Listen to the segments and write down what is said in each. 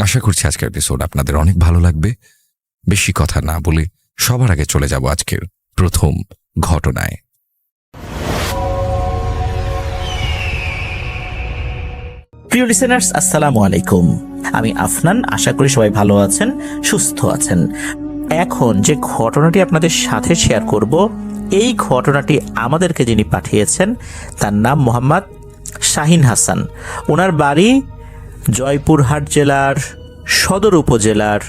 আশা করছি আজকের এপিসোড আপনাদের অনেক ভালো লাগবে। বেশি কথা না বলে সবার আগে চলে যাব আজকের প্রথম ঘটনায়। প্রিয় লিসেনার্স, আসসালামু আলাইকুম। আমি আফনান। আশা করি সবাই ভালো আছেন, সুস্থ আছেন। এখন যে ঘটনাটি আপনাদের সাথে শেয়ার করব, এই ঘটনাটি আমাদেরকে যিনি পাঠিয়েছেন তার নাম মোহাম্মদ শাহিন হাসান। ওনার বাড়ি জয়পুরহাট জেলার সদর উপজেলার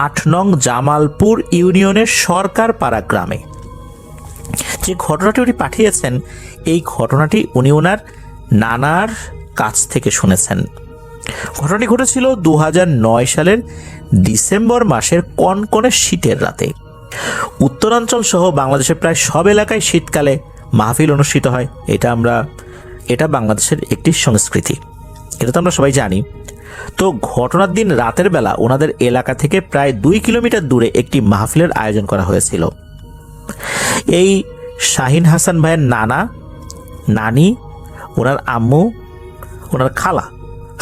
৮ নং জামালপুর ইউনিয়নের সরকারপাড়া গ্রামে। যে ঘটনাটি উনি পাঠিয়েছেন, এই ঘটনাটি উনি ওনার নানার কাছ থেকে শুনেছেন। ঘটনাটি ঘটেছিল ২০০৯ সালের ডিসেম্বর মাসের কনকনে শীতের রাতে। উত্তরাঞ্চল সহ বাংলাদেশের প্রায় সব এলাকায় শীতকালে মাহফিল অনুষ্ঠিত হয়। এটা বাংলাদেশের একটি সংস্কৃতি, এটা তো আমরা সবাই জানি। তো ঘটনার দিন রাতের বেলা ওনাদের এলাকা থেকে প্রায় ২ কিলোমিটার দূরে একটি মাহফিলের আয়োজন করা হয়েছিল। এই শাহিন হাসান ভাইয়ের নানা, নানি, ওনার আম্মু, ওনার খালা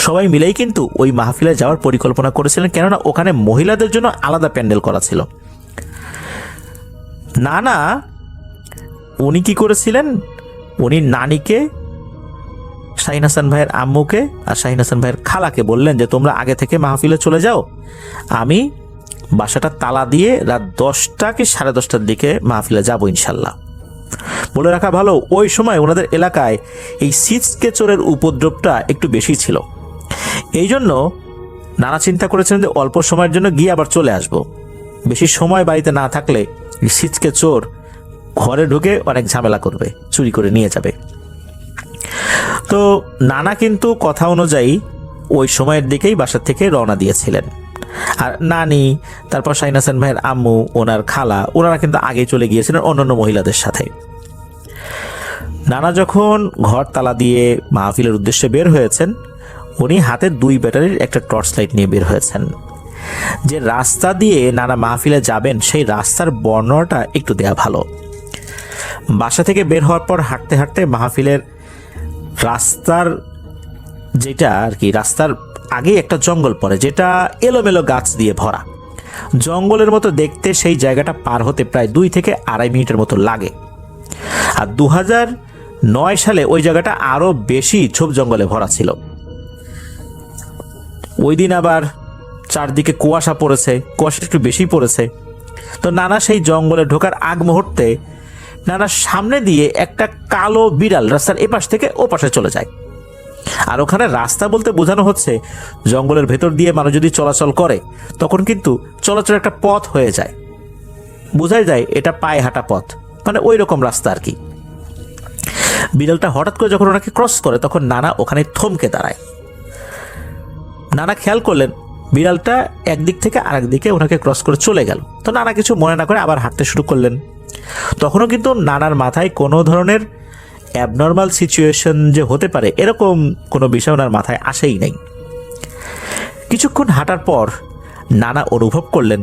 সবাই মিলেই কিন্তু ওই মাহফিলে যাওয়ার পরিকল্পনা করেছিলেন, কেননা ওখানে মহিলাদের জন্য আলাদা প্যান্ডেল করা ছিল। নানা উনি কি করেছিলেন, উনি নানিকে, শাহিন হাসান ভাইয়ের আম্মুকে আর শাহিন হাসান ভাইয়ের খালাকে বললেন যে তোমরা আগে থেকে মাহফিলে চলে যাও, আমি বাসাটা তালা দিয়ে রাত ১০টা কি ১০:৩০টার দিকে মাহফিলে যাবো ইনশাল্লাহ। বলে রাখা ভালো, ওই সময় ওনাদের এলাকায় এই ছিচকেচোরের উপদ্রবটা একটু বেশি ছিল। এই জন্য নানা চিন্তা করেছিলেন যে অল্প সময়ের জন্য গিয়ে আবার চলে আসব। বেশি সময় বাড়িতে না থাকলে ছিচকেচোর ঘরে ঢুকে অনেক ঝামেলা করবে, চুরি করে নিয়ে যাবে। তো নানা কিন্তু কথা অনুযায়ী ওই সময়ের দিকেই বাসা থেকে রওনা দিয়েছিলেন। আর নানি, তারপর শাহিন হাসান ভাইয়ের আম্মু, ওনার খালা, ওনারা কিন্তু আগে চলে গিয়েছিলেন অন্যান্য মহিলাদের সাথে। নানা যখন ঘর তালা দিয়ে মাহফিলের উদ্দেশ্যে বের হয়েছেন, উনি হাতে ২ ব্যাটারির একটা টর্চ লাইট নিয়ে বের হয়েছেন। যে রাস্তা দিয়ে নানা মাহফিলে যাবেন সেই রাস্তার বর্ণনাটা একটু দেয়া ভালো। বাসা থেকে বের হওয়ার পর হাঁটতে হাঁটতে মাহফিলের রাস্তার যেটা আর কি, রাস্তার আগে একটা জঙ্গল পড়ে, যেটা এলোমেলো গাছ দিয়ে ভরা। জঙ্গলের মতো দেখতে সেই জায়গাটা পার হতে প্রায় ২ থেকে ২.৫ মিনিটের মতো লাগে। আর ২০০৯ সালে ওই জায়গাটা আরো বেশি ঝোপ জঙ্গলে ভরা ছিল। ওই দিন আবার চারদিকে কুয়াশা পড়েছে, কুয়াশা একটু বেশি পড়েছে। তো নানা সেই জঙ্গলে ঢোকার আগ মুহূর্তে নানার সামনে দিয়ে একটা কালো বিড়াল রাস্তার এপাশ থেকে ও পাশে চলে যায়। আর ওখানে রাস্তা বলতে বোঝানো হচ্ছে জঙ্গলের ভেতর দিয়ে মানুষ যদি চলাচল করে তখন কিন্তু চলাচল একটা পথ হয়ে যায়, বোঝাই যায় এটা পায়ে হাঁটা পথ, মানে ওই রকম রাস্তা আর কি। বিড়ালটা হঠাৎ করে যখন ওনাকে ক্রস করে তখন নানা ওখানে থমকে দাঁড়ায়। নানা খেয়াল করলেন বিড়ালটা একদিক থেকে আরেক দিকে ওনাকে ক্রস করে চলে গেল। তো নানা কিছু মনে না করে আবার হাঁটতে শুরু করলেন। তখনও কিন্তু নানার মাথায় কোনো ধরনের অ্যাবনর্মাল সিচুয়েশন যে হতে পারে এরকম কোনো বিষয় ওনার মাথায় আসেই নাই। কিছুক্ষণ হাঁটার পর নানা অনুভব করলেন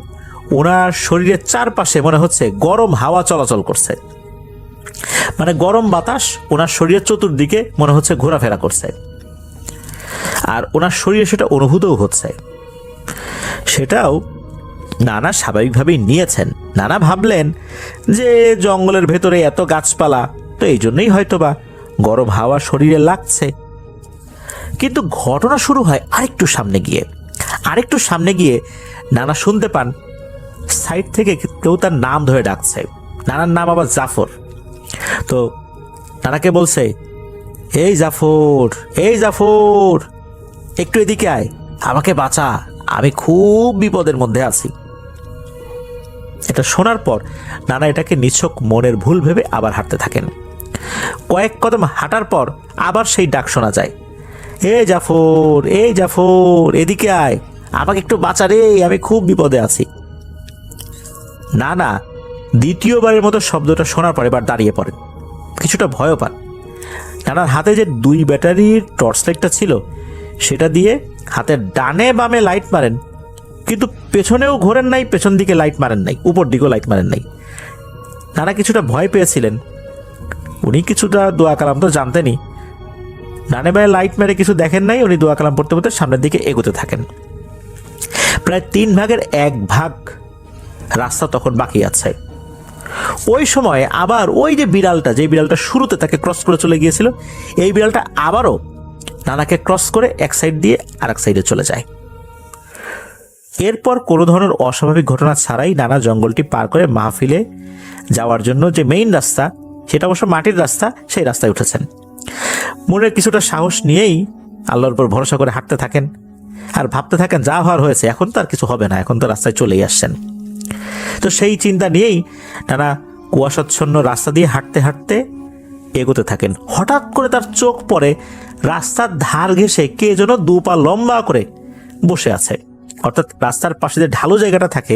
ওনার শরীরের চারপাশে মনে হচ্ছে গরম হাওয়া চলাচল করছে, মানে গরম বাতাস ওনার শরীরের চতুর্দিকে মনে হচ্ছে ঘোরাফেরা করছে। আর ওনার শরীরে সেটা অনুভূতও হচ্ছে। সেটাও নানা স্বাভাবিকভাবেই নিয়েছেন। নানা ভাবলেন যে জঙ্গলের ভেতরে এত গাছপালা, তো এই জন্যই হয়তোবা গরম হাওয়া শরীরে লাগছে। কিন্তু ঘটনা শুরু হয় আরেকটু সামনে গিয়ে নানা শুনতে পান সাইড থেকে কেউ তার নাম ধরে ডাকছে। নানার নাম আবার জাফর। তো নানাকে বলছে, এই জাফর, এই জাফর, একটু এদিকে আয়, আমাকে বাঁচা, আমি খুব বিপদের মধ্যে আছি। এটা শোনার পর নানা এটাকে নিছক মনের ভুল ভেবে আবার হাঁটতে থাকেন। কয়েক কদম হাঁটার পর আবার সেই ডাক শোনা যায়, এই জাফর, এই জাফর, এদিকে আয়, আমাকে একটু বাঁচা রে, আমি খুব বিপদে আছি। নানা দ্বিতীয়বারের মতো শব্দটা শোনার পর এবার দাঁড়িয়ে পড়েন, কিছুটা ভয়ও পান। নানার হাতে যে ২ ব্যাটারির টর্চ লাইটটা ছিল সেটা দিয়ে হাতের ডানে বামে লাইট মারেন, কিন্তু পেছনেও ঘোরেন নাই, পেছন দিকে লাইট মারেন নাই, উপর দিকেও লাইট মারেন নাই। নানা কিছুটা ভয় পেয়েছিলেন। উনি কিছুটা দোয়া কালাম তো জানতেনই। ডানে বামে লাইট মেরে কিছু দেখেন নাই, উনি দোয়া কালাম পড়তে পড়তে সামনের দিকে এগোতে থাকেন। প্রায় 1/3 রাস্তা তখন বাকি আছে। ওই সময় আবার ওই যে বিড়ালটা, যে বিড়ালটা শুরুতে তাকে ক্রস করে চলে গিয়েছিল, এই বিড়ালটা আবারও নানাকে ক্রস করে এক সাইড দিয়ে আর এক সাইডে চলে যায়। এরপর কোনো ধরনের অস্বাভাবিক ঘটনা ছাড়াই নানা জঙ্গলটি পার করে মাহফিলে যাওয়ার জন্য যে মেইন রাস্তা, সেটা অবশ্য মাটির রাস্তা, সেই রাস্তায় উঠেছেন। মনের কিছুটা সাহস নিয়েই আল্লাহর উপর ভরসা করে হাঁটতে থাকেন আর ভাবতে থাকেন যা হওয়ার হয়েছে, এখন তো আর কিছু হবে না, এখন তো রাস্তায় চলেই আসছেন। তো সেই চিন্তা নিয়েই নানা কুয়াশাচ্ছন্ন রাস্তা দিয়ে হাঁটতে হাঁটতে এগোতে থাকেন। হঠাৎ করে তার চোখ পড়ে রাস্তার ধার ঘেঁষে কে যেন 2 পা লম্বা করে বসে আছে, অর্থাৎ রাস্তার পাশে যে ঢালু জায়গাটা থাকে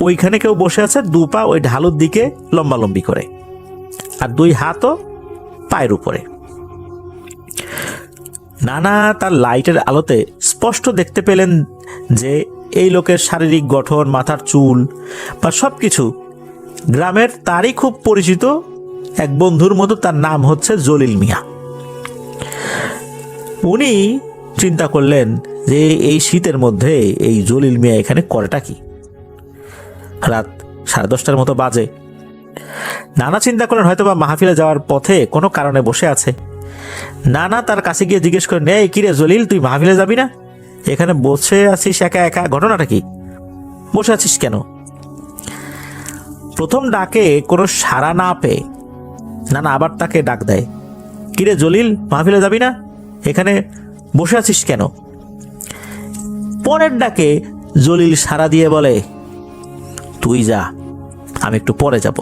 ওইখানে কেউ বসে আছে, 2 পা ওই ঢালুর দিকে লম্বালম্বি করে, আর 2 হাতও পায়ের উপরে। নানা তার লাইটের আলোতে স্পষ্ট দেখতে পেলেন যে এই লোকের শারীরিক গঠন, মাথার চুল বা সব কিছু গ্রামের তারই খুব পরিচিত এক বন্ধুর মতো। তার নাম হচ্ছে জলিল মিয়া। উনি চিন্তা করলেন যে এই শীতের মধ্যে এই জলিল মিয়া এখানে করেটা কি? রাত 10:30টার মতো বাজে। নানা চিন্তা করলেন হয়তো বা মাহফিলে যাওয়ার পথে কোনো কারণে বসে আছে। নানা তার কাছে গিয়ে জিজ্ঞেস করেন, এই কিরে জলিল, তুই মাহফিলে যাবি না? এখানে বসে আছিস একা একা, ঘটনাটা কি? বসে আছিস কেন? প্রথম ডাকে কোনো সাড়া না পেয়ে নানা আবার তাকে ডাক দেয়, কিরে জলিল, মাহফিলে যাবি না? এখানে বসে আছিস কেন? পরের ডাকে জলিল সাড়া দিয়ে বলে, তুই যা, আমি একটু পরে যাব।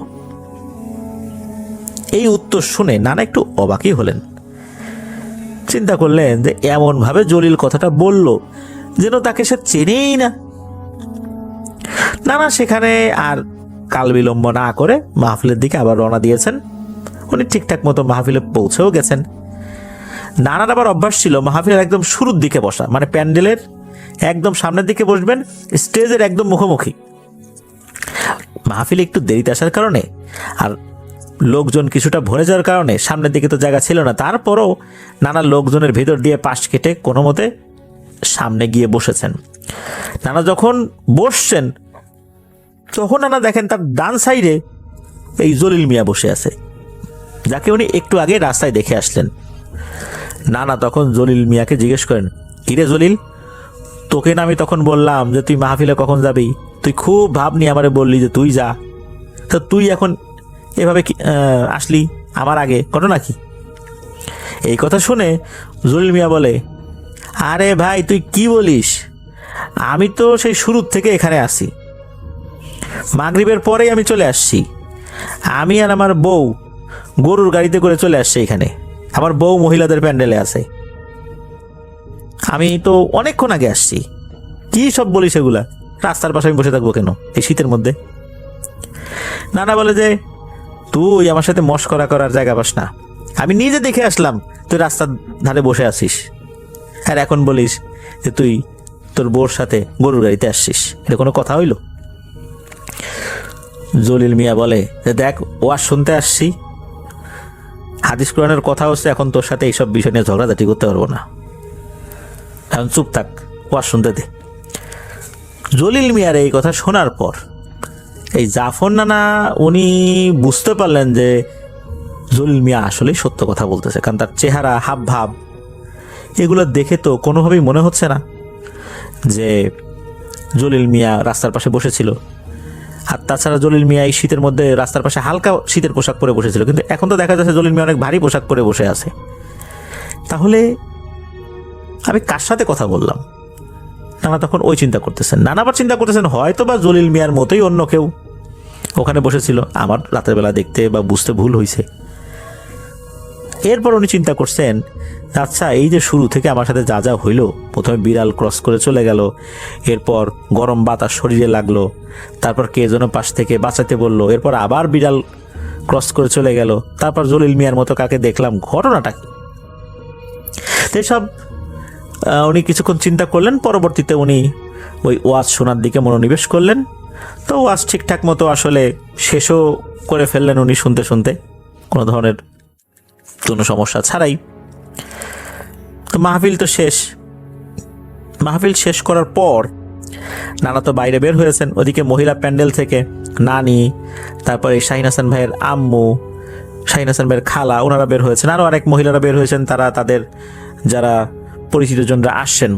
এই উত্তর শুনে নানা একটু অবাকই হলেন। চিন্তা করলেন যে এমন ভাবে জলিল কথাটা বলল যেন তাকে সে চেনেই না। নানা সেখানে আর কাল বিলম্ব না করে মাহফিলের দিকে আবার রওনা দিয়েছেন। উনি ঠিকঠাক মতো মাহফিলে পৌঁছেও গেছেন। নানার আবার অভ্যাস ছিল মাহফিলের একদম শুরুর দিকে বসা, মানে প্যান্ডেলের একদম সামনের দিকে বসবেন, স্টেজের একদম মুখোমুখি। মাহফিলে একটু দেরিতে আসার কারণে আর লোকজন কিছুটা ভরে যাওয়ার কারণে সামনের দিকে তো জায়গা ছিল না। তারপরও নানা লোকজনের ভেতর দিয়ে পাশ কেটে কোনো মতে সামনে গিয়ে বসেছেন। নানা যখন বসছেন তখন নানা দেখেন তার ডান সাইডে এই জলিল মিয়া বসে আছে, যাকে উনি একটু আগে রাস্তায় দেখে আসলেন। নানা তখন জলিল মিয়াকে জিজ্ঞেস করেন, কিরে জলিল, তোকে না আমি তখন বললাম যে তুই মাহফিলে কখন যাবি? তুই খুব ভাব নিয়ে আমারে বললি যে তুই যা, তো তুই এখন এভাবে আসলি আমার আগে, ঘটনা কি? এই কথা শুনে জলিল মিয়া বলে, আরে ভাই তুই কি বলিস, আমি তো সেই শুরুর থেকে এখানে আসি, মাগরিবের পরেই আমি চলে আসছি। আমি আর আমার বউ গরুর গাড়িতে করে চলে আসছে এখানে, আমার বউ মহিলাদের প্যান্ডেলে আছে। আমি তো অনেকক্ষণ আগে আসছি। কি সব বলিস এগুলা? রাস্তার পাশে আমি বসে থাকবো কেন এই শীতের মধ্যে? নানা বলে যে, তুই আমার সাথে মশকরা করার জায়গা পাস না। আমি নিজে দেখে আসলাম তুই রাস্তার ধারে বসে আছিস, আর এখন বলিস যে তুই তোর বউর সাথে গরুর গাড়িতে আসছিস। এটা কোনো কথা হইল? জলিল মিয়া বলে যে, দেখ, ওয়াজ শুনতে আসছি, হাদিস কোরআনের কথা হচ্ছে, এখন তোর সাথে এইসব বিষয় নিয়ে ঝগড়াঝাটি করতে পারবো না, এখন চুপ থাক, ওয়াজ শুনতে দে। জলিল মিয়ার এই কথা শোনার পর এই জাফর নানা উনি বুঝতে পারলেন যে জলিল মিয়া আসলেই সত্য কথা বলতেছে, কারণ তার চেহারা, হাব ভাব এগুলো দেখে তো কোনোভাবেই মনে হচ্ছে না যে জলিল মিয়া রাস্তার পাশে বসেছিল। আর তাছাড়া জলিল মিয়া এই শীতের মধ্যে রাস্তার পাশে হালকা শীতের পোশাক পরে বসেছিল, কিন্তু এখন তো দেখা যাচ্ছে জলিল মিয়া অনেক ভারী পোশাক পরে বসে আছে। তাহলে আমি কার সাথে কথা বললাম? নানা তখন ওই চিন্তা করতেছেন। নানা আবার চিন্তা করতেছেন হয়তো বা জলিল মিয়ার মতোই অন্য কেউ ওখানে বসেছিল, আমার রাতের বেলা দেখতে বা বুঝতে ভুল হয়েছে। এরপর উনি চিন্তা করছেন, আচ্ছা এই যে শুরু থেকে আমার সাথে যা যা হইল, প্রথমে বিড়াল ক্রস করে চলে গেল, এরপর গরম বাতাস শরীরে লাগলো, তারপর কে যেন পাশ থেকে বাঁচাতে বললো, এরপর আবার বিড়াল ক্রস করে চলে গেল, তারপর জলিল মিয়ার মতো কাকে দেখলাম, ঘটনাটা কি? এসব উনি কিছুক্ষণ চিন্তা করলেন। পরবর্তীতে উনি ওই ওয়াজ শোনার দিকে মনোনিবেশ করলেন। তো ওয়াজ ঠিকঠাক মতো আসলে শেষও করে ফেললেন উনি শুনতে শুনতে, কোনো ধরনের কোনো সমস্যা ছাড়াই। তো মাহফিল তো শেষ। মাহফিল শেষ করার পর নানা তো বাইরে বের হয়েছেন, ওদিকে মহিলা প্যান্ডেল থেকে নানি, তারপরে শাহিন হাসান ভাইয়ের আম্মু, শাহিন হাসান ভাইয়ের খালা, ওনারা বের হয়েছেন, আরও অনেক মহিলারা বের হয়েছেন। তারা তাদের যারা পরিচিতজনরা আসছেন,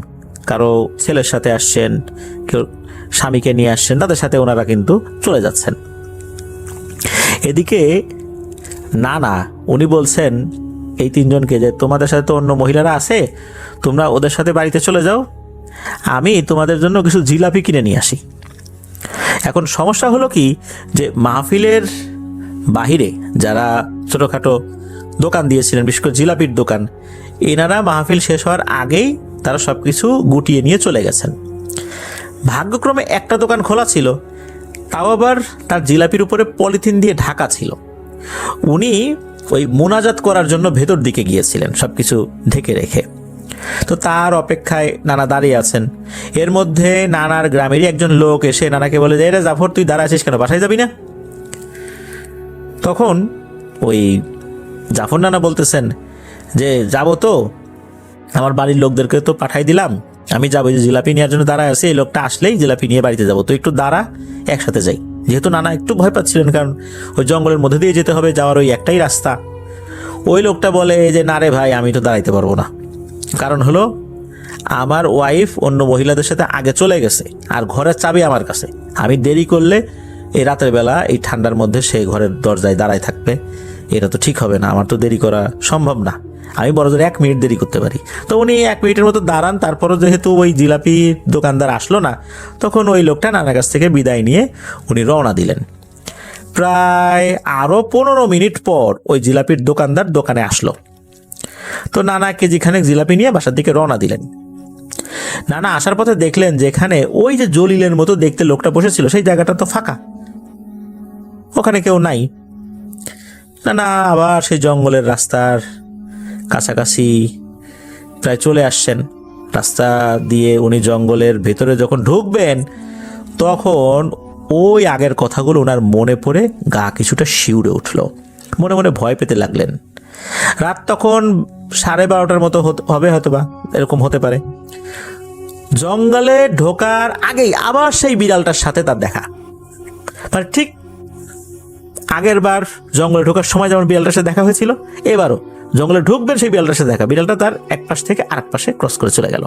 কারো ছেলের সাথে আসছেন, কেউ স্বামীকে নিয়ে আসছেন, তাদের সাথে ওনারা কিন্তু চলে যাচ্ছেন। এদিকে নানা উনি বলছেন এই তিনজনকে যে তোমাদের সাথে তো অন্য মহিলারা আছে, তোমরা ওদের সাথে বাড়িতে চলে যাও, আমি তোমাদের জন্য কিছু জিলাপি কিনে নিয়ে আসি। এখন সমস্যা হলো কি, যে মাহফিলের বাহিরে যারা ছোটোখাটো দোকান দিয়েছিলেন, বিশেষ করে জিলাপির দোকান, এনারা মাহফিল শেষ হওয়ার আগেই তারা সব কিছু গুটিয়ে নিয়ে চলে গেছেন। ভাগ্যক্রমে একটা দোকান খোলা ছিল, তাও আবার তার জিলাপির উপরে পলিথিন দিয়ে ঢাকা ছিল। উনি ওই মোনাজাত করার জন্য ভেতর দিকে গিয়েছিলেন সব কিছু ঢেকে রেখে। তো তার অপেক্ষায় নানা দাঁড়িয়ে আছেন। এর মধ্যে নানার গ্রামেরই একজন লোক এসে নানাকে বলে যে, রে জাফর, তুই দাঁড়া আছিস কেন, বাসায় যাবি না? তখন ওই জাফর নানা বলতেছেন যে যাবো তো, আমার বাড়ির লোকদেরকে তো পাঠাই দিলাম, আমি যাবো, যে জিলাপি নেওয়ার জন্য দাঁড়ায় আছি, এই লোকটা আসলেই জিলাপি নিয়ে বাড়িতে যাবো, তো একটু দাঁড়া, একসাথে যাই। যেহেতু নানা একটু ভয় পাচ্ছিলেন, কারণ ওই জঙ্গলের মধ্যে দিয়ে যেতে হবে, যাওয়ার ওই একটাই রাস্তা। ওই লোকটা বলে যে না রে ভাই, আমি তো দাঁড়াইতে পারবো না, কারণ হলো আমার ওয়াইফ অন্য মহিলাদের সাথে আগে চলে গেছে, আর ঘরের চাবি আমার কাছে, আমি দেরি করলে এই রাতের বেলা এই ঠান্ডার মধ্যে সে ঘরের দরজায় দাঁড়ায় থাকবে, এটা তো ঠিক হবে না, আমার তো দেরি করা সম্ভব না, আমি বড় জোর 1 মিনিট দেরি করতে পারি। তো উনি 1 মিনিটের মতো দাঁড়ান, তারপরও যেহেতু ওই জিলাপি দোকানদার আসলো না, তখন ওই লোকটা নানার কাছ থেকে বিদায় নিয়ে উনি রওনা দিলেন। প্রায় আরও 15 মিনিট পর ওই জিলাপির দোকানদার দোকানে আসলো। তো নানা কেজিখানেক জিলাপি নিয়ে বাসার দিকে রওনা দিলেন। নানা আসার পথে দেখলেন যে এখানে ওই যে জলিলের মতো দেখতে লোকটা বসেছিল, সেই জায়গাটা তো ফাঁকা, ওখানে কেউ নাই। নানা আবার সেই জঙ্গলের রাস্তার কাছাকাছি প্রায় চলে আসছেন। রাস্তা দিয়ে উনি জঙ্গলের ভেতরে যখন ঢুকবেন, তখন ওই আগের কথাগুলো ওনার মনে পড়ে গা কিছুটা শিউরে উঠল, মনে মনে ভয় পেতে লাগলেন। রাত তখন 12:30টার মতো হবে, হয়তো বা এরকম হতে পারে। জঙ্গলে ঢোকার আগেই আবার সেই বিড়ালটার সাথে তার দেখা, মানে ঠিক আগের বার জঙ্গলে ঢোকার সময় যেমন বিড়ালটার সাথে দেখা হয়েছিল, এবারও জঙ্গলে ঢুকবেন সেই বিড়ালটার সাথে দেখা। বিড়ালটা তার এক পাশ থেকে আরেক পাশে ক্রস করে চলে গেল।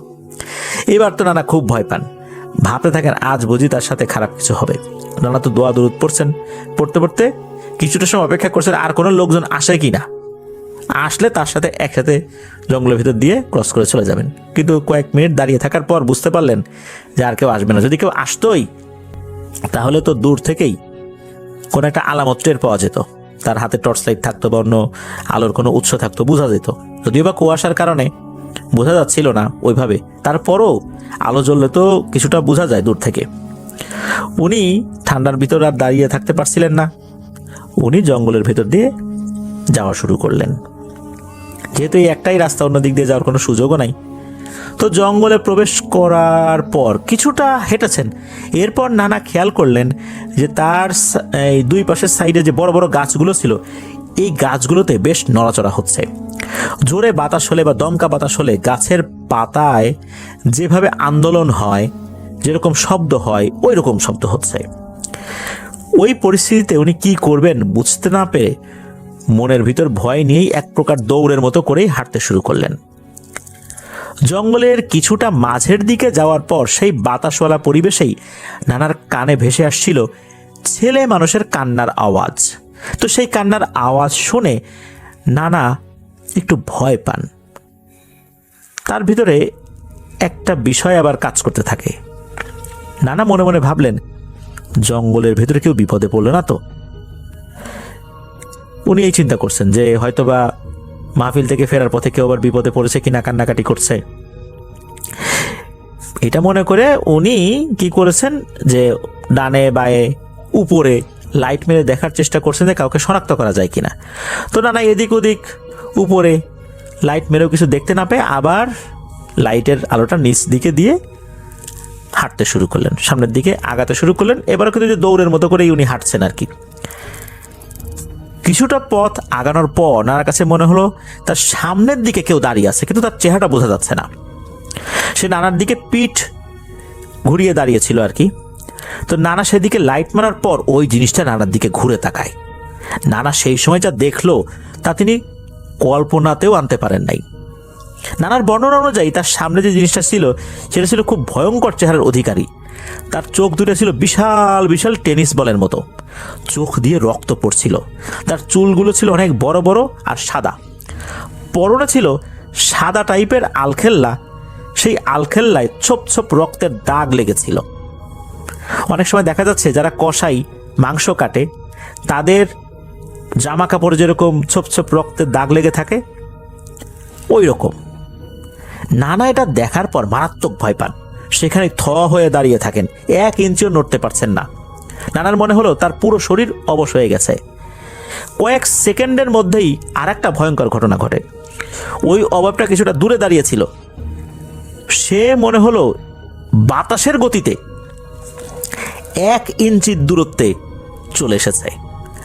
এবার তো নানা খুব ভয় পান, ভাবতে থাকেন আজ বুঝি তার সাথে খারাপ কিছু হবে। নানা তো দোয়া দরুদ পড়ছেন, পড়তে পড়তে কিছুটা সময় অপেক্ষা করছেন আর কোনো লোকজন আসে কি না, আসলে তার সাথে একসাথে জঙ্গলের ভিতর দিয়ে ক্রস করে চলে যাবেন। কিন্তু কয়েক মিনিট দাঁড়িয়ে থাকার পর বুঝতে পারলেন যে আর কেউ আসবে না। যদি কেউ আসতোই তাহলে তো দূর থেকেই কোনো একটা আলামত টের পাওয়া যেত, তার হাতে টর্চ লাইট থাকতো বা অন্য আলোর কোনো উৎস থাকতো, বোঝা যেত। যদিও বা কুয়াশার কারণে বোঝা যাচ্ছিল না ওইভাবে, তারপরও আলো জ্বললে তো কিছুটা বোঝা যায় দূর থেকে। উনি ঠান্ডার ভিতর আর দাঁড়িয়ে থাকতে পারছিলেন না, উনি জঙ্গলের ভেতর দিয়ে যাওয়া শুরু করলেন। যেহেতু এই একটাই রাস্তা, অন্য দিক দিয়ে যাওয়ার কোনো সুযোগও নাই। তো জঙ্গলে প্রবেশ করার পর কিছুটা হেঁটেছেন, এরপর নানা খেয়াল করলেন যে তার এই দুই পাশের সাইডে যে বড় বড় গাছগুলো ছিল, এই গাছগুলোতে বেশ নড়াচড়া হচ্ছে। জোরে বাতাস হলে বা দমকা বাতাস হলে গাছের পাতায় যেভাবে আন্দোলন হয়, যেরকম শব্দ হয়, ওই রকম শব্দ হচ্ছে। ওই পরিস্থিতিতে উনি কি করবেন বুঝতে না পেরে মনের ভিতর ভয় নিয়েই এক প্রকার দৌড়ের মতো করেই হাঁটতে শুরু করলেন। জঙ্গলের কিছুটা মাঝের দিকে যাওয়ার পর সেই বাতাসওয়ালা পরিবেশেই নানার কানে ভেসে আসছিল ছেলে মানুষের কান্নার আওয়াজ। তো সেই কান্নার আওয়াজ শুনে নানা একটু ভয় পান। তার ভিতরে একটা বিষয় আবার কাজ করতে থাকে। নানা মনে মনে ভাবলেন, জঙ্গলের ভেতরে কেউ বিপদে পড়লো না তো? উনি এই চিন্তা করছেন যে হয়তোবা মাহফিল থেকে ফেরার পথে কেউ আবার বিপদে পড়েছে কিনা, কান্নাকাটি করছে। এটা মনে করে উনি কি করেছেন যে ডানে বায়ে উপরে লাইট মেরে দেখার চেষ্টা করছেন যে কাউকে শনাক্ত করা যায় কিনা। তো নানা এদিক ওদিক উপরে লাইট মেরেও কিছু দেখতে না পেয়ে আবার লাইটের আলোটা নিচ দিকে দিয়ে হাঁটতে শুরু করলেন, সামনের দিকে আগাতে শুরু করলেন। এবারও কিন্তু যে দৌড়ের মতো করেই উনি হাঁটছেন আর কি। কিছুটা পথ আগানোর পর নানার কাছে মনে হলো তার সামনের দিকে কেউ দাঁড়িয়ে আছে, কিন্তু তার চেহারাটা বোঝা যাচ্ছে না। সে নানার দিকে পিঠ ঘুরিয়ে দাঁড়িয়েছিল আর কি। তো নানা সেদিকে লাইট মারার পর ওই জিনিসটা নানার দিকে ঘুরে তাকায়। নানা সেই সময় যা দেখলো তা তিনি কল্পনাতেও আনতে পারেন নাই। নানার বর্ণনা অনুযায়ী তার সামনে যে জিনিসটা ছিল সেটা ছিল খুব ভয়ঙ্কর চেহারার অধিকারী। তার চোখ দুটো ছিল বিশাল বিশাল টেনিস বলের মতো, চোখ দিয়ে রক্ত পড়ছিল। তার চুলগুলো ছিল অনেক বড় বড় আর সাদা। পরনে ছিল সাদা টাইপের আলখেল্লা, সেই আলখেল্লায় ছোপ ছোপ রক্তের দাগ লেগেছিল। অনেক সময় দেখা যাচ্ছে যারা কসাই মাংস কাটে তাদের জামা কাপড়ে যেরকম ছোপ ছোপ রক্তের দাগ লেগে থাকে, ওই রকম। নানা এটা দেখার পর মারাত্মক ভয় পান, সেখানে থ হয়ে দাঁড়িয়ে থাকেন, 1 ইঞ্চিও নড়তে পারছেন না। নানার মনে হলো তার পুরো শরীর অবশ হয়ে গেছে। কয়েক সেকেন্ডের মধ্যেই আর একটা ভয়ঙ্কর ঘটনা ঘটে। ওই অভাবটা কিছুটা দূরে দাঁড়িয়েছিল, সে মনে হলো বাতাসের গতিতে 1 ইঞ্চির দূরত্বে চলে এসেছে।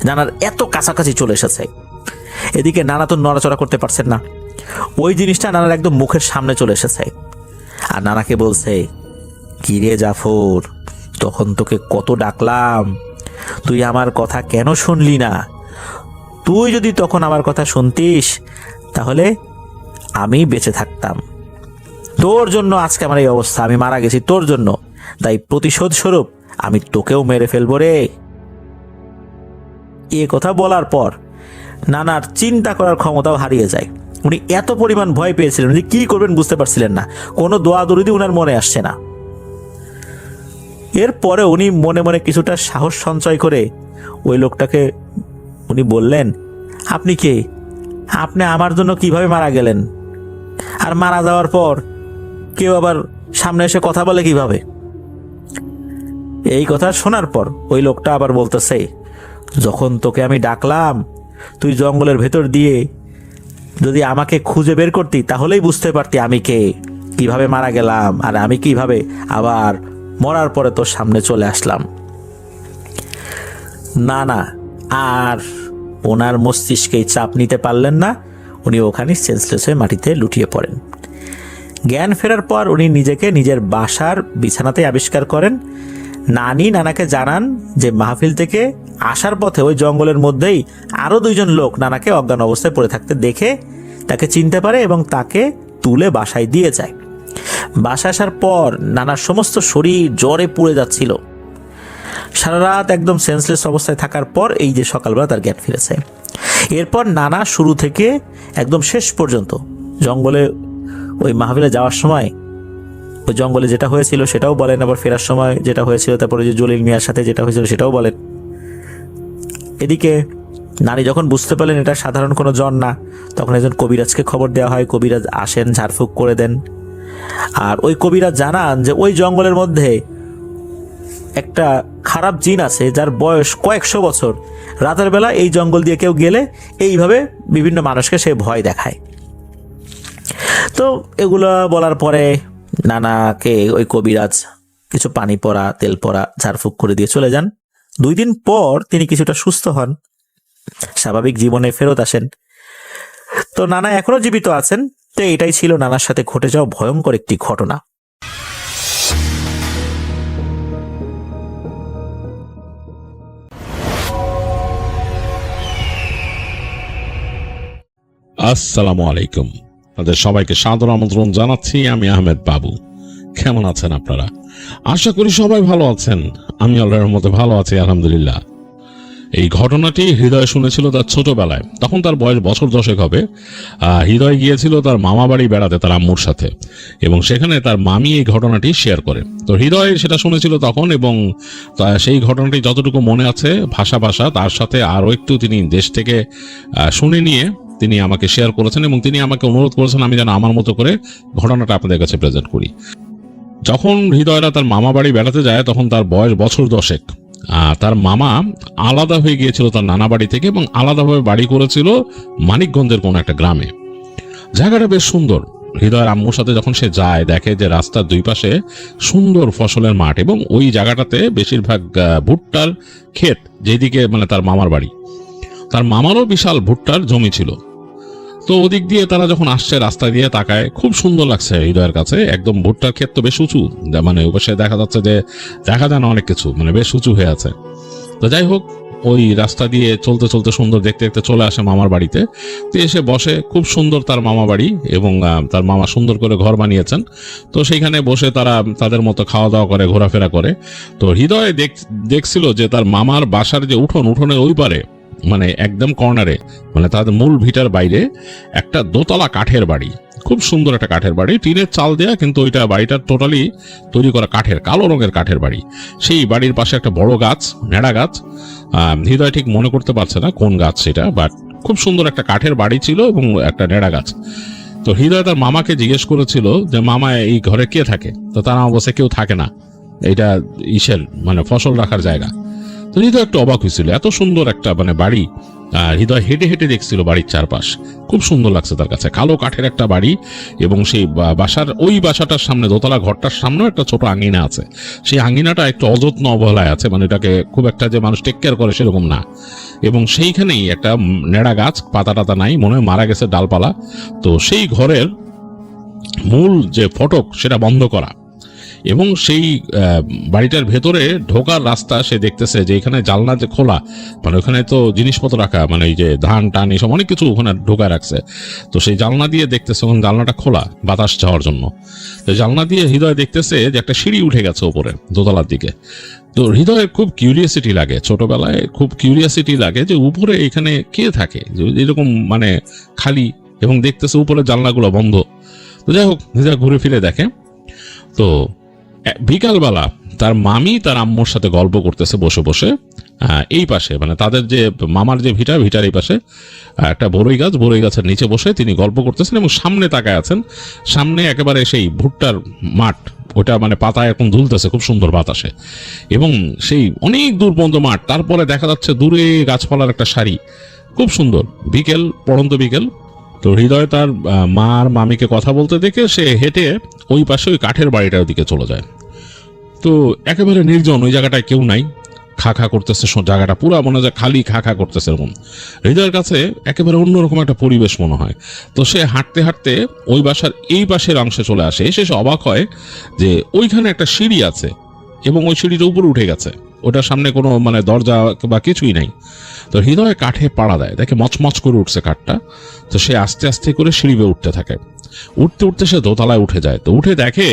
নানার এত কাছাকাছি চলে এসেছে। এদিকে নানা তো নড়াচড়া করতে পারছেন না। ওই জিনিসটা নানার একদম মুখের সামনে চলে এসেছে আর নানাকে বলছে, কি রে জাফর, তখন তোকে কত ডাকলাম, তুই আমার কথা কেন শুনলি না? তুই যদি তখন আমার কথা শুনতিস তাহলে আমি বেঁচে থাকতাম। তোর জন্য আজকে আমার এই অবস্থা, আমি মারা গেছি তোর জন্য, তাই প্রতিশোধ স্বরূপ আমি তোকেও মেরে ফেলবো রে। এ কথা বলার পর নানার চিন্তা করার ক্ষমতাও হারিয়ে যায়। উনি এত পরিমাণ ভয় পেয়েছিলেন যে কি করবেন বুঝতে পারছিলেন না, কোনো দোয়া দরুদি উনার মনে আসছে না। এরপরে উনি মনে মনে কিছুটা সাহস সঞ্চয় করে ওই লোকটাকে উনি বললেন, আপনি কে? আপনি আমার জন্য কিভাবে মারা গেলেন? আর মারা যাওয়ার পর কেউ আবার সামনে এসে কথা বলে কিভাবে? এই কথা শোনার পর ওই লোকটা আবার বলতেছে, যখন তোকে আমি ডাকলাম তুই জঙ্গলের ভেতর দিয়ে যদি আমাকে খুঁজে বের করতি তাহলেই বুঝতে পারতি আমি কে, কিভাবে মারা গেলাম, আর আমি কিভাবে আবার মরার পরে তোর সামনে চলে আসলাম। না না, আর ওনার মস্তিষ্কেই চাপ নিতে পারলেন না, উনি ওখানে সেন্সলেস হয়ে মাটিতে লুটিয়ে পড়েন। জ্ঞান ফেরার পর উনি নিজেকে নিজের বাসার বিছানাতে আবিষ্কার করেন। নানি নানাকে জানান যে মাহফিল থেকে আসার পথে ওই জঙ্গলের মধ্যেই আরও 2 জন লোক নানাকে অজ্ঞান অবস্থায় পড়ে থাকতে দেখে তাকে চিনতে পারে এবং তাকে তুলে বাসায় দিয়ে যায়। বাসায় আসার পর নানার সমস্ত শরীর জ্বরে পুড়ে যাচ্ছিল। সারা রাত একদম সেন্সলেস অবস্থায় থাকার পর এই যে সকালবেলা তার জ্ঞান ফিরেছে। এরপর নানা শুরু থেকে একদম শেষ পর্যন্ত জঙ্গলে ওই মাহফিলে যাওয়ার সময় ওই জঙ্গলে যেটা হয়েছিল সেটাও বলেন, আবার ফেরার সময় যেটা হয়েছিল, তারপরে যে জলিল মিয়ার সাথে যেটা হয়েছিল সেটাও বলেন। এদিকে নানি যখন বুঝতে পারলেন এটা সাধারণ কোনো জ্বর না, তখন একজন কবিরাজকে খবর দেওয়া হয়। কবিরাজ আসেন, ঝাড়ফুঁক করে দেন। আর ওই কবিরাজ জানান যে ওই জঙ্গলের মধ্যে একটা খারাপ জিন আছে যার বয়স কয়েকশো বছর। রাতের বেলা এই জঙ্গল দিয়ে কেউ গেলে এইভাবে বিভিন্ন মানুষকে সে ভয় দেখায়। তো এগুলো বলার পরে নানাকে ওই কবিরাজ কিছু পানি পড়া, তেল পড়া, ঝাড়ফুঁক করে দিয়ে চলে যান। 2 দিন পর তিনি কিছুটা সুস্থ হন, স্বাভাবিক জীবনে ফেরত আসেন। তো নানা এখনো জীবিত আছেন। তো এটাই ছিল নানার সাথে ঘটে যাওয়া ভয়ঙ্কর একটি ঘটনা। আসসালামু আলাইকুম, আপনাদের সবাইকে সাদর আমন্ত্রণ জানাচ্ছি। আমি আহমেদ বাবু। কেমন আছেন আপনারা? আশা করি সবাই ভালো আছেন। আমি আল্লাহর রহমতে ভালো আছি, আলহামদুলিল্লাহ। এই ঘটনাটি হৃদয় শুনেছিল তার ছোটবেলায়, তখন তার বয়স বছর 10 হবে। হৃদয় গিয়েছিল তার মামা বাড়ি বেড়াতে তার আম্মুর সাথে, এবং সেখানে তার মামি এই ঘটনাটি শেয়ার করে। তো হৃদয় সেটা শুনেছিল তখন, এবং সেই ঘটনাটি যতটুকু মনে আছে ভাষা ভাষা তার সাথে আরও একটু তিনি দেশ থেকে শুনে নিয়ে তিনি আমাকে শেয়ার করেছেন, এবং তিনি আমাকে অনুরোধ করেছেন আমি যেন আমার মতো করে ঘটনাটা আপনাদের কাছে প্রেজেন্ট করি। যখন হৃদয়রা তার মামা বাড়ি বেড়াতে যায় তখন তার বয়স বছর 10। তার মামা আলাদা হয়ে গিয়েছিল তার নানা বাড়ি থেকে, এবং আলাদাভাবে বাড়ি করেছিল মানিকগঞ্জের কোন একটা গ্রামে। জায়গাটা বেশ সুন্দর। হৃদয়ের আম্মুর সাথে যখন সে যায় দেখে যে রাস্তার 2 পাশে সুন্দর ফসলের মাঠ, এবং ওই জায়গাটাতে বেশিরভাগ ভুট্টার ক্ষেত, যেদিকে মানে তার মামার বাড়ি। তার মামারও বিশাল ভুট্টার জমি ছিল। তো ওদিক দিয়ে তারা যখন আসছে রাস্তা দিয়ে তাকায়, খুব সুন্দর লাগছে হৃদয়ের কাছে। একদম ভুট্টার ক্ষেত তো বেশ উঁচু, মানে ওপাশে দেখা যাচ্ছে যে দেখা যায় না অনেক কিছু, মানে বেশ উঁচু হয়ে আছে। তো যাই হোক, ওই রাস্তা দিয়ে চলতে চলতে সুন্দর দেখতে দেখতে চলে আসে মামার বাড়িতে। তো এসে বসে, খুব সুন্দর তার মামা বাড়ি, এবং তার মামা সুন্দর করে ঘর বানিয়েছেন। তো সেইখানে বসে তারা তাদের মতো খাওয়া দাওয়া করে, ঘোরাফেরা করে। তো হৃদয় দেখছিল যে তার মামার বাসার যে উঠোনের ওই পারে, মানে একদম কর্নারে, মানে তাদের মূল ভিটার বাইরে একটা দোতলা কাঠের বাড়ি, খুব সুন্দর একটা কাঠের বাড়ি, টিনের চাল দেয়া, কিন্তু ওইটা বাড়িটা টোটালি তৈরি করা কাঠের, কালো রঙের কাঠের বাড়ি। সেই বাড়ির পাশে একটা বড় গাছ, নেড়া গাছ, হৃদয় ঠিক মনে করতে পারছে না কোন গাছ সেটা, বাট খুব সুন্দর একটা কাঠের বাড়ি ছিল এবং একটা নেড়া গাছ। তো হৃদয় তার মামাকে জিজ্ঞেস করেছিল যে মামা এই ঘরে কে থাকে? তো তার মামা বলছে কেউ থাকে না, এটা ইসের মানে ফসল রাখার জায়গা। তো হৃদয় একটু অবাক হয়েছিল, এত সুন্দর একটা মানে বাড়ি। হৃদয় হেঁটে হেঁটে দেখছিল বাড়ির চারপাশ, খুব সুন্দর লাগছে তার কাছে, কালো কাঠের একটা বাড়ি, এবং সেই ওই বাসাটার সামনে, দোতলা ঘরটার সামনেও একটা ছোট আঙিনা আছে। সেই আঙিনাটা একটু অযত্ন অবহেলায় আছে, মানে এটাকে খুব একটা যে মানুষ টেক কেয়ার করে সেরকম না। এবং সেইখানেই একটা নেড়া গাছ, পাতা টাতা নাই, মনে হয় মারা গেছে ডালপালা। তো সেই ঘরের মূল যে ফটক সেটা বন্ধ করা, এবং সেই বাড়িটার ভেতরে ঢোকার রাস্তা সে দেখতেছে যে এখানে জানলা যে খোলা, মানে ওখানে তো জিনিসপত্র রাখা, মানে এই যে ধান টান এসব অনেক কিছু ওখানে ঢোকায় রাখছে। তো সেই জানলা দিয়ে দেখতেছে, ওখানে জানলাটা খোলা বাতাস যাওয়ার জন্য। তো জানলা দিয়ে হৃদয় দেখতেছে যে একটা সিঁড়ি উঠে গেছে ওপরে দোতলার দিকে। তো হৃদয়ের খুব কিউরিয়াসিটি লাগে, ছোটবেলায় খুব কিউরিয়াসিটি লাগে যে উপরে এখানে কে থাকে, এরকম মানে খালি, এবং দেখতেছে উপরে জানলাগুলো বন্ধ। তো যাই হোক, হৃদয় ঘুরে ফিরে দেখে, তো বিকালবেলা তার মামি তার আম্মুর সাথে গল্প করতেছে বসে বসে। এই পাশে মানে তাদের যে মামার যে ভিটার এই পাশে একটা বড়ই গাছের নিচে বসে তিনি গল্প করতেছেন, এবং সামনে তাকায় আছেন। সামনে একেবারে সেই ভুট্টার মাঠ, ওটা মানে পাতা এখন ঝুলতেছে খুব সুন্দর বাতাসে, এবং সেই অনেক দূর পর্যন্ত মাঠ। তারপরে দেখা যাচ্ছে দূরে গাছপালার একটা সারি, খুব সুন্দর। বিকেল, পড়ন্ত বিকেল। তো হৃদয় তার মা আর মামিকে কথা বলতে দেখে সে হেঁটে ওই পাশে ওই কাঠের বাড়িটার দিকে চলে যায়। তো একেবারে নির্জন, ওই জায়গাটায় কেউ নাই, খা খা করতেছে জায়গাটা, পুরো মনে হয় খালি খা খা করতেছে এরকম। হৃদয়ের কাছে একেবারে অন্যরকম একটা পরিবেশ মনে হয়। তো সে হাঁটতে হাঁটতে ওই বাসার এই পাশের অংশে চলে আসে। এসে সে অবাক হয় যে ওইখানে একটা সিঁড়ি আছে, এবং ওই সিঁড়িটা উপরে উঠে গেছে, ওটার সামনে কোনো মানে দরজা বা কিছুই নাই। তো হৃদয় কাঠে পাড়া দেয়, দেখে মচমচ করে উঠছে কাঠটা। তো সে আস্তে আস্তে করে সিঁড়ি বেয়ে উঠতে থাকে। উঠতে উঠতে সে দোতলায় উঠে যায়। তো উঠে দেখে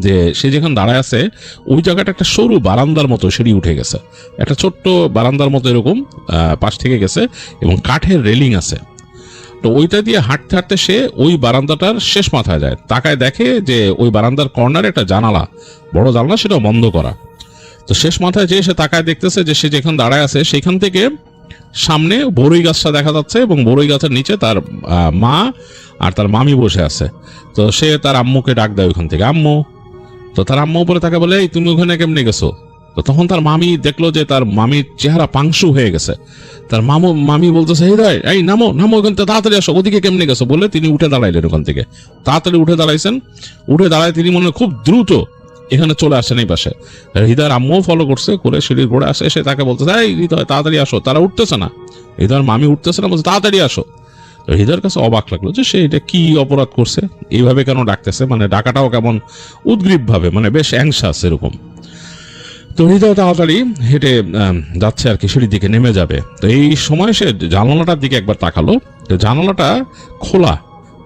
যে সে যেখানে দাঁড়ায় আছে ওই জায়গাটা একটা সরু বারান্দার মতো সিঁড়ি উঠে গেছে, একটা ছোট্ট বারান্দার মতো এরকম পাশ থেকে গেছে, এবং কাঠের রেলিং আছে। তো ওইটা দিয়ে হাঁটতে হাঁটতে সে ওই বারান্দাটার শেষ মাথায় যায়, তাকায় দেখে যে ওই বারান্দার কর্নারে একটা জানালা, বড় জানালা, সেটাও বন্ধ করা। তো শেষ মাথায় যেয়ে সে তাকায় দেখতেছে যে সে যেখানে দাঁড়ায় আছে সেখান থেকে সামনে বড়ই গাছটা দেখা যাচ্ছে, এবং বড়ই গাছের নিচে তার মা আর তার মামি বসে আছে। তো সে তার আম্মুকে ডাক দেয় ওইখান থেকে, আম্মু। তো তার আম্মু উপরে তাকে বলে, এই তুমি ওখানে কেমনে গেছো? তো তখন তার মামি দেখলো যে তার মামির চেহারা পাংশু হয়ে গেছে। তার মামি বলতেছে, হৃদয় এই নামো নামো, ওখান থেকে তাড়াতাড়ি আসো, ওদিকে কেমনে গেছো? বলে তিনি উঠে দাঁড়াইলেন ওখান থেকে, তাড়াতাড়ি উঠে দাঁড়াইছেন। উঠে দাঁড়ায় তিনি মনে খুব দ্রুত এখানে চলে আসেন এই পাশে। হৃদয়ের আম্মুও ফলো করছে, করে সিঁড়ির ঘোড়ে আসে, এসে তাকে বলতেছে, এই হৃদয় তাড়াতাড়ি আসো। তারা উঠতেছে না, হৃদয়ের মামি উঠতেছে না, বলছে তাড়াতাড়ি আসো। হৃদয়ের কাছে অবাক লাগলো যে সে এটা কি অপরাধ করছে, এইভাবে কেন ডাকতেছে, মানে ডাকাটাও কেমন উদ্গ্রীব ভাবে, মানে বেশ অ্যাংশাস এরকম। তো হৃদয় তাড়াতাড়ি হেঁটে যাচ্ছে আর কি, সিঁড়ির দিকে নেমে যাবে। তো এই সময় সে জানালাটার দিকে একবার তাকালো, তো জানালাটা খোলা,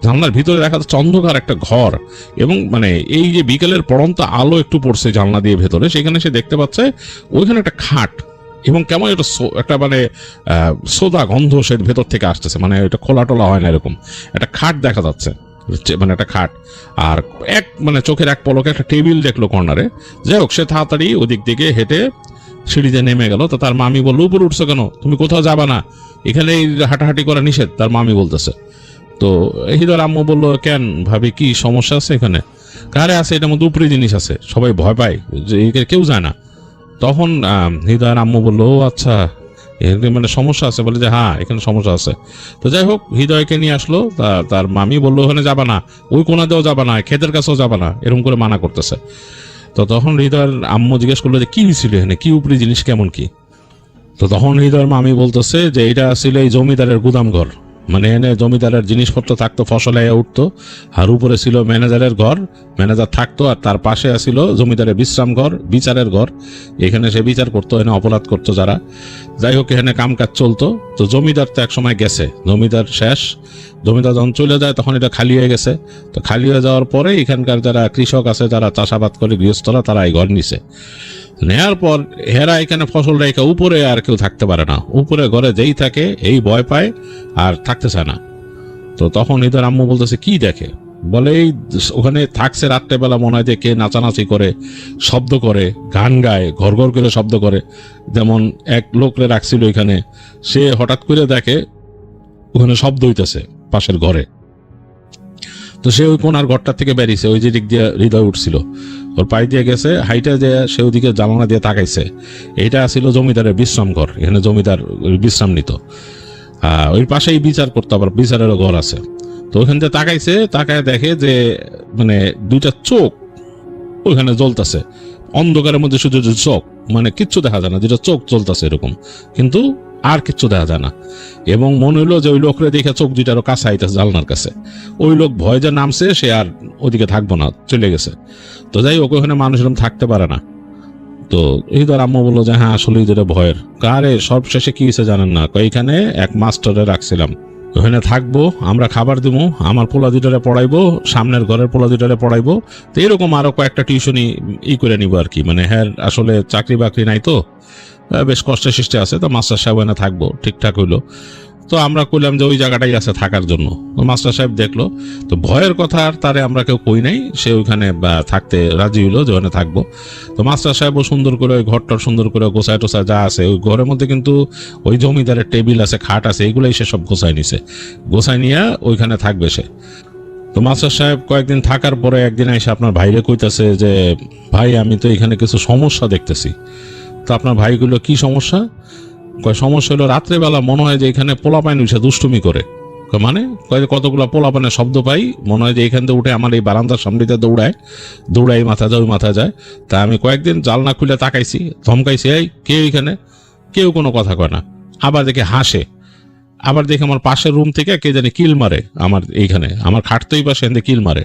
জানলার ভিতরে দেখা যাচ্ছে অন্ধকার একটা ঘর, এবং মানে এই যে বিকেলের পড়ন্ত আলো একটু পড়ছে জানলা দিয়ে ভেতরে, সেখানে সে দেখতে পাচ্ছে ওইখানে একটা খাট, এবং কেমন একটা মানে সোদা গন্ধ সে ভেতর থেকে আসতেছে, মানে এটা খোলা টোলা হয় না এরকম একটা খাট দেখা যাচ্ছে, মানে একটা খাট। আর মানে চোখের এক পলকে একটা টেবিল দেখলো কর্নারে। যাই হোক, সে তাড়াতাড়ি ওদিক দিকে হেঁটে সিঁড়িতে নেমে গেল। তো তার মামি বললো, উপরে উঠছো কেন, তুমি কোথাও যাবা না, এখানে হাঁটাহাঁটি করা নিষেধ, তার মামি বলতেছে। তো হৃদয়ের আম্মু বললো, কেন ভাবি, কি সমস্যা আছে এখানে? কারে আছে, এটার মধ্যে উপরে জিনিস আছে, সবাই ভয় পায়, যে কেউ যায় না। তখন হৃদয়ের আম্মু বললো, ও আচ্ছা, মানে সমস্যা আছে, বলে যে হ্যাঁ এখানে সমস্যা আছে। তো যাই হোক, হৃদয়কে নিয়ে আসলো। তার মামি বললো, ওখানে যাবা না, ওই কোনাতেও যাবা না, ক্ষেতের কাছেও যাবা না, এরকম করে মানা করতেছে। তো তখন হৃদয়ের আম্মু জিজ্ঞেস করলো যে কি ছিল এখানে, কি উপরে জিনিস, কেমন কি? তো তখন হৃদয়ের মামি বলতেছে যে এটা ছিল এই জমিদারের গুদাম ঘর, মানে এনে জমিদারের জিনিসপত্র থাকতো, ফসল আইয়া উঠতো, আর উপরে ছিল ম্যানেজারের ঘর, ম্যানেজার থাকতো, আর তার পাশে ছিল জমিদারের বিশ্রাম ঘর, বিচারের ঘর। এখানে সে বিচার করতো, এখানে অপরাধ করতো যারা। যাই হোক, এখানে কামকাজ চলতো। তো জমিদার তো এক সময় গেছে, জমিদার শেষ, জমিদার যখন চলে যায় তখন এটা খালি হয়ে গেছে। তো খালি হয়ে যাওয়ার পরে এখানকার যারা কৃষক আছে, যারা চাষাবাদ করে, গৃহস্থরা, তারা এই ঘর নিছে। নেয়ার পর হেরা এখানে ফসল রেখে উপরে আর কেউ থাকতে পারে না, উপরে ঘরে যেই থাকে এই ভয় পায় আর থাকতে চায় না। তো তখন এদের আম্মু বলতেছে কি দেখে, বলে এই ওখানে থাকছে রাত্রেবেলা, মনে হয় যে কে নাচানাচি করে, শব্দ করে, গান গায়, ঘর ঘর করে শব্দ করে। যেমন এক লোকরে রাখছিল এখানে, সে হঠাৎ করে দেখে ওখানে শব্দ হইতেছে পাশের ঘরে। তো সে ওই কোনার ঘরটা থেকে বেরিয়েছে, ওই যে দিক দিয়ে হৃদয় উঠছিল, ওর পায়ে দিয়ে গেছে, হাইটা যে সে ওদিকে জানালা দিয়ে তাকাইছে। এইটা ছিল জমিদারের বিশ্রাম ঘর, এখানে জমিদার বিশ্রাম নিত। ওই পাশেই বিচার করতো, আবার বিচারেরও ঘর আছে। তো ওইখান থেকে তাকাইছে, তাকায় দেখে যে মানে দুইটা চোখ ওইখানে জ্বলতেছে, অন্ধকারের মধ্যে শুধু চোখ, মানে কিচ্ছু দেখা যায় না, দুইটা চোখ জ্বলতেছে এরকম, কিন্তু আর কিচ্ছু দেখা যায় না। এবং মনে হইলো যে ওই লোকরে দেখে চোখ দুইটারও কাছে আইতেছে জানলার কাছে। ওই লোক ভয় যে নামছে, সে আর ওদিকে থাকবো না, চলে গেছে। তো যাই হোক, ওখানে মানুষ এরকম থাকতে পারে না। তো এই ধর আম্মু বললো যে হ্যাঁ আসলে ধরে ভয়ের কারে, সব শেষে কি হয়েছে জানেন না, এখানে এক মাস্টারে রাখছিলাম, ওখানে থাকবো, আমরা খাবার দিব, আমার পোলা দুটারে পড়াইবো, সামনের ঘরের পোলা দুটারে পড়াইবো। তো এরকম আরো কয়েকটা টিউশনই করে নিবো আর কি। মানে হ্যাঁ আসলে চাকরি বাকরি নাই, তো বেশ কষ্টে সৃষ্টি আছে। তো মাস্টার সাহেব এনে থাকবো, ঠিকঠাক হইলো। তো আমরা কইলাম যে ওই জায়গাটাই আছে থাকার জন্য। তো মাস্টার সাহেব দেখলো, তো ভয়ের কথা আর তারে আমরা কেউ কই নাই, সে ওইখানে থাকতে রাজি হইলো যে ওখানে থাকবো। তো মাস্টার সাহেবও সুন্দর করে ওই ঘরটা সুন্দর করে গোছায় টোছায় যা আছে, ওই ঘরের মধ্যে কিন্তু ওই জমিদারের টেবিল আছে, খাট আছে, এগুলোই সে সব গোছায় নিছে, গোছায় নিয়ে ওইখানে থাকবে সে। তো মাস্টার সাহেব কয়েকদিন থাকার পরে একদিন এসে আপনার ভাইরে কইতাছে যে ভাই আমি তো এখানে কিছু সমস্যা দেখতেছি। তো আপনার ভাইগুলো কি সমস্যা? সমস্যা হলো রাত্রেবেলা মনে হয় যে এখানে পোলাপাইন উঠে দুষ্টুমি করে। মানে কতগুলো পোলাপানের শব্দ পাই, মনে হয় যে এখান থেকে উঠে আমার এই বারান্দার সামনেতে দৌড়াই মাথা যায়, ওই মাথা যায়। তা আমি কয়েকদিন জালনা খুলে তাকাইছি, ধমকাইছি, এই কেউ এখানে, কেউ কোনো কথা কয় না। আবার দেখে হাসে, আবার দেখে আমার পাশের রুম থেকে কে জানি কিল মারে, আমার এইখানে আমার খাটতেই পাশে এনে কিল মারে।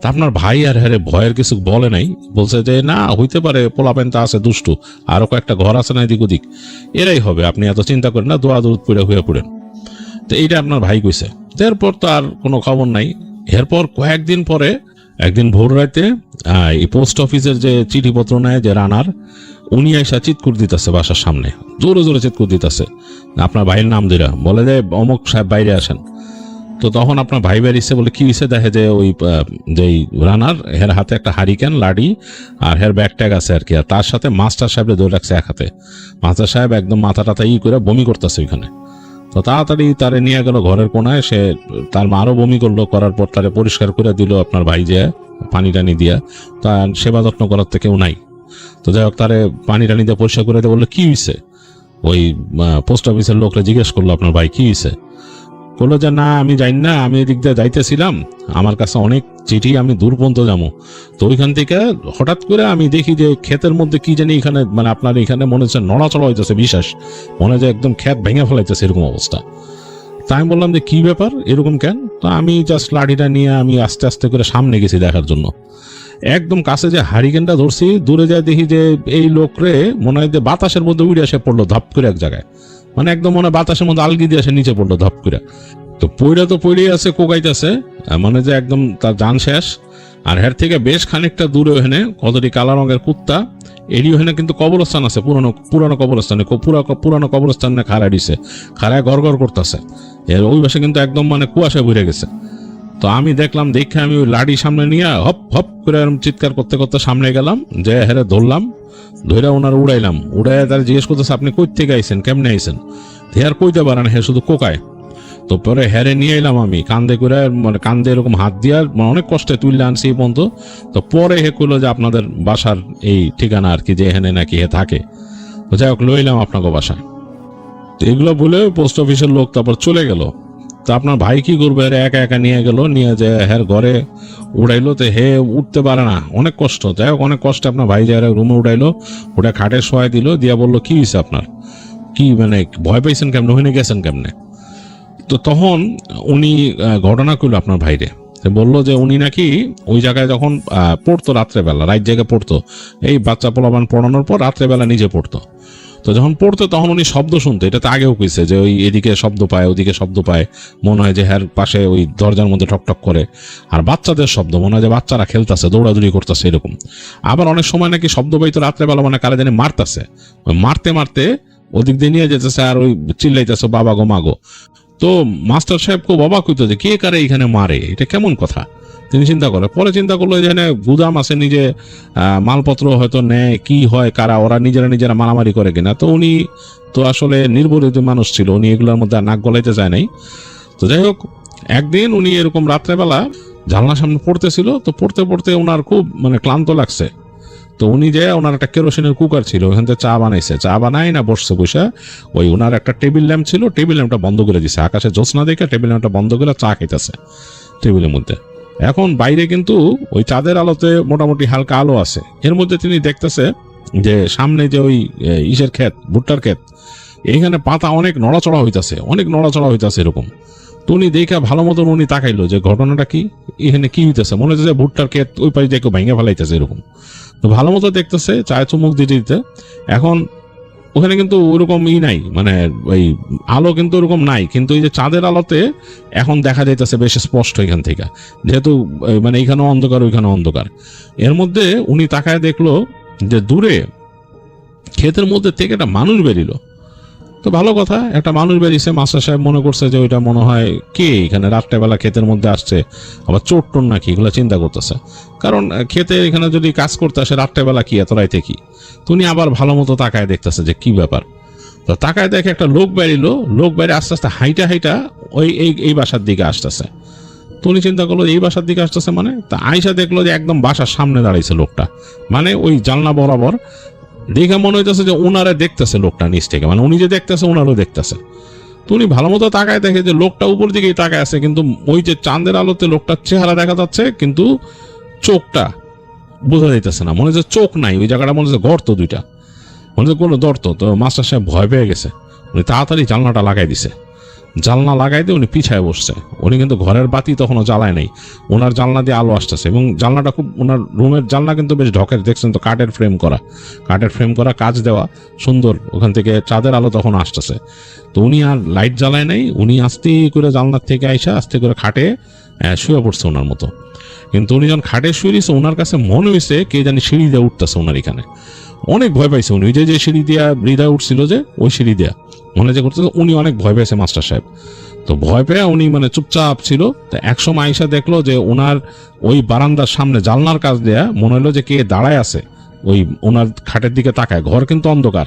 তা আপনার ভাই আর হ্যারে ভয়ের কিছু বলে নাই, বলছে যে না হইতে পারে, পোলাপেন তা আছে দুষ্টু, আরো কয়েকটা ঘর আছে না এদিক ওদিক, এরাই হবে, আপনি এত চিন্তা করেন না, দোয়া দৌড় পড়ে হয়ে পড়েন। তো এইটা আপনার ভাই কইছে। এরপর তো আর কোনো খবর নাই। এরপর কয়েকদিন পরে একদিন ভোর রাতে এই পোস্ট অফিসের যে চিঠিপত্র নেয় যে রানার, উনি এসে চিৎকুর দিতেছে বাসার সামনে, জোরে জোরে চিৎকুর দিতেছে আপনার ভাইয়ের নাম দিরা, বলে যে অমুক সাহেব বাইরে আসেন। তো তখন আপনার ভাই বেরিয়েছে, বলে কি হয়েছে, দেখে যে ওই যেই রানার হের হাতে একটা হারিকেন লাঠি আর হের ব্যাগ ট্যাগ আছে আর কি, আর তার সাথে মাস্টার সাহেবের দৌড় রাখছে এক হাতে। মাস্টার সাহেব একদম মাথা টাথা করে বমি করতেছে ওইখানে। তো তাড়াতাড়ি তারে নিয়ে গেল ঘরের কোনায়, সে তার মা আরো বমি করলো, করার পর তারে পরিষ্কার করে দিল আপনার ভাই, যে পানি টানি দিয়া, তার সেবা যত্ন করার তো কেউ নাই। তো যাই হোক, তারে পানি টানি দিয়ে পরিষ্কার করে দিয়ে বললো কি হয়েছে। ওই পোস্ট অফিসের লোকরা জিজ্ঞেস করলো আপনার ভাই কি হয়েছে, বললো যে না আমি জানি না, আমি এদিক দিয়ে যাইতেছিলাম, আমার কাছে অনেক চিঠি, আমি দূর পর্যন্ত যাবো। তো ওইখান থেকে হঠাৎ করে আমি দেখি যে ক্ষেতের মধ্যে কি জানি এখানে, মানে আপনার এখানে মনে হচ্ছে নড়াচড়া হইতেছে, বিশেষ মনে হয় যে একদম ক্ষেত ভেঙে ফেলাইতেছে, এরকম অবস্থা। তাই আমি বললাম যে কি ব্যাপার, এরকম কেন? তো আমি জাস্ট লাঠিটা নিয়ে আমি আস্তে আস্তে করে সামনে গেছি দেখার জন্য। একদম কাছে যে হারিকেনটা ধরছি, দূরে যায় দেখি যে এই লোকরে মনে হয় যে বাতাসের মধ্যে উড়ে এসে পড়লো ধপ করে এক জায়গায়, মানে একদম মনে হয় বাতাসের মধ্যে আলগি দিয়ে এসে নিচে পড়লো ধপ করে। তো পইরা তো পড়েই আছে, কোকাইতেছে, মানে যে একদম তার জান শেষ। আর হের থেকে বেশ খানিকটা দূরে ওখানে কতটি কালো রঙের কুত্তা, এরই ওখানে কিন্তু কবরস্থান আছে, পুরানো কবরস্থানে, পুরানো কবরস্থানে খাড়ায় দিছে, খাড়ায় গড় গড় করতেছে। এর ওই পাশে কিন্তু একদম মানে কুয়াশা ভরে গেছে। তো আমি দেখলাম, দেখে আমি ওই লাঠি সামনে নিয়ে হপ হপ করে চিৎকার করতে করতে সামনে গেলাম, যে হেরে ধরলাম, ধরে ওনার উড়াইলাম, উড়াইয়া তার জিজ্ঞেস করতেছে আপনি কই থেকে আইছেন, কেমনে আইছেন। হেয়ার কইতে পারেন, হে শুধু কোকায়। তো পরে হেরে নিয়ে এলাম আমি কান্দে করে, মানে কান্দে এরকম হাত দিয়ে অনেক কষ্টে তুললে আনছি এই পর্যন্ত। তো পরে হে কইলো যে আপনাদের বাসার এই ঠিকানা আর কি, যে এখানে নাকি হে থাকে। তো যাই হোক, লইলাম আপনাকে বাসায়। তো এগুলো বলে পোস্ট অফিসের লোক তারপর চলে গেল। তো আপনার ভাই কি করবে, একা একা নিয়ে গেল, নিয়ে যে হের ঘরে উড়াইলো। তো হে উঠতে পারে না, অনেক কষ্ট। যাই হোক, অনেক কষ্টে আপনার ভাই যায় রুমে উঠাইলো, ওটা খাটে শোয়াই দিল, দিয়া বললো কি হয়েছে আপনার, কি মানে ভয় পাইছেন কেমনে, ওখানে গেছেন কেমনে। তো তখন উনি ঘটনা করলো আপনার ভাইরে, বললো যে উনি নাকি ওই জায়গায় যখন পড়তো রাত্রেবেলা, রাত জায়গায় পড়তো, এই বাচ্চা পোলাপান পড়ানোর পর রাত্রেবেলা নিজে পড়তো। তো যখন পড়তো তখন উনি শব্দ শুনতো, এটা তো আগেও কইছে যে ওই এদিকে শব্দ পায় ওদিকে শব্দ পায়, মনে হয় যে হ্যার পাশে ওই দরজার মধ্যে ঠকঠক করে, আর বাচ্চাদের শব্দ মনে হয় যে বাচ্চারা খেলতেছে দৌড়াদৌড়ি করতেছে এরকম। আবার অনেক সময় নাকি শব্দ পাইতো রাত্রেবেলা, মানে কারে জানি মারতেছে, মারতে মারতে ওদিক দিয়ে নিয়ে যেতেছে আর ওই চিল্লাইতেছে বাবা গো মাগো। তো মাস্টার সাহেব খুব অবাক হইতো যে কে কারে এখানে মারে, এটা কেমন কথা। তিনি চিন্তা করে, পরে চিন্তা করলো এখানে গুদাম আছে, নিজে মালপত্র হয়তো নেয়, কি হয় কারা, ওরা নিজেরা মারামারি করে কিনা। তো উনি তো আসলে নির্ভরিত মানুষ ছিল, উনি এগুলোর মধ্যে নাক গলাইতে যায় নাই। তো যাই হোক, একদিন উনি এরকম রাত্রেবেলা জানলার সামনে পড়তেছিল, তো পড়তে পড়তে ওনার খুব মানে ক্লান্ত লাগছে। তো উনি যে ওনার একটা কেরোসিনের কুকার ছিল, ওখান থেকে চা বানাইছে, চা বানাই না বসছে বসে, ওই ওনার একটা টেবিল ল্যাম্প ছিল, টেবিল ল্যাম্পটা বন্ধ করে দিছে, আকাশে জ্যোৎস্না দেখে টেবিল ল্যাম্পটা বন্ধ করে চা খাইতেছে টেবিলের মধ্যে। এখন বাইরে কিন্তু ওই চাঁদের আলোতে মোটামুটি হালকা আলো আছে, এর মধ্যে তিনি দেখতেছে যে সামনে যে ওই ইসের ক্ষেত, ভুট্টার ক্ষেত, এইখানে পাতা অনেক নড়াচড়া হইতাছে এরকম। তো উনি দেখে ভালো মতন উনি তাকাইলো যে ঘটনাটা কি, এখানে কি হইতেছে, মনে হচ্ছে যে ভুট্টার ক্ষেত ওই পাশে যে কেউ ভেঙে ফেলাইতেছে এরকম। তো ভালো মতো দেখতেছে, চায় চুমুক দিতে। এখন ওখানে কিন্তু ওরকম নাই, মানে ওই আলো কিন্তু ওরকম নাই, কিন্তু এই যে চাঁদের আলোতে এখন দেখা যাইতেছে বেশ স্পষ্ট এখান থেকে, যেহেতু মানে এইখানেও অন্ধকার ওইখানেও অন্ধকার। এর মধ্যে উনি তাকায় দেখলো যে দূরে ক্ষেতের মধ্যে থেকে একটা মানুষ বেরিল। তো ভালো কথা, একটা মানুষ বেরিয়েছে, মাস্টার সাহেব মনে করছে যে ওইটা মনে হয় কে এখানে রাত্রেবেলা ক্ষেতের মধ্যে আসছে, আবার চোর টোর নাকি, এগুলো চিন্তা করতেছে। কারণ ক্ষেতে এখানে যদি কাজ করতে আসে রাত্রেবেলা কি এত রাইতে কি। তুমি আবার ভালো মতো তাকায় দেখতেছে যে কি ব্যাপার। তো তাকায় দেখে একটা লোক বেরিলো, লোক বেরিয়ে আস্তে আস্তে হাইটা ওই এই বাসার দিকে আসতেছে। তুমি চিন্তা করলো এই বাসার দিকে আসতেছে, মানে তা আয়সা দেখলো যে একদম বাসার সামনে দাঁড়িয়েছে লোকটা, মানে ওই জানলা বরাবর। দেখে মনে হইতেছে যে ওনারা দেখতেছে লোকটা নিচ থেকে, মানে উনি যে দেখতেছে ওনারও দেখতেছে। তো উনি ভালো মতো তাকায় দেখে যে লোকটা উপর দিকেই তাকায় আছে, কিন্তু ওই যে চাঁদের আলোতে লোকটার চেহারা দেখা যাচ্ছে, কিন্তু চোখটা বোঝা যাইতেছে না, মনে হচ্ছে চোখ নাই, ওই জায়গাটা মনে হচ্ছে গর্ত দুইটা, মনে হচ্ছে কোনো গর্ত। তো মাস্টার সাহেব ভয় পেয়ে গেছে, উনি তাড়াতাড়ি জানলাটা লাগাই দিছে। জানলা লাগাই দিয়ে উনি পিছায় বসছে, উনি কিন্তু ঘরের বাতি তখনও জ্বালায় নাই, ওনার জানলা দিয়ে আলো আসতেছে, এবং জানলাটা খুব, ওনার রুমের জানলা কিন্তু বেশ ঢকের, দেখছেন তো কাঠের ফ্রেম করা কাজ দেওয়া সুন্দর, ওখান থেকে চাঁদের আলো তখন আসতেছে। তো উনি আর লাইট জ্বালায় নাই, উনি আস্তে করে জানলার থেকে আইসা আস্তে করে খাটে শুয়ে পড়ছে ওনার মতো। কিন্তু উনি যখন খাটে শুয়ে দিয়েছে, ওনার কাছে মনে হয়েছে কে জানি সিঁড়ি দিয়ে উঠতেছে ওনার এখানে। অনেক ভয় পাইছে উনি, যে সিঁড়ি দিয়া হৃদয় উঠছিল যে ওই সিঁড়ি দিয়া মনে যে করতেছে, উনি অনেক ভয় পেয়েছে মাস্টার সাহেব। তো ভয় পেয়ে উনি মানে চুপচাপ ছিল। তো একসময় আইসা দেখলো যে ওনার ওই বারান্দার সামনে জানলার কাছ দেয়া মনে হলো যে কে দাঁড়ায় আছে, ওই ওনার খাটের দিকে তাকায়, ঘর কিন্তু অন্ধকার।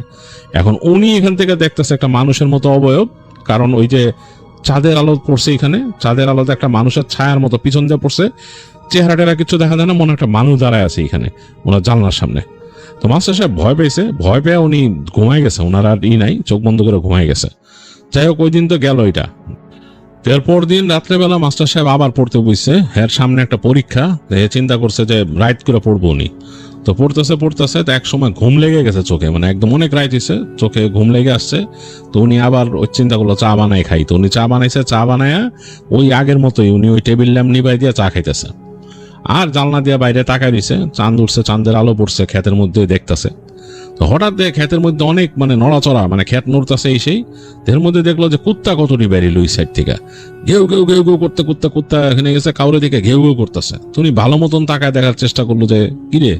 এখন উনি এখান থেকে দেখতেছে একটা মানুষের মতো অবয়ব, কারণ ওই যে চাঁদের আলো পড়ছে এখানে, চাঁদের আলোতে একটা মানুষের ছায়ার মতো পিছন দিয়ে পড়ছে, চেহারা টেরা কিছু দেখা যায় না, মনে একটা মানুষ দাঁড়ায় আছে এখানে ওনার জানলার সামনে। তো মাস্টার সাহেব ভয় পেয়েছে, ভয় পেয়ে উনি ঘুমাই গেছে, ওনার আর নাই, চোখ বন্ধ করে ঘুমাই গেছে। যাই হোক, ওই দিন তো গেল এটা। এরপর দিন রাত্রেবেলা মাস্টার সাহেব আবার পড়তে বসছে, এর সামনে একটা পরীক্ষা, চিন্তা করছে যে রাইট করে পড়বো উনি। তো পড়তেছে তো এক সময় ঘুম লেগে গেছে চোখে, মানে একদম অনেক রাইট হয়েছে, চোখে ঘুম লেগে আসছে। তো উনি আবার ওই চিন্তা করলো চা বানাই খাই। তো উনি চা বানাইছে, চা বানায়া ওই আগের মতোই উনি ওই টেবিল ল্যাম্প নিবাই দিয়ে চা খাইতেছে, আর জানলা দিয়ে বাইরে তাকায় দিছে, চাঁদ উঠছে, চাঁদের আলো পড়ছে, ক্ষেতের মধ্যে দেখতেছে। তো হঠাৎ দেখে ক্ষেতের মধ্যে অনেক মানে নড়াচড়া, মানে ক্ষেত নড়তেছে সেই। এর মধ্যে দেখলো যে কুত্তা কতটি বেরিল ওই সাইড থেকে, ঘেউ ঘেউ ঘেউ ঘেউ করতে, কুত্তা এখানে গেছে, কাউরে দিকে ঘেউ ঘেউ করতেছে। তুমি ভালো মতন তাকায় দেখার চেষ্টা করলো যে কিরে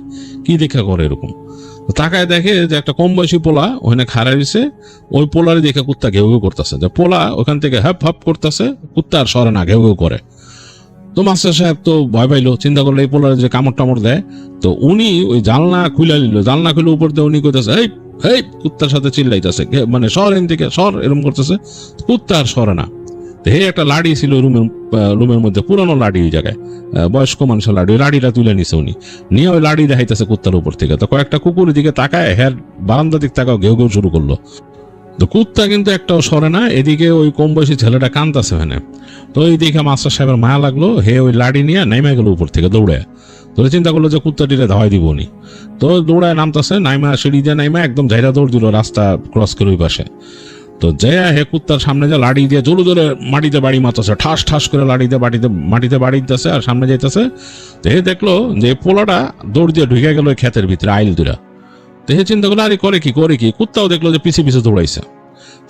কি দেখা করে এরকম। তাকায় দেখে যে একটা কম বয়সী পোলা ওখানে খাড়া দিছে, ওই পোলারে দেখে কুত্তা ঘেউ ঘেউ করতেছে, যে পোলা ওখান থেকে হাপ হাপ করতেছে, কুত্তা আর সরে না, ঘেউ ঘেউ করে। তো মাস্টার সাহেব তো ভয় পাইলো, চিন্তা করলো এই পোলারে যে কামড় টামড় দেয়। তো উনি ওই জানলা খুলে নিল, জানলা খুলে উপর দিয়ে উনি কইতেছে এই এই, কুত্তার সাথে চিল্লাইতেছে, মানে সর এন থেকে সর, এরকম করতেছে, কুত্তা আর সরে না। তো হে একটা লাড়ি ছিল রুমের মধ্যে, পুরানো লাড়ি, ওই জায়গায় বয়স্ক মানুষের লাড়ি, ওই লাড়িটা তুলে নিছে উনি, নিয়ে ওই লাড়ি দেখাইতেছে কুত্তার উপর থেকে। তো কয়েকটা কুকুরের দিকে তাকায়, হ্যাঁ বারান্দার দিক তাকাও, ঘেউ ঘেউ শুরু করলো। তো কুত্তা কিন্তু একটাও সরে না, এদিকে ওই কম বয়সী ছেলেটা কাঁদতেছে ওখানে। তো এই দেখে মাস্টার সাহেবের মায়া লাগলো, হে ওই লাড়ি নিয়ে নাইমা গেল উপর থেকে দৌড়ে। তো চিন্তা করলো যে কুত্তাটিরে ধাওয়াই দিব উনি। তো দৌড়ায় নামতেছে, নাইমা সিঁড়ি দিয়ে নাইমা একদম ঝাইরা দৌড় দিল রাস্তা ক্রস করে ওই পাশে। তো যে হে কুত্তার সামনে যে লাড়ি দিয়ে জোরে জোরে মাটিতে বাড়ি মারতেছে, ঠাস ঠাস করে লাড়িতে মাটিতে বাড়ি দিতেছে আর সামনে যাইতেছে। তো হে দেখলো যে পোলাটা দৌড় দিয়ে ঢুকে গেল ওই ক্ষেতের ভিতরে আইল দুরা। তো হে চিন্তা করলো আরে করে কি, কুত্তাও দেখলো যে পিছে পিছে দৌড়াইছে।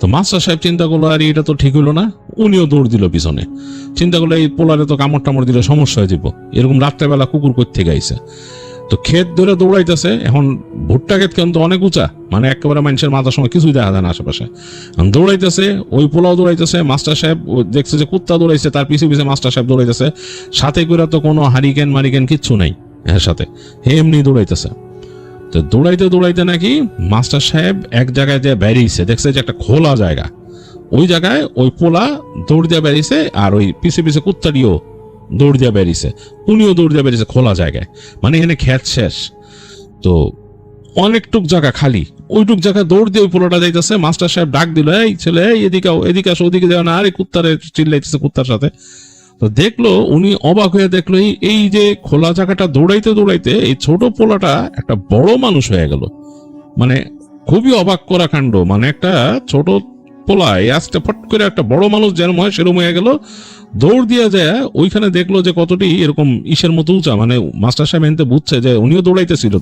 তো মাস্টার সাহেব চিন্তা করলো আরে এটা তো ঠিক হইলো না, উনিও দৌড় দিল পিছনে। চিন্তা করলো এই পোলারে তো কামড় টামড় দিলে সমস্যা হয়ে যাব, এরকম রাত্রেবেলা কুকুর কই থেকে আইছে। তো ক্ষেত ধরে দৌড়াইতেছে, এখন ভুট্টা ক্ষেত কিন্তু অনেক উঁচা, মানে একেবারে মানুষের মাথার সময় কিছুই দেখা যায় না আশেপাশে। দৌড়াইতেছে, ওই পোলাও দৌড়াইতেছে, মাস্টার সাহেব দেখছে যে কুত্তা দৌড়াইছে, তার পিছে পিছে মাস্টার সাহেব দৌড়াইতেছে। সাথে করে তো কোনো হারিকেন মারিকেন কিচ্ছু নাই এর সাথে, হে এমনি দৌড়াইতেছে। তো দৌড়াইতে দৌড়াইতে নাকি মাস্টার সাহেব এক জায়গায় যে বেরিয়েছে, দেখছে যে একটা খোলা জায়গা, ওই জায়গায় ওই পোলা দৌড় দিয়ে বেরিয়েছে, আর ওই পিছে পিছে কুত্তাটিও দৌড় দিয়ে বেরিয়েছে, উনিও দৌড় দিয়ে বেরিয়েছে খোলা জায়গায়, মানে এখানে ক্ষেত শেষ। তো অনেকটুক জায়গা খালি, ওইটুক জায়গায় দৌড় দিয়ে ওই পোলাটা যাইতেছে। মাস্টার সাহেব ডাক দিল, এই ছেলে এই এদিকে আসো, ওদিকে যাও না, আরে কুত্তারে চিল্লাইতেছে কুত্তার সাথে। তো দেখলো, উনি অবাক হয়ে দেখলো এই যে খোলা জায়গাটা দৌড়াইতে দৌড়াইতে এই ছোট পোলাটা একটা বড় মানুষ হয়ে গেল। মানে খুবই অবাক করা কাণ্ড, মানে একটা ছোট পোলা আজকে ফট করে একটা বড় মানুষ যেরকম হয় সেরকম হয়ে গেল। দৌড় দিয়ে যায় ওইখানে দেখলো যে কতটি এরকম ইসের মতো উঁচা, মানে মাস্টার সাহেব এনতে বুঝছে যে উনিও দৌড়াইতেছিল।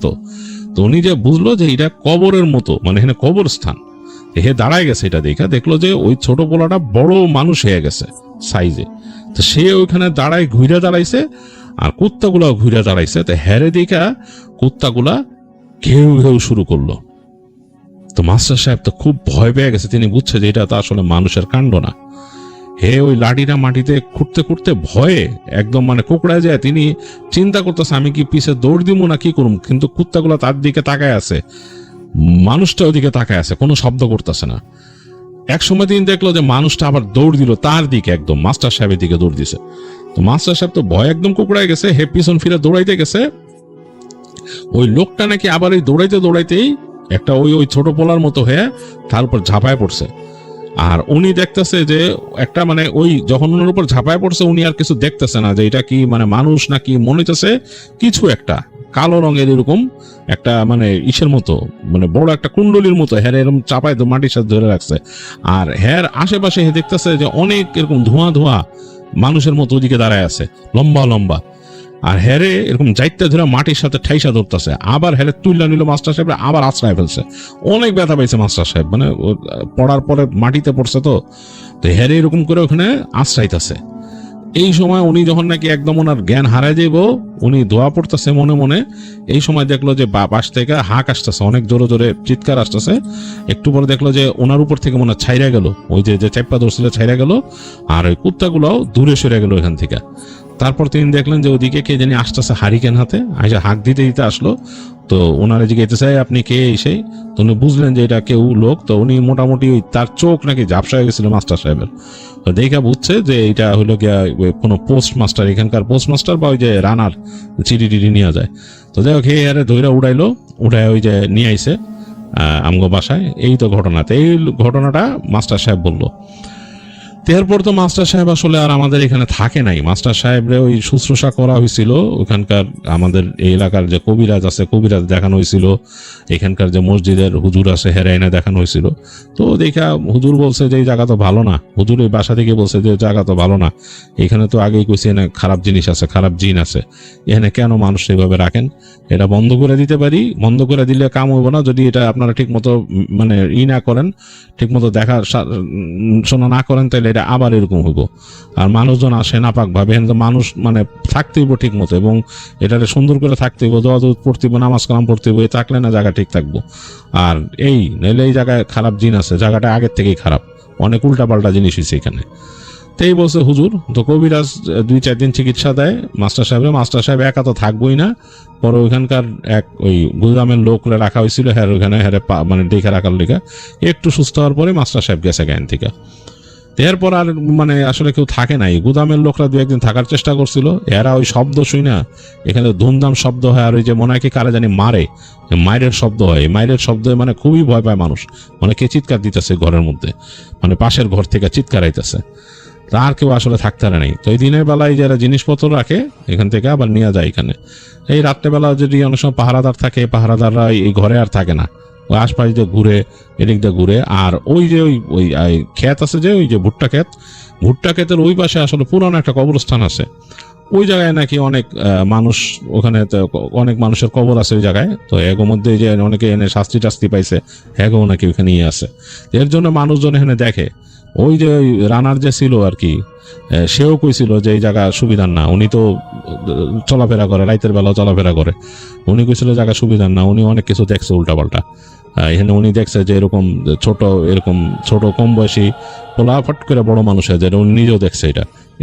তো উনি যে বুঝলো যে এটা কবরের মতো, মানে এখানে কবরস্থান। হে দাঁড়ায় গেছে, এটা দেখা দেখলো যে ওই ছোট পোলাটা বড় মানুষ হয়ে গেছে সাইজে। তো সে ওইখানে দাঁড়ায় ঘুরে দাঁড়াইছে, আর কুত্তাগুলা ঘুরে দাঁড়াইছে। তো হেরে দেখা কুত্তাগুলা ঘেউ ঘেউ শুরু করলো। তো মাস্টার সাহেব তো খুব ভয় পেয়ে গেছে, তিনি বুঝছে যে এটা তো আসলে মানুষের কাণ্ড না। হে ওই লাঠিটা মাটিতে খুঁড়তে খুঁড়তে ভয়ে একদম মানে কোকড়ায় যায়। তিনি চিন্তা করতেছে আমি কি পিছে দৌড় দিব না কি করুম, কিন্তু কুত্তাগুলা তার দিকে তাকায় আছে, মানুষটা ওইদিকে তাকায় আছে, কোনো শব্দ করতেছে না। এক সময় তিনি দেখলো যে মানুষটা আবার দৌড় দিল তার দিকে, একদম মাস্টার সাহেবের দিকে দৌড় দিছে। তো মাস্টার সাহেব তো ভয় একদম কোকড়ায় গেছে, হে পিছন ফিরে দৌড়াইতে গেছে। ওই লোকটা নাকি আবার এই দৌড়াইতে দৌড়াইতেই একটা ওই ছোট পোলার মতো হয়ে তার উপর ঝাঁপায় পড়ছে। আর উনি দেখতেছে যে একটা মানে ওই যখন ওনার উপর ঝাঁপায় পড়ছে, উনি আর কিছু দেখতেছে না যে এটা কি মানে মানুষ নাকি, মনে হইতেছে কিছু একটা কালো রঙের এরকম একটা মানে ইসের মতো, মানে বড় একটা কুণ্ডলির মতো হ্যাঁ এরকম চাপায় তো মাটির সাথে ধরে রাখছে। আর হ্যার আশেপাশে দেখতেছে যে অনেক এরকম ধোঁয়া ধোঁয়া মানুষের মতো ওদিকে দাঁড়ায় আছে, লম্বা লম্বা। আর হ্যারে এরকম যাইতে ধরে মাটির সাথে ঠাইসা ধরতেছে। আবার হ্যারে তুইলা নিল মাস্টার সাহেব, আবার আশ্রয় ফেলছে। অনেক ব্যথা পাইছে মাস্টার সাহেব, মানে পড়ার পরে মাটিতে পড়ছে। তো হ্যারে এরকম করে ওখানে আশ্রাইতেছে। এই সময় উনি যখন নাকি একদম ওনার জ্ঞান হারায় যাইব, উনি দোয়া পড়তেছে মনে মনে। এই সময় দেখলো যে পাশ থেকে হাঁক আসতেছে, অনেক জোরে জোরে চিৎকার আসতেছে। একটু পরে দেখলো যে ওনার উপর থেকে মনে ছাইরা গেল, ওই যে চাপ্পা ধরছিল ছাইরা গেল, আর ওই কুত্তাগুলাও দূরে সরে গেল এখান থেকে। তারপর তিনি দেখলেন যে ওদিকে কে জানি আসতেছে হারিকেন হাতে, আইসা হাঁক দিতে দিতে আসলো। তো ওনারা জিজ্ঞেস চাই আপনি কে এসে, তো উনি বুঝলেন যে এটা কেউ লোক। তো উনি মোটামুটি তার চোখ নাকি ঝাপসা হয়ে গেছিল মাস্টার সাহেবের। তো দেখা বুঝছে যে এটা হলো গিয়া কোনো পোস্ট মাস্টার, এখানকার পোস্ট মাস্টার বা ওই যে রানার চিঠি টিটি নিয়ে যায়। তো যাই হোক আরে ধৈরা উড়াইলো, উঠায় ওই যে নিয়ে আইসে আমগো বাসায়। এই তো ঘটনাতে এই ঘটনাটা মাস্টার সাহেব বললো। এরপর তো মাস্টার সাহেব আসলে আর আমাদের এখানে থাকে নাই। মাস্টার সাহেবরে ওই শুশ্রূষা করা হয়েছিল, ওখানকার আমাদের এই এলাকার যে কবিরাজ আছে কবিরাজ দেখানো হয়েছিল, এখানকার যে মসজিদের হুজুর আছে হেরাইনে দেখানো হয়েছিল। তো দেখা হুজুর বলছে যে এই জায়গা তো ভালো না, হুজুর এই বাসা থেকে বলছে যে জায়গা তো ভালো না, এখানে তো আগেই কইছে এখানে খারাপ জিনিস আছে, খারাপ জিন আছে, এখানে কেন মানুষ এইভাবে রাখেন, এটা বন্ধ করে দিতে পারি। বন্ধ করে দিলে কাম হইব না, যদি এটা আপনারা ঠিক মতো মানে না করেন, ঠিক মতো দেখা শোনা না করেন, তাহলে এটা আবার এরকম হইব। আর মানুষজন আসে নাপাক ভাবে, মানুষ মানে থাকতে হইব ঠিক মতো, এবং এটাতে সুন্দর করে থাকতে হইব, দোয়া দূর পড়তে হইব, নামাজ কালাম পড়তে হইব, থাকলে না জায়গা ঠিক থাকবো। আর এই নাহলে এই জায়গায় খারাপ জিন আছে, জায়গাটা আগের থেকেই খারাপ, অনেক উল্টাপাল্টা জিনিস হয়েছে এখানে। তো এই বলছে হুজুর। তো কবিরাজ 2-4 দিন চিকিৎসা দেয় মাস্টার সাহেব। মাস্টার সাহেব একা তো থাকবোই না, পরে ওইখানকার এক ওই গুদামের লোক রাখা হয়েছিল, হ্যাঁ ওইখানে হ্যাঁ মানে দেখে রাখার লেখা। একটু সুস্থ হওয়ার পরে মাস্টার সাহেব গেছে জ্ঞান থেকে। এরপর আর মানে আসলে কেউ থাকে নাই। গুদামের লোকরা 2-1 দিন থাকার চেষ্টা করছিল, এরা ওই শব্দ শুই না, এখানে ধুমধাম শব্দ হয়, আর ওই যে মনে হয় কি কারা জানি মারে, মায়ের শব্দ হয়, মায়ের শব্দ মানে খুবই ভয় পায় মানুষ, মানে কে চিৎকার দিতেছে ঘরের মধ্যে, মানে পাশের ঘর থেকে চিৎকার আইতেছে। আর কেউ আসলে থাকতে পারে নাই। তো এই দিনের বেলায় যারা জিনিসপত্র রাখে এখান থেকে আবার নিয়ে যায় এখানে। এই রাত্রেবেলা যদি অনেক সময় পাহারাদার থাকে, পাহারাদাররা এই ঘরে আর থাকে না, ওই আশপাশ দিয়ে ঘুরে, এদিক দিয়ে ঘুরে। আর ওই যে ওই ওই ক্ষেত আছে, যে ওই যে ভুট্টা ক্ষেতের ওই পাশে আসলে পুরানো একটা কবরস্থান আছে। ওই জায়গায় নাকি অনেক মানুষ, ওখানে অনেক মানুষের কবর আছে ওই জায়গায়। তো এগোর মধ্যে যে অনেকে এনে শাস্তি টাস্তি পাইছে, এগো নাকি ওখানে আছে। এর জন্য মানুষজন এখানে দেখে। ওই যে ওই রানার যে ছিল আর কি, সেও কইছিল যে এই জায়গা সুবিধার না। উনি তো চলাফেরা করে, রাইতের বেলাও চলাফেরা করে। উনি কইছিল জায়গা সুবিধার না। উনি অনেক কিছু দেখছে উল্টাপাল্টা। এখানে উনি দেখছে যে এরকম ছোট কম বয়সী পোলা ফট করে বড় মানুষ হয়ে যায়, উনি নিজেও দেখছে।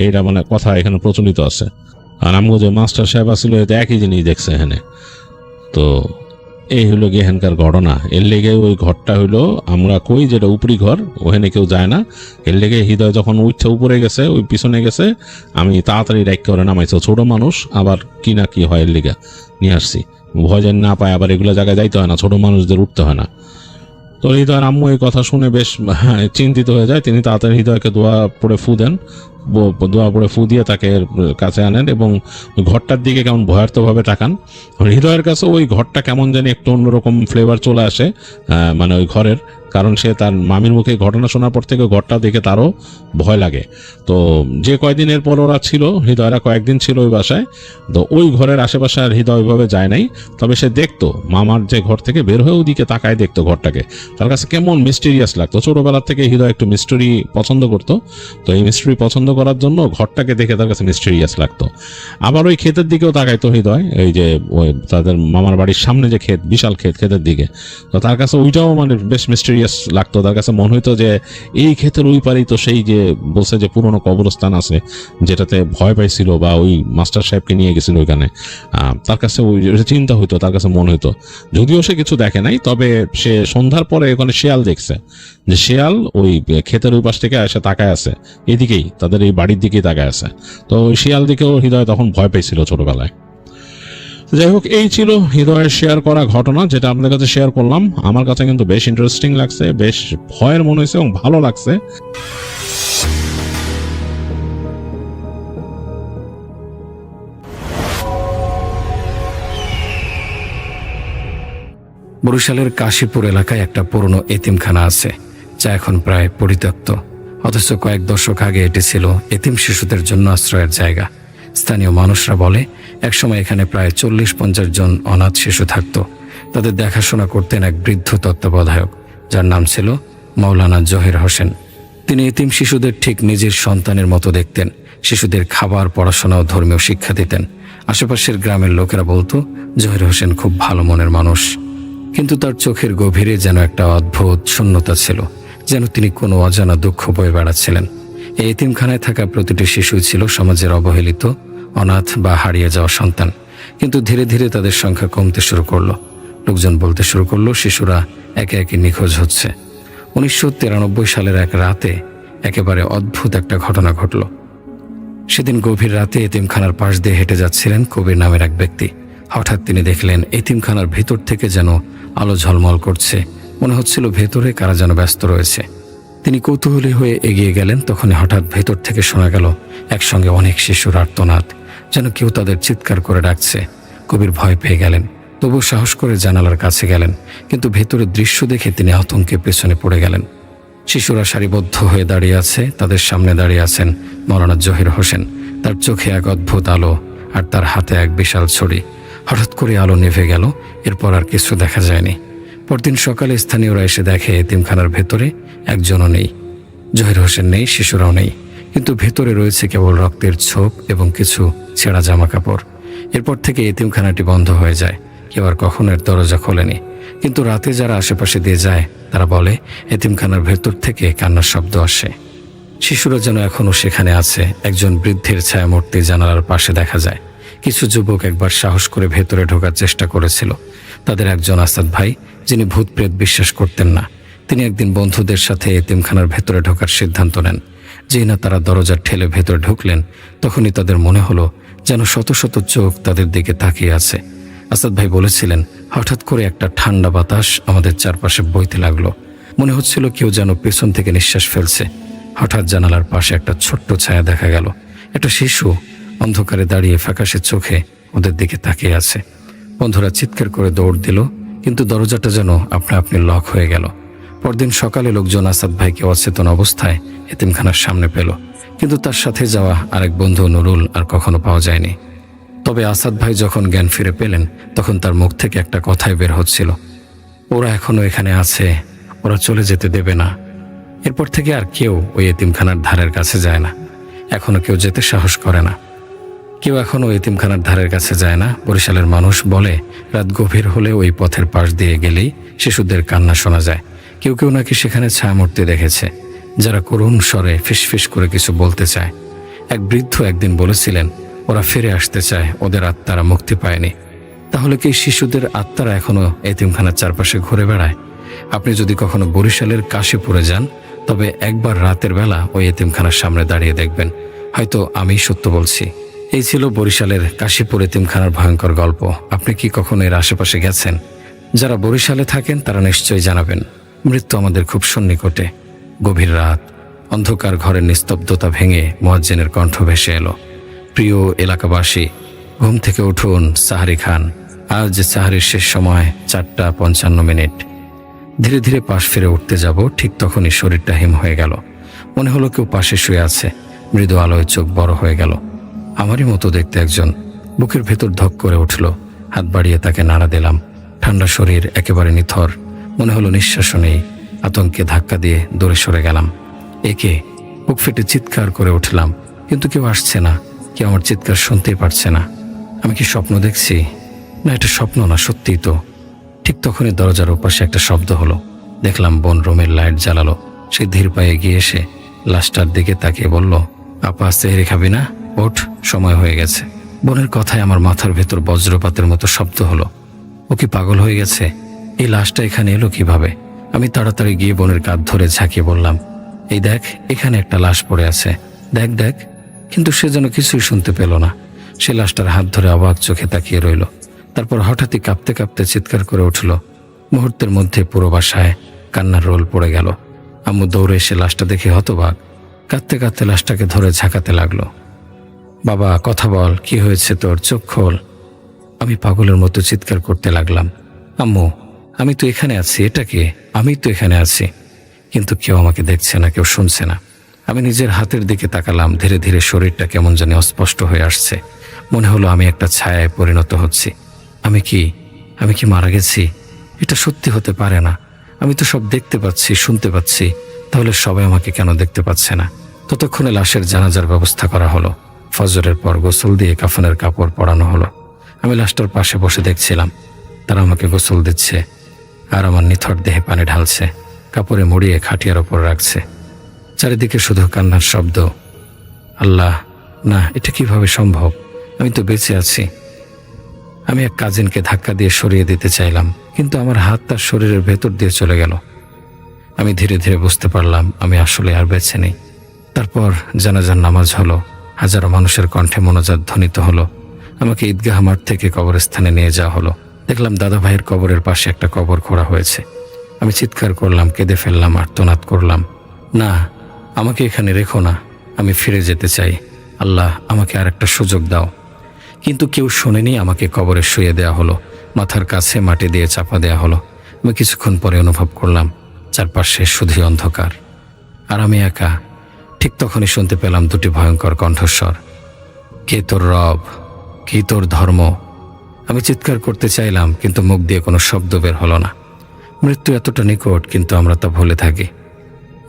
এইটা মানে কথা এখানে প্রচলিত আছে। আর আমগো যে মাস্টার সাহেব আছিল, এটা একই জিনিস দেখছে এখানে। তো এই হইলো গিয়ে এখানকার ঘটনা। এর লেগে ওই ঘরটা হইলো, আমরা কই যেটা উপরি ঘর, ওখানে কেউ যায় না। এর লেগে হৃদয় যখন উঠছে উপরে গেছে, ওই পিছনে গেছে, আমি তাড়াতাড়ি রাইক করে নামাইছি। ছোট মানুষ আবার কি না কি হয়, এর লেগে নিয়ে আসছি। ভয় যেন না পায়, আবার এগুলো জায়গায় যাইতে হয় না, ছোট মানুষদের উঠতে হয় না। তো হৃদয়ের আম্মু এই কথা শুনে বেশ চিন্তিত হয়ে যায়। তিনি তাড়াতাড়ি হৃদয়কে দোয়া পড়ে ফু দেন। দোয়া পড়ে ফু দিয়ে তাকে কাছে আনেন এবং ঘরটার দিকে কেমন ভয়ার্থভাবে তাকান। হৃদয়ের কাছে ওই ঘরটা কেমন জানি একটু অন্যরকম ফ্লেভার চলে আসে, মানে ওই ঘরের। কারণ সে তার মামির মুখে ঘটনা শোনার পর থেকে ঘরটা দেখে তারও ভয় লাগে। তো যে কয়দিনের পর ওরা ছিল, হৃদয়রা কয়েকদিন ছিল ওই বাসায়, তো ওই ঘরের আশেপাশে আর হৃদয় ওইভাবে যায় নাই। তবে সে দেখতো মামার যে ঘর থেকে বের হয়ে ওদিকে তাকায় দেখতো ঘরটাকে। তার কাছে কেমন মিস্টেরিয়াস লাগতো। ছোটবেলা থেকে হৃদয় একটু মিস্ট্রি পছন্দ করতো। তো এই মিস্ট্রি পছন্দ করার জন্য ঘরটাকে দেখে তার কাছে মিস্টেরিয়াস লাগতো। আবার ওই ক্ষেতের দিকেও তাকাইতো হৃদয়, এই যে ওই তাদের মামার বাড়ির সামনে যে ক্ষেত, বিশাল ক্ষেতের দিকে। তো তার কাছে ওইটাও মানে বেশ মিস্টেরিয়াস লাগতো। তার কাছে মনে হইতো যে এই ক্ষেতের ওই পারেই তো সেই যে বলছে যে পুরনো কবরস্থান আছে, যেটাতে ভয় পাইছিল বা ওই মাস্টার সাহেবকে নিয়ে গেছিল ওইখানে। তার কাছে ওই চিন্তা হইতো, তার কাছে মনে হইতো। যদিও সে কিছু দেখে নাই, তবে সে সন্ধ্যার পরে ওখানে শিয়াল দেখছে, যে শিয়াল ওই ক্ষেতের ওই পাশ থেকে এসে তাকায় আছে, এদিকেই তাদের এই বাড়ির দিকেই তাকায় আছে। তো ওই শিয়াল দিকেও হৃদয় তখন ভয় পেয়েছিল ছোটবেলায়। যাই হোক, এই ছিল হৃদয়ের শেয়ার করা ঘটনা, যেটা আপনাদের কাছে শেয়ার করলাম। আমার কাছে কিন্তু বেশ ইন্টারেস্টিং লাগছে, বেশ ভয়ের মনে হয়েছে এবং ভালো লাগছে। বরিশালের কাশীপুর এলাকায় একটা পুরনো এতিমখানা আছে, যা এখন প্রায় পরিত্যক্ত। অথচ কয়েক দশক আগে এটি ছিল এতিম শিশুদের জন্য আশ্রয়ের জায়গা। স্থানীয় মানুষরা বলে, একসময় এখানে প্রায় 40-50 জন অনাথ শিশু থাকত। তাদের দেখাশোনা করতেন এক বৃদ্ধ তত্ত্বাবধায়ক, যার নাম ছিল মাওলানা জহির হোসেন। তিনি এতিম শিশুদের ঠিক নিজের সন্তানের মতো দেখতেন। শিশুদের খাবার, পড়াশোনা ও ধর্মীয় শিক্ষা দিতেন। আশেপাশের গ্রামের লোকেরা বলতো, জহির হোসেন খুব ভালো মনের মানুষ। কিন্তু তার চোখের গভীরে যেন একটা অদ্ভুত শূন্যতা ছিল, যেন তিনি কোনো অজানা দুঃখ বয়ে বেড়াচ্ছিলেন। এই এতিমখানায় থাকা প্রতিটি শিশুই ছিল সমাজের অবহেলিত, অনাথ বা হারিয়ে যাওয়া সন্তান। কিন্তু ধীরে ধীরে তাদের সংখ্যা কমতে শুরু করলো। লোকজন বলতে শুরু করলো, শিশুরা একে একে নিখোঁজ হচ্ছে। 1993 সালের এক রাতে একেবারে অদ্ভুত একটা ঘটনা ঘটল। সেদিন গভীর রাতে এতিমখানার পাশ দিয়ে হেঁটে যাচ্ছিলেন কবির নামের এক ব্যক্তি। হঠাৎ তিনি দেখলেন এতিমখানার ভেতর থেকে যেন আলো ঝলমল করছে। মনে হচ্ছিল ভেতরে কারা যেন ব্যস্ত রয়েছে। তিনি কৌতূহলী হয়ে এগিয়ে গেলেন। তখনই হঠাৎ ভেতর থেকে শোনা গেল একসঙ্গে অনেক শিশুর আর্তনাদ, যেন কেউ তাদের চিৎকার করে ডাকছে। কবির ভয় পেয়ে গেলেন, তবু সাহস করে জানালার কাছে গেলেন। কিন্তু ভেতরের দৃশ্য দেখে তিনি আতঙ্কে পেছনে পড়ে গেলেন। শিশুরা সারিবদ্ধ হয়ে দাঁড়িয়ে আছে। তাদের সামনে দাঁড়িয়ে আছেন মাওলানা জহির হোসেন। তার চোখে এক অদ্ভুত আলো আর তার হাতে এক বিশাল ছড়ি। হঠাৎ করে আলো নিভে গেল, এরপর আর কিছু দেখা যায়নি। পরদিন সকালে স্থানীয়রা এসে দেখে এতিমখানার ভেতরে একজনও নেই। জহির হোসেন নেই, শিশুরাও নেই, কিন্তু ভেতরে রয়েছে কেবল রক্তের ছোপ এবং কিছু ছেঁড়া জামা কাপড়। এরপর থেকে এতিমখানাটি বন্ধ হয়ে যায়। কেউ আর কখনো এর দরজা খোলেনি। কিন্তু রাতে যারা আশেপাশে দিয়ে যায় তারা বলে, এতিমখানার ভেতর থেকে কান্নার শব্দ আসে। শিশুরা যেন এখনও সেখানে আছে। একজন বৃদ্ধের ছায়ামূর্তি জানালার পাশে দেখা যায়। কিছু যুবক একবার সাহস করে ভেতরে ঢোকার চেষ্টা করেছিল। তাদের একজন আসাদ ভাই, যিনি ভূত প্রেত বিশ্বাস করতেন না, তিনি একদিন বন্ধুদের সাথে এতিমখানার ভেতরে ঢোকার সিদ্ধান্ত নেন। যেই না তারা দরজা ঠেলে ভেতরে ঢুকলেন, তখনই তাদের মনে হলো যেন শত শত চোখ তাদের দিকে তাকিয়ে আছে। আসাদ ভাই বলেছিলেন, হঠাৎ করে একটা ঠান্ডা বাতাস আমাদের চারপাশে বইতে লাগলো। মনে হচ্ছিল কেউ যেন পেছন থেকে নিঃশ্বাস ফেলছে। হঠাৎ জানালার পাশে একটা ছোট্ট ছায়া দেখা গেল। একটা শিশু অন্ধকারে দাঁড়িয়ে ফ্যাকাশে চোখে ওদের দিকে তাকিয়ে আছে। বন্ধুরা চিৎকার করে দৌড় দিল কিন্তু দরজাটা যেন আপনা আপনি লক হয়ে গেল। পরদিন সকালে লোকজন আসাদ ভাইকে অচেতন অবস্থায় এতিমখানার সামনে পেল, কিন্তু তার সাথে যাওয়া আরেক বন্ধু নুরুল আর কখনো পাওয়া যায়নি। তবে আসাদ ভাই যখন জ্ঞান ফিরে পেলেন, তখন তার মুখ থেকে একটা কথাই বের হচ্ছিল, ওরা এখনো এখানে আছে, ওরা চলে যেতে দেবে না। এরপর থেকে আর কেউ ওই এতিমখানার ধারের কাছে যায় না, এখনো কেউ যেতে সাহস করে না। কেউ এখনো এতিমখানার ধারের কাছে যায় না। বরিশালের মানুষ বলে রাত গভীর হলে ওই পথের পাশ দিয়ে গেলেই শিশুদের কান্না শোনা যায়। কেউ কেউ নাকি সেখানে ছায়ামূর্তি দেখেছে, যারা করুণ স্বরে ফিসফিস করে কিছু বলতে চায়। এক বৃদ্ধ একদিন বলেছিলেন, ওরা ফিরে আসতে চায়, ওদের আত্মারা মুক্তি পায়নি। তাহলে কি শিশুদের আত্মারা এখনো এতিমখানার চারপাশে ঘুরে বেড়ায়? আপনি যদি কখনো বরিশালের কাশীপুরে যান, তবে একবার রাতের বেলা ওই এতিমখানার সামনে দাঁড়িয়ে দেখবেন, হয়তো আমি সত্য বলছি। এই ছিল বরিশালের কাশীপুর এতিমখানার ভয়ঙ্কর গল্প। আপনি কি কখনো এর আশেপাশে গেছেন? যারা বরিশালে থাকেন তারা নিশ্চয়ই জানাবেন। মৃত্যু আমাদের খুব সন্নিকটে। গভীর রাত, অন্ধকার ঘরের নিস্তব্ধতা ভেঙে মুয়াজ্জিনের কণ্ঠ ভেসে এলো, প্রিয় এলাকাবাসী, ঘুম থেকে উঠুন, সাহারি খান। আজ সাহারির শেষ সময় 4:55। ধীরে ধীরে পাশ ফিরে উঠতে যাব, ঠিক তখনই শরীরটা হিম হয়ে গেল। মনে হলো কেউ পাশে শুয়ে আছে। মৃদু আলোয় চোখ বড় হয়ে গেল। আমারই মতো দেখতে একজন। বুকের ভেতর ধক করে উঠল। হাত বাড়িয়ে তাকে নাড়া দিলাম। ঠান্ডা শরীর, একেবারে নিথর। মনে হলো নিঃশ্বাসও নেই। আতঙ্কে ধাক্কা দিয়ে দূরে সরে গেলাম। একে বুক ফেটে চিৎকার করে উঠলাম, কিন্তু কেউ আসছে না। কেউ আমার চিৎকার শুনতেই পারছে না। আমি কি স্বপ্ন দেখছি? না, এটা স্বপ্ন না, সত্যিই তো। ঠিক তখনই দরজার ওপাশে একটা শব্দ হলো। দেখলাম বোন রুমের লাইট জ্বালালো। সে ধীর পায়ে গিয়ে এসে লাশটার দিকে তাকিয়ে বলল, আপা সেহরি খাবি না? ওঠ, সময় হয়ে গেছে। বোনের কথায় আমার মাথার ভেতর বজ্রপাতের মতো শব্দ হলো। ও কি পাগল হয়ে গেছে? এই লাশটা এখানে এলো কিভাবে? আমি তাড়াতাড়ি গিয়ে বোনের কাঁধ ধরে ঝাঁকিয়ে বললাম, এই দেখ, এখানে একটা লাশ পড়ে আছে, দেখ দেখ। কিন্তু সে যেন কিছুই শুনতে পেল না। সে লাশটার হাত ধরে অবাক চোখে তাকিয়ে রইল। তারপর হঠাৎই কাঁপতে কাঁপতে চিৎকার করে উঠল। মুহূর্তের মধ্যে পুরো বাসায় কান্নার রোল পড়ে গেল। আম্মু দৌড়ে এসে লাশটা দেখে হতবাক। কাঁদতে কাঁদতে লাশটাকে ধরে ঝাঁকাতে লাগলো। বাবা, কথা বল, কি হয়েছে তোর? চোখ খোল। আমি পাগলের মতো চিৎকার করতে লাগলাম, আম্মু, আমি তো এখানে আছি, এটা কে? আমি তো এখানে আছি। কিন্তু কেউ আমাকে দেখছে না, কেউ শুনছে না। আমি নিজের হাতের দিকে তাকালাম। ধীরে ধীরে শরীরটা কেমন জানি অস্পষ্ট হয়ে আসছে। মনে হলো আমি একটা ছায়ায় পরিণত হচ্ছি। আমি কি মারা গেছি? এটা সত্যি হতে পারে না। আমি তো সব দেখতে পাচ্ছি, শুনতে পাচ্ছি। তাহলে সবাই আমাকে কেন দেখতে পাচ্ছে না? ততক্ষণে লাশের জানাজার ব্যবস্থা করা হলো। ফজরের পর গোসল দিয়ে কাফনের কাপড় পরানো হলো। আমি লাশটার পাশে বসে দেখছিলাম। তারা আমাকে গোসল দিচ্ছে আর আমার নিথর দেহে পানি ঢালছে, কাপড়ে মুড়িয়ে খাটিয়ার ওপর রাখছে। চারিদিকে শুধু কান্নার শব্দ। আল্লাহ, না, এটা কিভাবে সম্ভব? আমি তো বেঁচে আছি। আমি এক কাজিনকে ধাক্কা দিয়ে সরিয়ে দিতে চাইলাম, কিন্তু আমার হাত তার শরীরের ভেতর দিয়ে চলে গেল। আমি ধীরে ধীরে বুঝতে পারলাম আমি আসলে আর বেঁচে নেই। তারপর জানাজার নামাজ হলো। হাজারো মানুষের কণ্ঠে মোনাজাত ধ্বনিত হলো। আমাকে ঈদগাহ মাঠ থেকে কবরস্থানে নিয়ে যাওয়া হলো। দেখলাম দাদা ভাইয়ের কবরের পাশে একটা কবর খোঁড়া হয়েছে। আমি চিৎকার করলাম, কেঁদে ফেললাম, আর্তনাদ করলাম, না, আমাকে এখানে রেখো না, আমি ফিরে যেতে চাই। আল্লাহ, আমাকে আর একটা সুযোগ দাও। কিন্তু কেউ শোনেনি। আমাকে কবরে শুয়ে দেওয়া হলো। মাথার কাছে মাটি দিয়ে চাপা দেওয়া হলো। আমি কিছুক্ষণ পরে অনুভব করলাম চারপাশে শুধুই অন্ধকার, আর আমি একা। ঠিক তখনই শুনতে পেলাম দুটি ভয়ঙ্কর কণ্ঠস্বর, কে তোর রব, কি তোর ধর্ম? আমি চিৎকার করতে চাইলাম, কিন্তু মুখ দিয়ে কোনো শব্দ বের হলো না। মৃত্যু এতটা নিকট, কিন্তু আমরা তা ভুলে থাকি।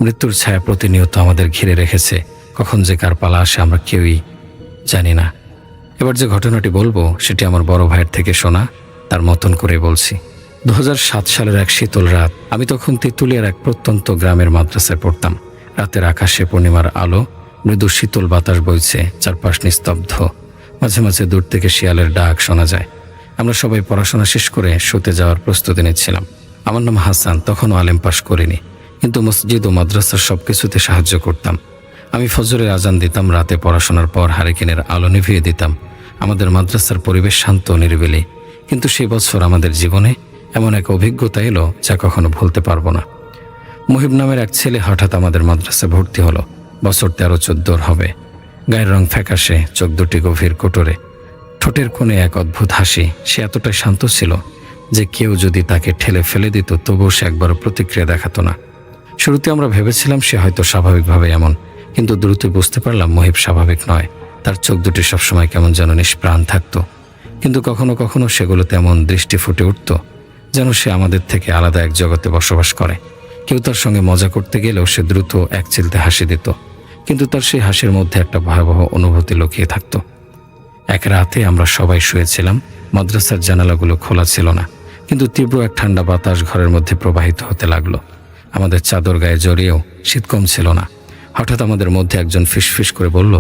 মৃত্যুর ছায়া প্রতিনিয়ত আমাদের ঘিরে রেখেছে। কখন যে কার পালা আসে আমরা কেউই জানি না। এবার যে ঘটনাটি বলবো সেটি আমার বড় ভাইয়ের থেকে শোনা, তার মতন করে বলছি। 2007 সালের এক শীতল রাত। আমি তখন তেঁতুলিয়ার এক প্রত্যন্ত গ্রামের মাদ্রাসায় পড়তাম। রাতের আকাশে পূর্ণিমার আলো, মৃদু শীতল বাতাস বইছে, চারপাশ নিস্তব্ধ। মাঝে মাঝে দূর থেকে শিয়ালের ডাক শোনা যায়। আমরা সবাই পড়াশোনা শেষ করে শুতে যাওয়ার প্রস্তুতি নিচ্ছিলাম। আমার নাম হাসান, তখনও আলেম পাশ করিনি, কিন্তু মসজিদ ও মাদ্রাসার সব কিছুতে সাহায্য করতাম। আমি ফজরের আজান দিতাম, রাতে পড়াশোনার পর হারিকেনের আলো নিভিয়ে দিতাম। আমাদের মাদ্রাসার পরিবেশ শান্ত, নিরিবিলি। কিন্তু সেই বছর আমাদের জীবনে এমন এক অভিজ্ঞতা এলো যা কখনো ভুলতে পারবো না। মুহিব নামের এক ছেলে হঠাৎ আমাদের মাদ্রাসায় ভর্তি হলো। বছর 13-14 হবে। গায়ের রং ফ্যাকাশে, চোখ দুটি গভীর কোটরে, ঠোঁটের কোণে এক অদ্ভুত হাসি। সে এতটাই শান্ত ছিল যে কেউ যদি তাকে ঠেলে ফেলে দিত তবুও সে একবারও প্রতিক্রিয়া দেখাতো না। শুরুতে আমরা ভেবেছিলাম সে হয়তো স্বাভাবিকভাবে এমন, কিন্তু দ্রুত বুঝতে পারলাম মহিব স্বাভাবিক নয়। তার চোখ দুটি সবসময় কেমন যেন নিষ্প্রাণ থাকতো, কিন্তু কখনো কখনো সেগুলোতে এমন দৃষ্টি ফুটে উঠত যেন সে আমাদের থেকে আলাদা এক জগতে বসবাস করে। কেউ তার সঙ্গে মজা করতে গেলেও সে দ্রুত এক চিলতে হাসি দিত, কিন্তু তার সেই হাসির মধ্যে একটা ভয়াবহ অনুভূতি লুকিয়ে থাকত। এক রাতে আমরা সবাই শুয়েছিলাম, মাদ্রাসার জানালাগুলো খোলা ছিল না, কিন্তু তীব্র এক ঠান্ডা বাতাস ঘরের মধ্যে প্রবাহিত হতে লাগলো। আমাদের চাদর গায়ে জড়িয়েও শীত কম ছিল না। হঠাৎ আমাদের মধ্যে একজন ফিসফিস করে বলল,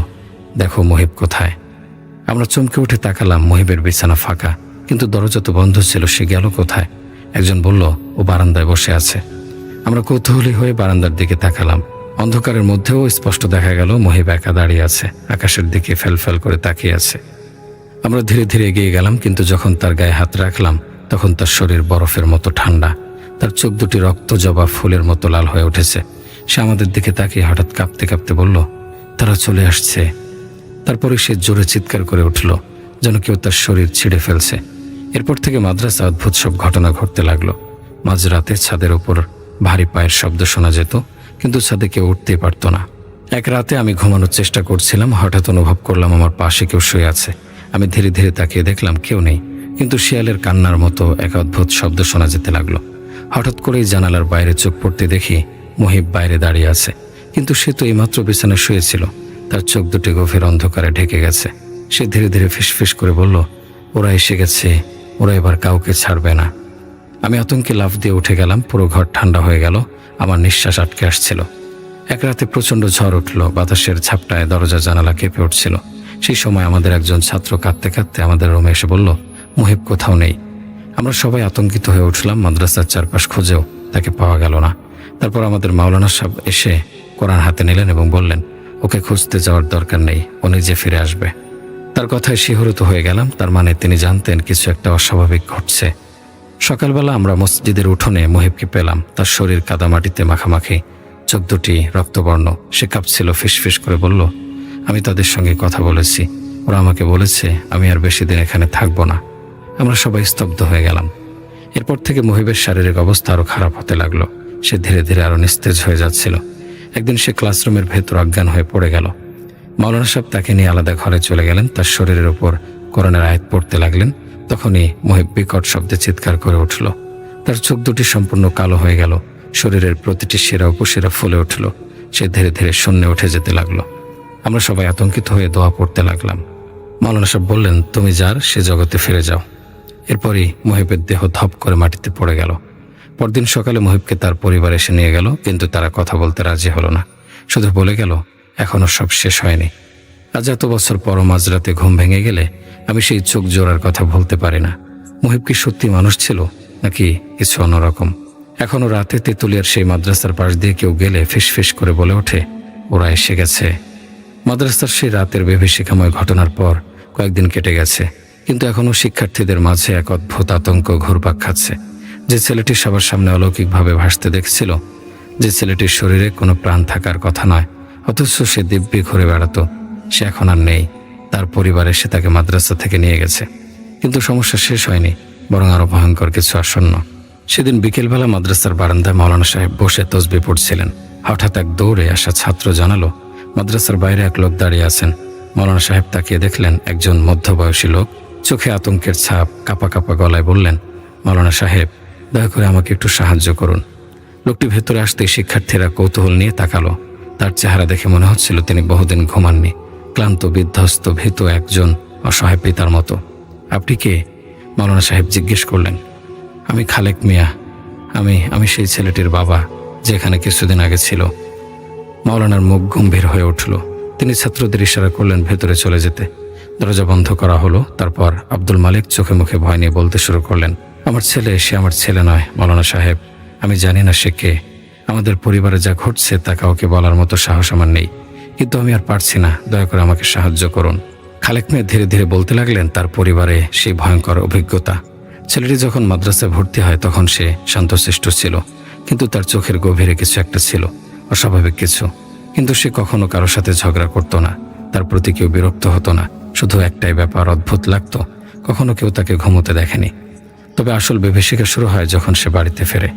দেখো মহিব কোথায়? আমরা চমকে উঠে তাকালাম, মহিবের বিছানা ফাঁকা, কিন্তু দরজা তো বন্ধ ছিল। সে গেল কোথায়? একজন বলল, ও বারান্দায় বসে আছে। আমরা কৌতূহলী হয়ে বারান্দার দিকে তাকালাম। অন্ধকারের মধ্যেও স্পষ্ট দেখা গেল মহিব একা দাঁড়িয়ে আছে, আকাশের দিকে ফেলফেল করে তাকিয়ে আছে। আমরা ধীরে ধীরে এগিয়ে গেলাম, কিন্তু যখন তার গায়ে হাত রাখলাম তখন তার শরীর বরফের মতো ঠান্ডা। তার চোখ দুটি রক্ত জবা ফুলের মতো লাল হয়ে উঠেছে। সে আমাদের দিকে তাকিয়ে হঠাৎ কাঁপতে কাঁপতে বলল, তারা চলে আসছে। তারপরে সে জোরে চিৎকার করে উঠল, যেন কেউ তার শরীর ছিঁড়ে ফেলছে। এরপর থেকে মাদ্রাসা অদ্ভুত সব ঘটনা ঘটতে লাগলো। মাঝরাতে ছাদের ওপর ভারী পায়ের শব্দ শোনা যেত, কিন্তু ছাদে কেউ উঠতেই পারত না। এক রাতে আমি ঘুমানোর চেষ্টা করছিলাম, হঠাৎ অনুভব করলাম আমার পাশে কেউ শুয়ে আছে। আমি ধীরে ধীরে তাকিয়ে দেখলাম কেউ নেই, কিন্তু শিয়ালের কান্নার মতো এক অদ্ভুত শব্দ শোনা যেতে লাগলো। হঠাৎ করেই জানালার বাইরে চোখ পড়তে দেখি মহিব বাইরে দাঁড়িয়ে আছে, কিন্তু সে তো এইমাত্র বিছানায় শুয়েছিল। তার চোখ দুটি গভীর অন্ধকারে ঢেকে গেছে। সে ধীরে ধীরে ফিসফিস করে বলল, ওরা এসে গেছে, ওরা এবার কাউকে ছাড়বে না। আমি আতঙ্কে লাফ দিয়ে উঠে গেলাম। পুরো ঘর ঠান্ডা হয়ে গেল, আমার নিঃশ্বাস আটকে আসছিল। এক রাতে প্রচণ্ড ঝড় উঠল, বাতাসের ঝাপটায় দরজা জানালা কেঁপে উঠছিল। সেই সময় আমাদের একজন ছাত্র কাঁদতে কাঁদতে আমাদের রুমে এসে বলল, মহিব কোথাও নেই। আমরা সবাই আতঙ্কিত হয়ে উঠলাম। মাদ্রাসার চারপাশ খুঁজেও তাকে পাওয়া গেল না। তারপর আমাদের মাওলানা সাহেব এসে কোরআন হাতে নিলেন এবং বললেন, ওকে খুঁজতে যাওয়ার দরকার নেই, ও নিজে ফিরে আসবে। তার কথায় শিহরিত হয়ে গেলাম। তার মানে তিনি জানতেন কিছু একটা অস্বাভাবিক ঘটছে। সকালবেলা আমরা মসজিদের উঠোনে মহিবকে পেলাম। তার শরীর কাদামাটিতে মাখামাখি, চোখ দুটি রক্তবর্ণ। সে কাঁপছিল, ফিসফিস করে বলল, আমি তাদের সঙ্গে কথা বলেছি, ওরা আমাকে বলেছে আমি আর বেশি দিন এখানে থাকবো না। আমরা সবাই স্তব্ধ হয়ে গেলাম। এরপর থেকে মহিবের শারীরিক অবস্থা আরও খারাপ হতে লাগলো। সে ধীরে ধীরে আরও নিস্তেজ হয়ে যাচ্ছিল। একদিন সে ক্লাসরুমের ভেতর অজ্ঞান হয়ে পড়ে গেল। মাওলানা সাহেব তাকে নিয়ে আলাদা ঘরে চলে গেলেন। তার শরীরের উপর কোরআনের আয়াত পড়তে লাগলেন। তখনই মহিব বিকট শব্দে চিৎকার করে উঠল। তার চোখ দুটি সম্পূর্ণ কালো হয়ে গেল, শরীরের প্রতিটি শিরা উপশিরা ফুলে উঠল। সে ধীরে ধীরে শূন্যে উঠে যেতে লাগলো। আমরা সবাই আতঙ্কিত হয়ে দোয়া পড়তে লাগলাম। মাওলানা সাহেব বললেন, তুমি যার সে জগতে ফিরে যাও। এরপরই মহিবের দেহ ধপ করে মাটিতে পড়ে গেল। পরদিন সকালে মহিবকে তার পরিবার এসে নিয়ে গেল, কিন্তু তারা কথা বলতে রাজি হলো না। শুধু বলে গেল, এখনো সব শেষ হয়নি। আজ এত বছর পরও মাঝরাতে ঘুম ভেঙে গেলে আমি সেই চোখ জোড়ার কথা ভুলতে পারি না। মহিব কি সত্যি মানুষ ছিল নাকি কিছু অন্যরকম? এখনো রাতে তেঁতুলিয়ার সেই মাদ্রাসার পাশ দিয়ে কেউ গেলে ফিসফিস করে বলে ওঠে, ওরা এসে গেছে। মাদ্রাসার সেই রাতের বিভীষিকাময় ঘটনার পর কয়েকদিন কেটে গেছে, কিন্তু এখনও শিক্ষার্থীদের মাঝে এক অদ্ভুত আতঙ্ক ঘুরপাক খাচ্ছে। যে ছেলেটি সবার সামনে অলৌকিকভাবে ভাসতে দেখছিল, যে ছেলেটির শরীরে কোনো প্রাণ থাকার কথা নয়, অথচ সে দিব্যি ঘুরে বেড়াতো, সে এখন আর নেই। তার পরিবার এসে তাকে মাদ্রাসা থেকে নিয়ে গেছে। কিন্তু সমস্যা শেষ হয়নি, বরং আরো ভয়ঙ্কর কিছু আসন্ন। সেদিন বিকেলবেলা মাদ্রাসার বারান্দায় মাওলানা সাহেব বসে তসবিহ পড়ছিলেন। হঠাৎ এক দৌড়ে আসা ছাত্র জানালো, মাদ্রাসার বাইরে এক লোক দাঁড়িয়ে আছেন। মাওলানা সাহেব তাকিয়ে দেখলেন একজন মধ্যবয়সী লোক, চোখে আতঙ্কের ছাপ, কাঁপা কাঁপা গলায় বললেন, মাওলানা সাহেব, দয়া করে আমাকে একটু সাহায্য করুন। লোকটি ভেতরে আসতেই শিক্ষার্থীরা কৌতূহল নিয়ে তাকালো। তার চেহারা দেখে মনে হচ্ছিল তিনি বহুদিন ঘুমাননি, ক্লান্ত, বিধ্বস্ত, ভীত একজন অসহায় পিতার মতো। আপনি কে? মাওলানা সাহেব জিজ্ঞেস করলেন। আমি খালেক মিয়া, আমি সেই ছেলেটির বাবা যে এখানে কিছুদিন আগে ছিল। মাওলানার মুখ গম্ভীর হয়ে উঠল। তিনি ছাত্রদের ইশারা করলেন ভেতরে চলে যেতে। দরজা বন্ধ করা হলো। তারপর আব্দুল মালিক চোখে মুখে ভয় নিয়ে বলতে শুরু করলেন, আমার ছেলে, সে আমার ছেলে নয় মাওলানা সাহেব। আমি জানি না সে কে। আমাদের পরিবারে যা ঘটছে তা কাউকে বলার মতো সাহস আমার নেই, কিন্তু আমি আর পারছি না, দয়া করে আমাকে সাহায্য করুন। খালেক মিয়া ধীরে ধীরে বলতে লাগলেন তার পরিবারে সেই ভয়ঙ্কর অভিজ্ঞতা। ছেলেটি যখন মাদ্রাসায় ভর্তি হয় তখন সে শান্তশিষ্ট ছিল, কিন্তু তার চোখের গভীরে কিছু একটা ছিল, অস্বাভাবিক কিছু। কিন্তু সে কখনো কারোর সাথে ঝগড়া করতো না, তার প্রতি কেউ বিরক্ত হতো না। শুধু একটাই ব্যাপার অদ্ভুত লাগতো, কখনো কেউ তাকে ঘুমোতে দেখেনি। তবে আসল বিভীষিকা শুরু হয় যখন সে বাড়িতে ফেরে।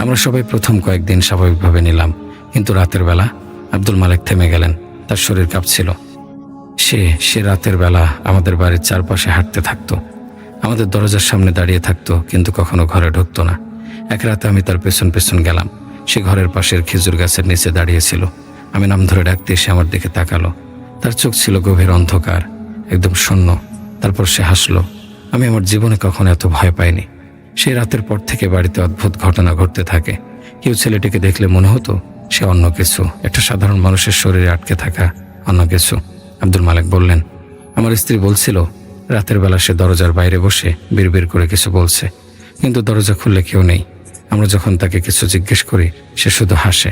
আমরা সবাই প্রথম কয়েকদিন স্বাভাবিকভাবে নিলাম, কিন্তু রাতের বেলা আব্দুল মালেক থেমে গেলেন। তার শরীর কাঁপছিল। সে রাতের বেলা আমাদের বাড়ির চারপাশে হাঁটতে থাকতো, আমাদের দরজার সামনে দাঁড়িয়ে থাকতো, কিন্তু কখনো ঘরে ঢুকতো না। এক রাতে আমি তার পেছন পেছন গেলাম। সে ঘরের পাশের খেজুর গাছের নিচে দাঁড়িয়েছিল। আমি নাম ধরে ডাকতে সে আমার দিকে তাকালো। তার চোখ ছিল গভীর অন্ধকার, একদম শূন্য। তারপর সে হাসলো। আমি আমার জীবনে কখনো এত ভয় পাইনি। সেই রাতের পর থেকে বাড়িতে অদ্ভুত ঘটনা ঘটতে থাকে। কেউ ছেলেটিকে দেখলে মনে হতো সে অন্য কিছু, একটা সাধারণ মানুষের শরীরে আটকে থাকা অন্য কিছু। আব্দুল মালেক বললেন, আমার স্ত্রী বলছিল রাতের বেলা সে দরজার বাইরে বসে বিড়বিড় করে কিছু বলছে, কিন্তু দরজা খুললে কেউ নেই। আমরা যখন তাকে কিছু জিজ্ঞেস করি সে শুধু হাসে,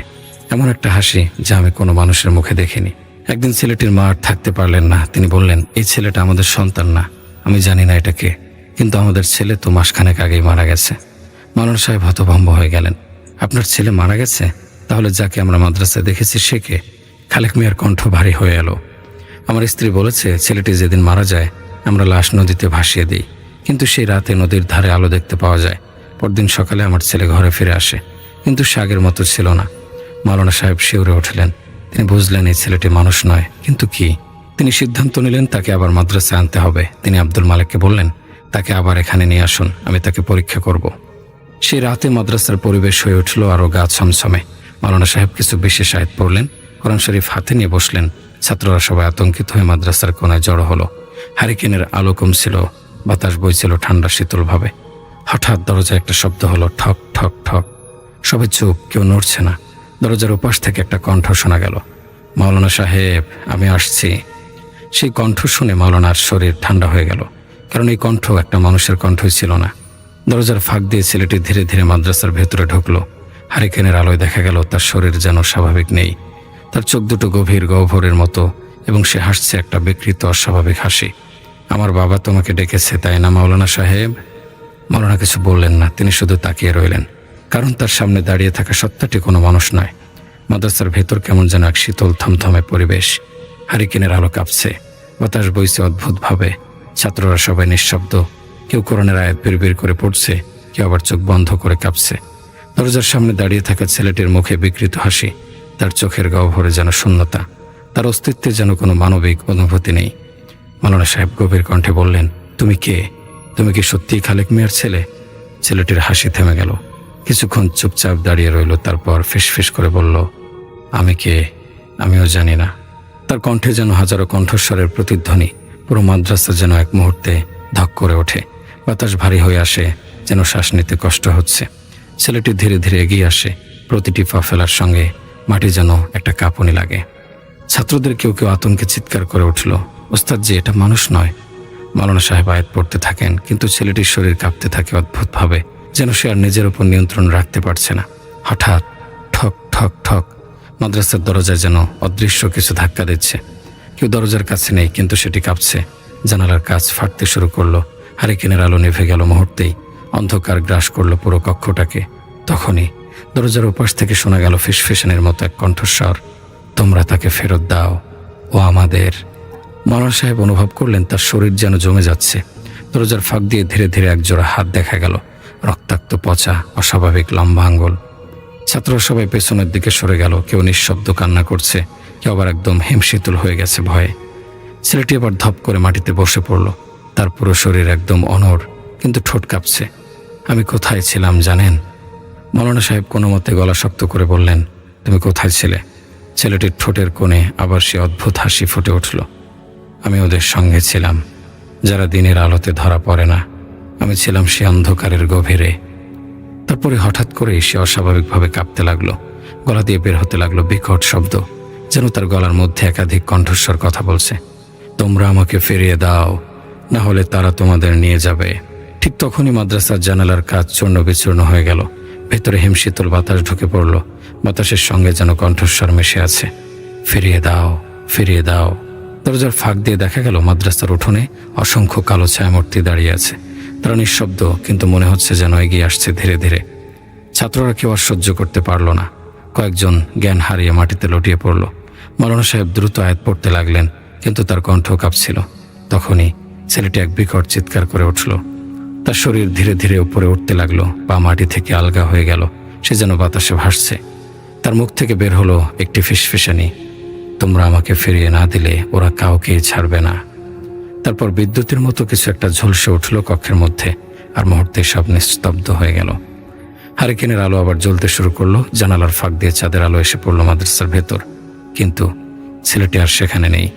এমন একটা হাসি যা আমি কোনো মানুষের মুখে দেখিনি। একদিন ছেলেটির মা আর থাকতে পারলেন না। তিনি বললেন, এই ছেলেটা আমাদের সন্তান না। আমি জানি না এটা কে, কিন্তু আমাদের ছেলে তো মাসখানেক আগেই মারা গেছে। মাওলানা সাহেব হতভম্ব হয়ে গেলেন। আপনার ছেলে মারা গেছে? তাহলে যাকে আমরা মাদ্রাসায় দেখেছি সে কে? খালেক মিয়ার কণ্ঠ ভারী হয়ে এলো। আমার স্ত্রী বলেছে ছেলেটি যেদিন মারা যায় আমরা লাশ নদীতে ভাসিয়ে দিই, কিন্তু সেই রাতে নদীর ধারে আলো দেখতে পাওয়া যায়। পরদিন সকালে আমার ছেলে ঘরে ফিরে আসে, কিন্তু সে আগের মতো ছিল না। মাওলানা সাহেব শিউরে উঠলেন। তিনি বুঝলেন এই ছেলেটি মানুষ নয়, কিন্তু কি? তিনি সিদ্ধান্ত নিলেন তাকে আবার মাদ্রাসায় আনতে হবে। তিনি আব্দুল মালেককে বললেন, তাকে আবার এখানে নিয়ে আসুন, আমি তাকে পরীক্ষা করব। সেই রাতে মাদ্রাসার পরিবেশ হয়ে উঠল আরও গা ছমছমে। মাওলানা সাহেব কিছু বিশেষ আয়াত পড়লেন, কোরআন শরীফ হাতে নিয়ে বসলেন। ছাত্ররা সবাই আতঙ্কিত হয়ে মাদ্রাসার কোনায় জড়ো হলো। হারিকেনের আলো কমছিল, বাতাস বইছিল ঠান্ডা শীতলভাবে। হঠাৎ দরজায় একটা শব্দ হলো, ঠক ঠক ঠক। সবাই চুপ, কেউ নড়ছে না। দরজার ওপাশ থেকে একটা কণ্ঠ শোনা গেল, মাওলানা সাহেব আমি আসছি। সেই কণ্ঠ শুনে মাওলানার শরীর ঠান্ডা হয়ে গেল, কারণ এই কণ্ঠ একটা মানুষের কণ্ঠই ছিল না। দরজার ফাঁক দিয়ে ছেলেটি ধীরে ধীরে মাদ্রাসার ভেতরে ঢুকলো। হারিকেনের আলোয় দেখা গেল তার শরীর যেন স্বাভাবিক নেই। তার চোখ দুটো গভীর গহ্বরের মতো, এবং সে হাসছে একটা বিকৃত অস্বাভাবিক হাসি। আমার বাবা তোমাকে ডেকেছে তাই না মাওলানা সাহেব? মাওলানা কিছু বললেন না, তিনি শুধু তাকিয়ে রইলেন, কারণ তার সামনে দাঁড়িয়ে থাকা সত্তাটি কোনো মানুষ নয়। মাদ্রাসার ভেতর কেমন যেন এক শীতল থমথমে পরিবেশ। হারিকেনের আলো কাঁপছে, বাতাস বইছে অদ্ভুতভাবে। ছাত্ররা সবাই নিঃশব্দ, কেউ কোরআনের আয়াত বিড়বিড় করে পড়ছে, কেউ আবার চোখ বন্ধ করে কাঁপছে। দরজার সামনে দাঁড়িয়ে থাকা ছেলেটির মুখে বিকৃত হাসি, তার চোখের গহ্বরে যেন শূন্যতা, তার অস্তিত্বে যেন কোনো মানবিক অনুভূতি নেই। মাওলানা সাহেব গভীর কণ্ঠে বললেন, তুমি কে? তুমি কি সত্যিই খালেক মিয়ার ছেলে? ছেলেটির হাসি থেমে গেল, কিছুক্ষণ চুপচাপ দাঁড়িয়ে রইল, তারপর ফিসফিস করে বলল, আমি কে? আমিও জানি না। তার কণ্ঠে যেন হাজারো কণ্ঠস্বরের প্রতিধ্বনি। পুরো মাদ্রাসা যেন এক মুহূর্তে ধক করে ওঠে। বাতাস ভারী হয়ে আসে, যেন শ্বাস নিতে কষ্ট হচ্ছে। ছেলেটি ধীরে ধীরে এগিয়ে আসে, প্রতিটি পা ফেলার সঙ্গে মাটি যেন একটা কাঁপুনি লাগে। ছাত্রদের কেউ কেউ আতঙ্কে চিৎকার করে উঠল, ওস্তাদ জি, এটা মানুষ নয়। মাওলানা সাহেব আয়াত পড়তে থাকেন, কিন্তু ছেলেটির শরীর কাঁপতে থাকে অদ্ভুতভাবে, যেন সে আর নিজের উপর নিয়ন্ত্রণ রাখতে পারছে না। হঠাৎ ঠক ঠক ঠক, মাদ্রাসার দরজায় যেন অদৃশ্য কিছু ধাক্কা দিচ্ছে। কেউ দরজার কাছে নেই, কিন্তু সেটি কাঁপছে। জানালার কাচ ফাটতে শুরু করলো। হারিকেনের আলো নিভে গেল মুহূর্তেই। অন্ধকার গ্রাস করলো পুরো কক্ষটাকে। তখনই দরজার ওপাশ থেকে শোনা গেল ফিসফিসানের মতো এক কণ্ঠস্বর, তোমরা তাকে ফেরত দাও, ও আমাদের। মাওলানা সাহেব অনুভব করলেন তার শরীর যেন জমে যাচ্ছে। দরজার ফাঁক দিয়ে ধীরে ধীরে একজোড়া হাত দেখা গেল, রক্তাক্ত, পচা, অস্বাভাবিক লম্বা আঙ্গুল। ছাত্ররা সবাই পেছনের দিকে সরে গেল, কেউ নিঃশব্দ কান্না করছে, কেউ আবার একদম হিমশীতল হয়ে গেছে ভয়ে। ছেলেটি আবার ধপ করে মাটিতে বসে পড়ল। তার পুরো শরীর একদম অনড়, কিন্তু ঠোঁট কাঁপছে। আমি কোথায় ছিলাম জানেন? মাওলানা সাহেব কোনো মতে গলা শক্ত করে বললেন, তুমি কোথায় ছিলে? ছেলেটির ঠোঁটের কোণে আবার সে অদ্ভুত হাসি ফুটে উঠল। আমি ওদের সঙ্গে ছিলাম, যারা দিনের আলোতে ধরা পড়ে না। আমি ছিলাম সে অন্ধকারের গভীরে। তারপরে হঠাৎ করেই সে অস্বাভাবিকভাবে কাঁপতে লাগলো। গলা দিয়ে বের হতে লাগলো বিকট শব্দ, যেন তার গলার মধ্যে একাধিক কণ্ঠস্বর কথা বলছে। তোমরা আমাকে ফিরিয়ে দাও, না হলে তারা তোমাদের নিয়ে যাবে। ঠিক তখনই মাদ্রাসার জানালার কাচ চূর্ণ বিচূর্ণ হয়ে গেল। ভেতরে হিমশীতল বাতাস ঢুকে পড়ল। বাতাসের সঙ্গে যেন কণ্ঠস্বর মিশে আছে, ফিরিয়ে দাও, ফিরিয়ে দাও। দরজার ফাঁক দিয়ে দেখা গেল মাদ্রাসার উঠোনে অসংখ্য কালো ছায়ামূর্তি দাঁড়িয়ে আছে। তারা নিঃশব্দ, কিন্তু মনে হচ্ছে যেন এগিয়ে আসছে ধীরে ধীরে। ছাত্ররা কেউ আর সহ্য করতে পারল না। কয়েকজন জ্ঞান হারিয়ে মাটিতে লটিয়ে পড়ল। মাওলানা সাহেব দ্রুত আয়াত পড়তে লাগলেন, কিন্তু তার কণ্ঠ কাঁপছিল। তখনই ছেলেটি এক বিকট চিৎকার করে উঠল। তার তার শরীর ধীরে ধীরে উপরে উঠতে লাগলো, পা মাটি থেকে আলগা হয়ে গেল, সে যেন বাতাসে ভাসছে। তার মুখ থেকে বের হলো একটি ফিসফিসানি, তোমরা আমাকে ফিরিয়ে না দিলে ওরা কাউকেই ছাড়বে না। তারপর বিদ্যুতের মতো কিছু একটা ঝলসে উঠল কক্ষের মধ্যে, আর মুহূর্তে সব নিস্তব্ধ হয়ে গেল। হারিকেনের আলো আবার জ্বলতে শুরু করলো, জানালার ফাঁক দিয়ে চাঁদের আলো এসে পড়লো মাদ্রাসার ভেতর, কিন্তু ছেলেটি আর সেখানে নেই।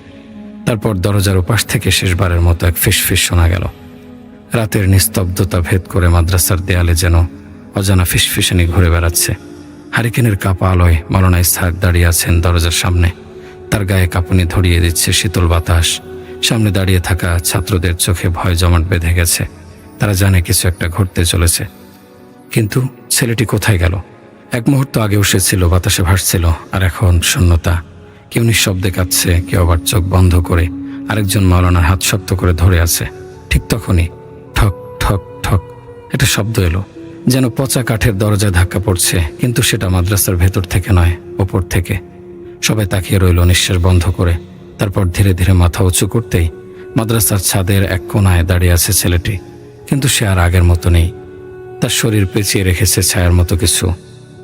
তারপর দরজার ওপাশ থেকে শেষবারের মতো এক ফিসফিস শোনা গেল। রাতের নিস্তব্ধতা ভেদ করে মাদ্রাসার দেয়ালে যেন অজানা ফিসফিসানি ঘুরে বেড়াচ্ছে। হারিকেনের কাপা আলোয় মাওলানা ইসহাক দাঁড়িয়ে আছেন দরজার সামনে, তার গায়ে কাঁপুনি ধরিয়ে দিচ্ছে শীতল বাতাস। সামনে দাঁড়িয়ে থাকা ছাত্রদের চোখে ভয় জমাট বেঁধে গেছে, তারা জানে কিছু একটা ঘটতে চলেছে। কিন্তু ছেলেটি কোথায় গেল? এক মুহূর্ত আগেও সে ছিল, বাতাসে ভাসছিল, আর এখন শূন্যতা। কেউ নিঃশব্দে কাঁদছে, কেউ আবার চোখ বন্ধ করে, আরেকজন মাওলানার হাত শক্ত করে ধরে আছে। ঠিক তখনই ঠক ঠক ঠক একটা শব্দ এলো, যেন পচা কাঠের দরজায় ধাক্কা পড়ছে, কিন্তু সেটা মাদ্রাসার ভেতর থেকে নয়, ওপর থেকে। সবাই তাকিয়ে রইল নিঃশ্বাস বন্ধ করে। তারপর ধীরে ধীরে মাথা উঁচু করতেই মাদ্রাসার ছাদের এক কোণায় দাঁড়িয়ে আছে ছেলেটি, কিন্তু সে আর আগের মতো নেই। তার শরীর পেঁচিয়ে রেখেছে ছায়ার মতো কিছু,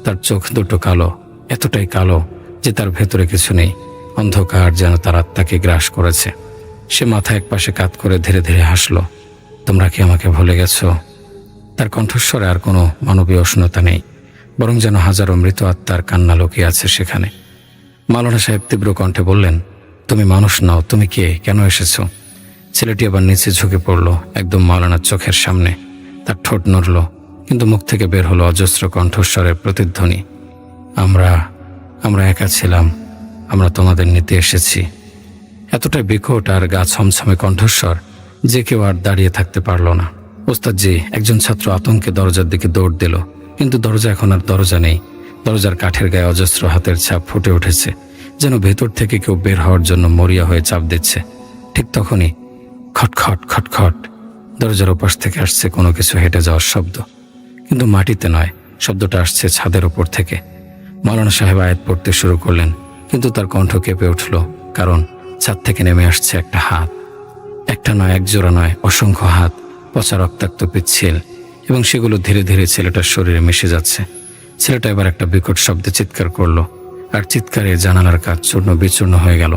তার চোখ দুটো কালো, এতটাই কালো যে তার ভেতরে কিছু নেই, অন্ধকার যেন তার আত্মাকে গ্রাস করেছে। সে মাথা একপাশে কাত করে ধীরে ধীরে হাসলো, তোমরা কি আমাকে ভুলে গেছো? তার কণ্ঠস্বরে আর কোনো মানবীয় উষ্ণতা নেই, বরং যেন হাজারো মৃত আত্মার কান্না লুকিয়ে আছে সেখানে। মাওলানা সাহেব তীব্র কণ্ঠে বললেন, তুমি মানুষ নাও, তুমি কে, কেন এসেছো? ছেলেটি আবার নিচে ঝুঁকে পড়ল, একদম মাওলানার চোখের সামনে। তার ঠোঁট নড়ল, কিন্তু মুখ থেকে বের হলো অজস্র কণ্ঠস্বরের প্রতিধ্বনি, আমরা একা ছিলাম, আমরা তোমাদের নিতে এসেছি। এতটাই বিকট আর গা ছমছমে কণ্ঠস্বর যে কেউ আর দাঁড়িয়ে থাকতে পারল না। ওস্তাদজি, একজন ছাত্র আতঙ্কে দরজার দিকে দৌড় দিল, কিন্তু দরজা এখন আর দরজা নেই। দরজার কাঠের গায়ে অজস্র হাতের ছাপ ফুটে উঠেছে, যেন ভেতর থেকে কেউ বের হওয়ার জন্য মরিয়া হয়ে চাপ দিচ্ছে। ঠিক তখনই খটখট খটখট দরজার ওপাশ থেকে আসছে কোনো কিছু হেঁটে যাওয়ার শব্দ, কিন্তু মাটিতে নয়, শব্দটা আসছে ছাদের ওপর থেকে। মাওলানা সাহেব আয়াত পড়তে শুরু করলেন, কিন্তু তার কণ্ঠ কেঁপে উঠল, কারণ ছাদ থেকে নেমে আসছে একটা হাত। একটা নয়, এক জোড়া নয়, অসংখ্য হাত, পচা রক্তাক্ত পিচ্ছিল, এবং সেগুলো ধীরে ধীরে ছেলেটার শরীরে মিশে যাচ্ছে। ছেলেটা এবার একটা বিকট শব্দে চিৎকার করলো, আর চিৎকারে জানালার কাজ চূর্ণ বিচূর্ণ হয়ে গেল।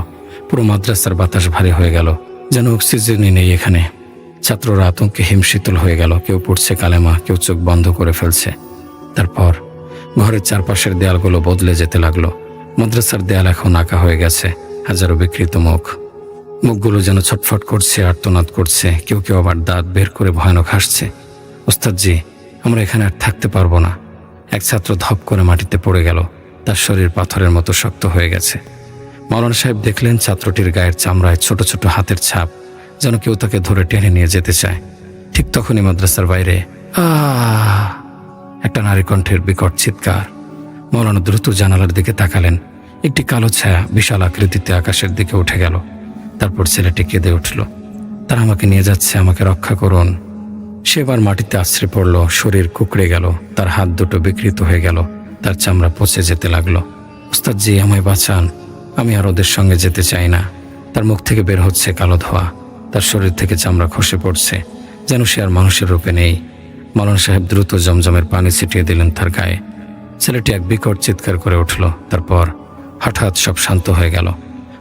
পুরো মাদ্রাসার বাতাস ভারী হয়ে গেল, যেন অক্সিজেনই নেই এখানে। ছাত্ররা আতঙ্কে হিমশীতল হয়ে গেল, কেউ পড়ছে কালেমা, কেউ চোখ বন্ধ করে ফেলছে। তারপর ঘরের চারপাশের দেয়ালগুলো বদলে যেতে লাগলো। মাদ্রাসার দেয়াল এখন আঁকা হয়ে গেছে, হাজারো বিকৃত মুখগুলো যেন ছটফট করছে, আর্তনাদ করছে, কেউ কেউ আবার দাঁত বের করে ভয়ানক হাসছে। ওস্তাদজি, আমরা এখানে আর থাকতে পারবো না। এক ছাত্র ধপ করে মাটিতে পড়ে গেল, তার শরীর পাথরের মতো শক্ত হয়ে গেছে। মাওলানা সাহেব দেখলেন ছাত্রটির গায়ের চামড়ায় ছোট ছোট হাতের ছাপ, যেন কেউ তাকে ধরে টেনে নিয়ে যেতে চায়। ঠিক তখনই মাদ্রাসার বাইরে একটা নারী কণ্ঠের বিকট চিৎকার। মাওলানা দ্রুত জানালার দিকে তাকালেন, একটি কালো ছায়া বিশাল আকৃতিতে আকাশের দিকে উঠে গেল। তারপর ছেলেটি কেঁদে উঠল, তারা আমাকে নিয়ে যাচ্ছে, আমাকে রক্ষা করুন। সে এবার মাটিতে আছড়ে পড়ল, শরীর কুঁকড়ে গেল, তার হাত দুটো বিকৃত হয়ে গেল, তার চামড়া পচে যেতে লাগলো। ওস্তাদজি, আমায় বাঁচান, আমি আর ওদের সঙ্গে যেতে চাই না। তার মুখ থেকে বের হচ্ছে কালো ধোঁয়া, তার শরীর থেকে চামড়া খসে পড়ছে, যেন সে আর মানুষের রূপে নেই। মাওলানা সাহেব দ্রুত জমজমের পানি ছিটিয়ে দিলেন তার গায়ে। ছেলেটি এক বিকট চিৎকার করে উঠল। তারপর হঠাৎ সব শান্ত হয়ে গেল।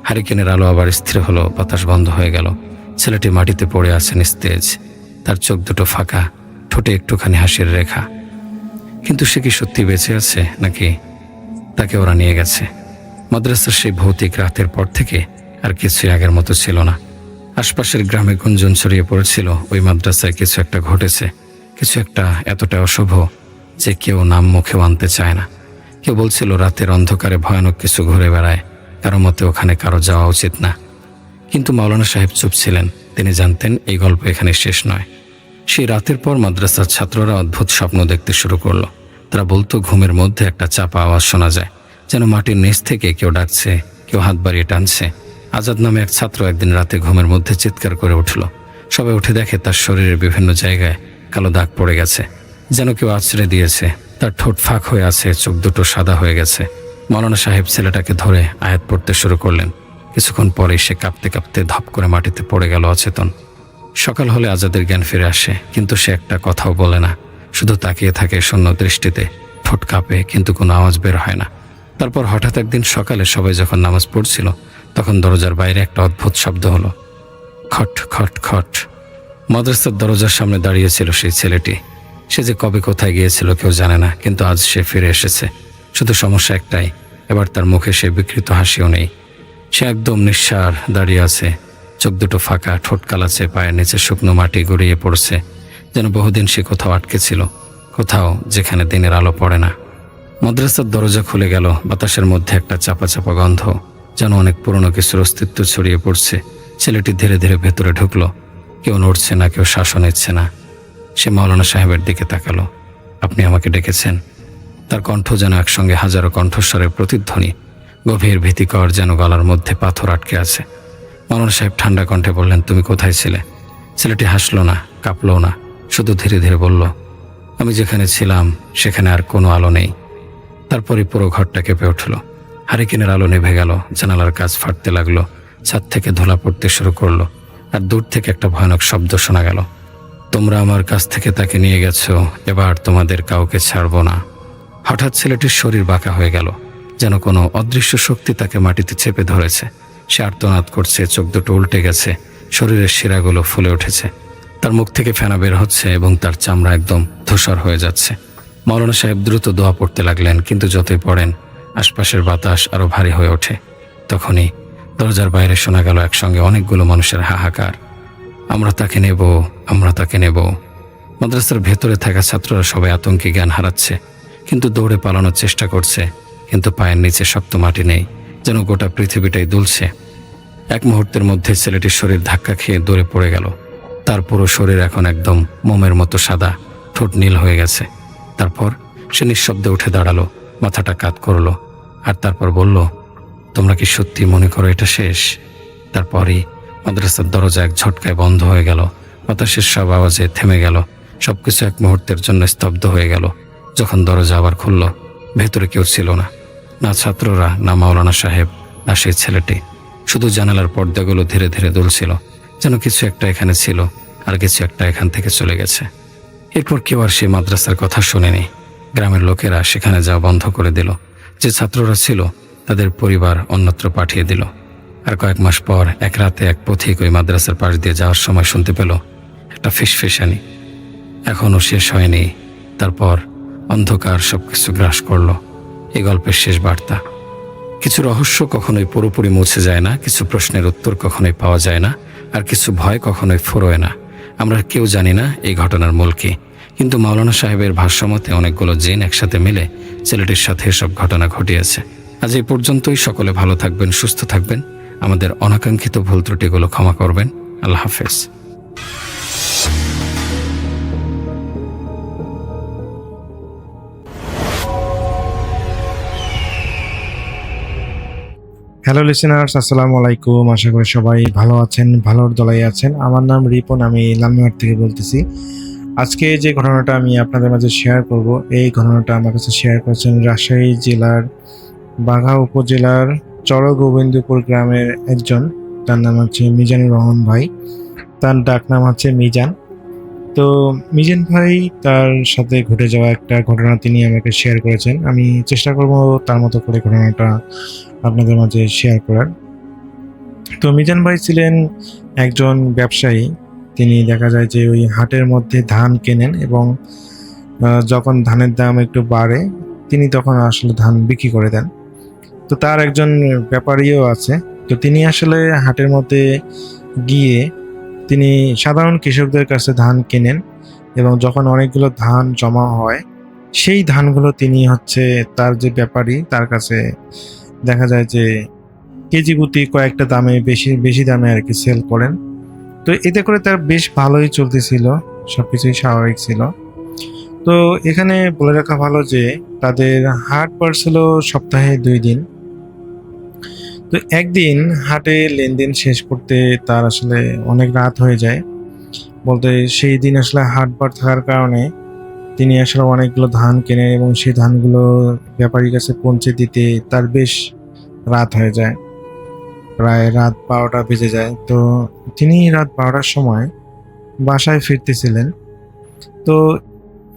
হারিকেনের আলো আবার স্থির হলো, বাতাস বন্ধ হয়ে গেল। ছেলেটি মাটিতে পড়ে আছে নিস্তেজ, তার চোখ দুটো ফাঁকা, ঠোঁটে একটুখানি হাসির রেখা। কিন্তু সে কি সত্যি বেঁচে আছে, নাকি তাকে ওরা নিয়ে গেছে? মাদ্রাসার সেই ভৌতিক রাতের পর থেকে আর কিছুই আগের মতো ছিল না। আশপাশের গ্রামে গুঞ্জন ছড়িয়ে পড়েছিল, ওই মাদ্রাসায় কিছু একটা ঘটেছে, কিছু একটা এতটা অশুভ যে কেউ নাম মুখেও আনতে চায় না। কেউ বলছিল রাতের অন্ধকারে ভয়ানক কিছু ঘুরে বেড়ায়, কারো মতে ওখানে কারো যাওয়া উচিত না। কিন্তু মাওলানা সাহেব চুপ ছিলেন, তিনি জানতেন এই গল্প এখানে শেষ নয়। সেই রাতের পর মাদ্রাসার ছাত্ররা অদ্ভুত স্বপ্ন দেখতে শুরু করলো। তারা বলতো ঘুমের মধ্যে একটা চাপা আওয়াজ শোনা যায়, যেন মাটির নিচ থেকে কেউ ডাকছে, কেউ হাত বাড়িয়ে টানছে। আজাদ নামে এক ছাত্র একদিন রাতে ঘুমের মধ্যে চিৎকার করে উঠল। সবাই উঠে দেখে তার শরীরের বিভিন্ন জায়গায় কালো দাগ পড়ে গেছে, যেন কেউ আছড়ে দিয়েছে। তার ঠোঁট ফাঁক হয়ে আছে, চোখ দুটো সাদা হয়ে গেছে। মাওলানা সাহেব ছেলেটাকে ধরে আয়াত পড়তে শুরু করলেন। কিছুক্ষণ পরেই সে কাঁপতে কাঁপতে ধপ করে মাটিতে পড়ে গেল অচেতন। সকাল হলে আজাদের জ্ঞান ফিরে আসে, কিন্তু সে একটা কথাও বলে না, শুধু তাকিয়ে থাকে শূন্য দৃষ্টিতে। ঠোঁট কাঁপে, কিন্তু কোনো আওয়াজ বের হয় না। তারপর হঠাৎ একদিন সকালে সবাই যখন নামাজ পড়ছিল, তখন দরজার বাইরে একটা অদ্ভুত শব্দ হলো, খট খট খট। মাদ্রাসার দরজার সামনে দাঁড়িয়েছিল সেই ছেলেটি। সে যে কবে কোথায় গিয়েছিল কেউ জানে না, কিন্তু আজ সে ফিরে এসেছে। শুধু সমস্যা একটাই, এবার তার মুখে সে বিকৃত হাসিও নেই। সে একদম নিঃসার দাঁড়িয়ে আছে, চোখ দুটো ফাঁকা, ঠোঁট কালাচ্ছে, পায়ের নিচে শুকনো মাটি গড়িয়ে পড়ছে, যেন বহুদিন সে কোথাও আটকে ছিল, কোথাও যেখানে দিনের আলো পড়ে না। মাদ্রাসার দরজা খুলে গেল, বাতাসের মধ্যে একটা চাপা চাপা গন্ধ, যেন অনেক পুরনো কিছুর অস্তিত্ব ছড়িয়ে পড়ছে। ছেলেটি ধীরে ধীরে ভেতরে ঢুকলো। কেউ নড়ছে না, কেউ শ্বাসও নিচ্ছে না। সে মাওলানা সাহেবের দিকে তাকালো। আপনি আমাকে ডেকেছেন? তার কণ্ঠ যেন একসঙ্গে হাজারো কণ্ঠস্বরের প্রতিধ্বনি, গভীর ভীতিকর, যেন গলার মধ্যে পাথর আটকে আছে। মাওলানা সাহেব ঠান্ডা কণ্ঠে বললেন, তুমি কোথায় ছিলে? ছেলেটি হাসলো না, কাঁপলো না, শুধু ধীরে ধীরে বলল, আমি যেখানে ছিলাম সেখানে আর কোনো আলো নেই। তারপরই পুরো ঘরটা কেঁপে উঠল। হারিকেনের আলো নিভে গেল, জানালার কাচ ফাটতে লাগলো, ছাদ থেকে ধুলা পড়তে শুরু করলো, আর দূর থেকে একটা ভয়ানক শব্দ শোনা গেল, তোমরা আমার কাছ থেকে তাকে নিয়ে গেছো, এবার তোমাদের কাউকে ছাড়বো না। হঠাৎ ছেলেটির শরীর বাঁকা হয়ে গেল, যেন কোনো অদৃশ্য শক্তি তাকে মাটিতে চেপে ধরেছে। সে আর্তনাদ করছে, চোখ দুটো উল্টে গেছে, শরীরের শিরাগুলো ফুলে উঠেছে, তার মুখ থেকে ফেনা বের হচ্ছে এবং তার চামড়া একদম ধূসর হয়ে যাচ্ছে। মাওলানা সাহেব দ্রুত দোয়া পড়তে লাগলেন, কিন্তু যতই পড়েন আশপাশের বাতাস আরো ভারী হয়ে ওঠে। তখনই দরজার বাইরে শোনা গেল একসঙ্গে অনেকগুলো মানুষের হাহাকার, আমরা তাকে নেব, আমরা তাকে নেব। মাদ্রাসার ভেতরে থাকা ছাত্ররা সবাই আতঙ্কে জ্ঞান হারাচ্ছে, কিন্তু দৌড়ে পালানোর চেষ্টা করছে, কিন্তু পায়ের নিচে শক্ত মাটি নেই, যেন গোটা পৃথিবীটাই দুলছে। এক মুহূর্তের মধ্যে ছেলেটির শরীর ধাক্কা খেয়ে দৌড়ে পড়ে গেল। তার পুরো শরীর এখন একদম মোমের মতো সাদা, ঠোঁট নীল হয়ে গেছে। তারপর সে নিঃশব্দে উঠে দাঁড়ালো, মাথাটা কাত করলো, আর তারপর বলল, তোমরা কি সত্যি মনে করো এটা শেষ? তারপরই মাদ্রাসার দরজা এক ঝটকায় বন্ধ হয়ে গেল, বাতাসের সব আওয়াজে থেমে গেল, সবকিছু এক মুহূর্তের জন্য স্তব্ধ হয়ে গেল। যখন দরজা আবার খুলল, ভেতরে কেউ ছিল না, না ছাত্ররা, না মাওলানা সাহেব, না সেই ছেলেটি। শুধু জানালার পর্দাগুলো ধীরে ধীরে দুলছিল, যেন কিছু একটা এখানে ছিল আর কিছু একটা এখান থেকে চলে গেছে। এরপর কেউ আর সেই মাদ্রাসার কথা শোনেনি। গ্রামের লোকেরা সেখানে যাওয়া বন্ধ করে দিল। যে ছাত্ররা ছিল তাদের পরিবার অন্যত্র পাঠিয়ে দিল। আর কয়েক মাস পর এক রাতে এক পথিক ওই মাদ্রাসার পাশ দিয়ে যাওয়ার সময় শুনতে পেল একটা ফিসফিসানি। এখনও শেষ হয়নি। তারপর অন্ধকার সবকিছু গ্রাস করলো। এই গল্পের শেষ বার্তা, কিছু রহস্য কখনোই পুরোপুরি মুছে যায় না, কিছু প্রশ্নের উত্তর কখনোই পাওয়া যায় না, আর কিছু ভয় কখনোই ফুরোয় না। আমরা কেউ জানি না এই ঘটনার মূল কি, কিন্তু মাওলানা সাহেবের ভাষ্যমতে অনেকগুলো জিন একসাথে মিলে ছেলেটির সাথে এসব ঘটনা ঘটিয়েছে। আজ এই পর্যন্তই। সকলে ভালো থাকবেন, সুস্থ থাকবেন, আমাদের অনাকাঙ্ক্ষিত ভুল ত্রুটিগুলো ক্ষমা করবেন। আল্লাহ হাফেজ। হ্যালো লিসেনার্স, আসসালামু আলাইকুম। আশা করি সবাই ভালো আছেন, ভালোর দলাই আছেন। আমার নাম রিপন, আমি লালমিহাট থেকে বলতেছি। আজকে যে ঘটনাটা আমি আপনাদের মাঝে শেয়ার করব, এই ঘটনাটা আমার কাছে শেয়ার করেছেন রাজশাহী জেলার বাঘা উপজেলার চরগোবিন্দপুর গ্রামের একজন। তার নাম হচ্ছে মিজানুর রহমান ভাই, তার ডাক নাম হচ্ছে মিজান। তো মিজান ভাই তার সাথে ঘটে যাওয়া একটা ঘটনা তিনি আমাকে শেয়ার করেছেন। আমি চেষ্টা করব তার মতো করে ঘটনাটা আপনাদের মাঝে শেয়ার করার। তো মিজান ভাই ছিলেন একজন ব্যবসায়ী। তিনি দেখা যায় যে ওই হাটের মধ্যে ধান কেনেন এবং যখন ধানের দাম একটু বাড়ে তিনি তখন আসলে ধান বিক্রি করে দেন। তো তার একজন ব্যাপারীও আছে। তো তিনি আসলে হাটের মধ্যে গিয়ে তিনি সাধারণ কৃষকদের কাছে ধান কেনেন এবং যখন অনেকগুলো ধান জমা হয় সেই ধানগুলো তিনি হচ্ছে তার যে ব্যাপারী তার কাছে দেখা যায় যে কেজি প্রতি কয়েকটা দামে বেশি দামে আর কি সেল করেন। তো এতে করে তার বেশ ভালোই চলতেছিল, সবকিছুই স্বাভাবিক ছিল। তো এখানে বলে রাখা ভালো যে তাদের হাট পড়ছিল সপ্তাহে 2 দিন। তো একদিন হাটে লেনদেন শেষ করতে তার আসলে অনেক রাত হয়ে যায়। বলতে সেই দিন আসলে হাট বার থাকার কারণে তিনি আসলে অনেকগুলো ধান কেনেন এবং সেই ধানগুলো ব্যাপারীর কাছে পৌঁছে দিতে তার বেশ রাত হয়ে যায়, প্রায় রাত 12টা বেজে যায়। তো তিনি রাত 12টার সময় বাসায় ফিরতেছিলেন। তো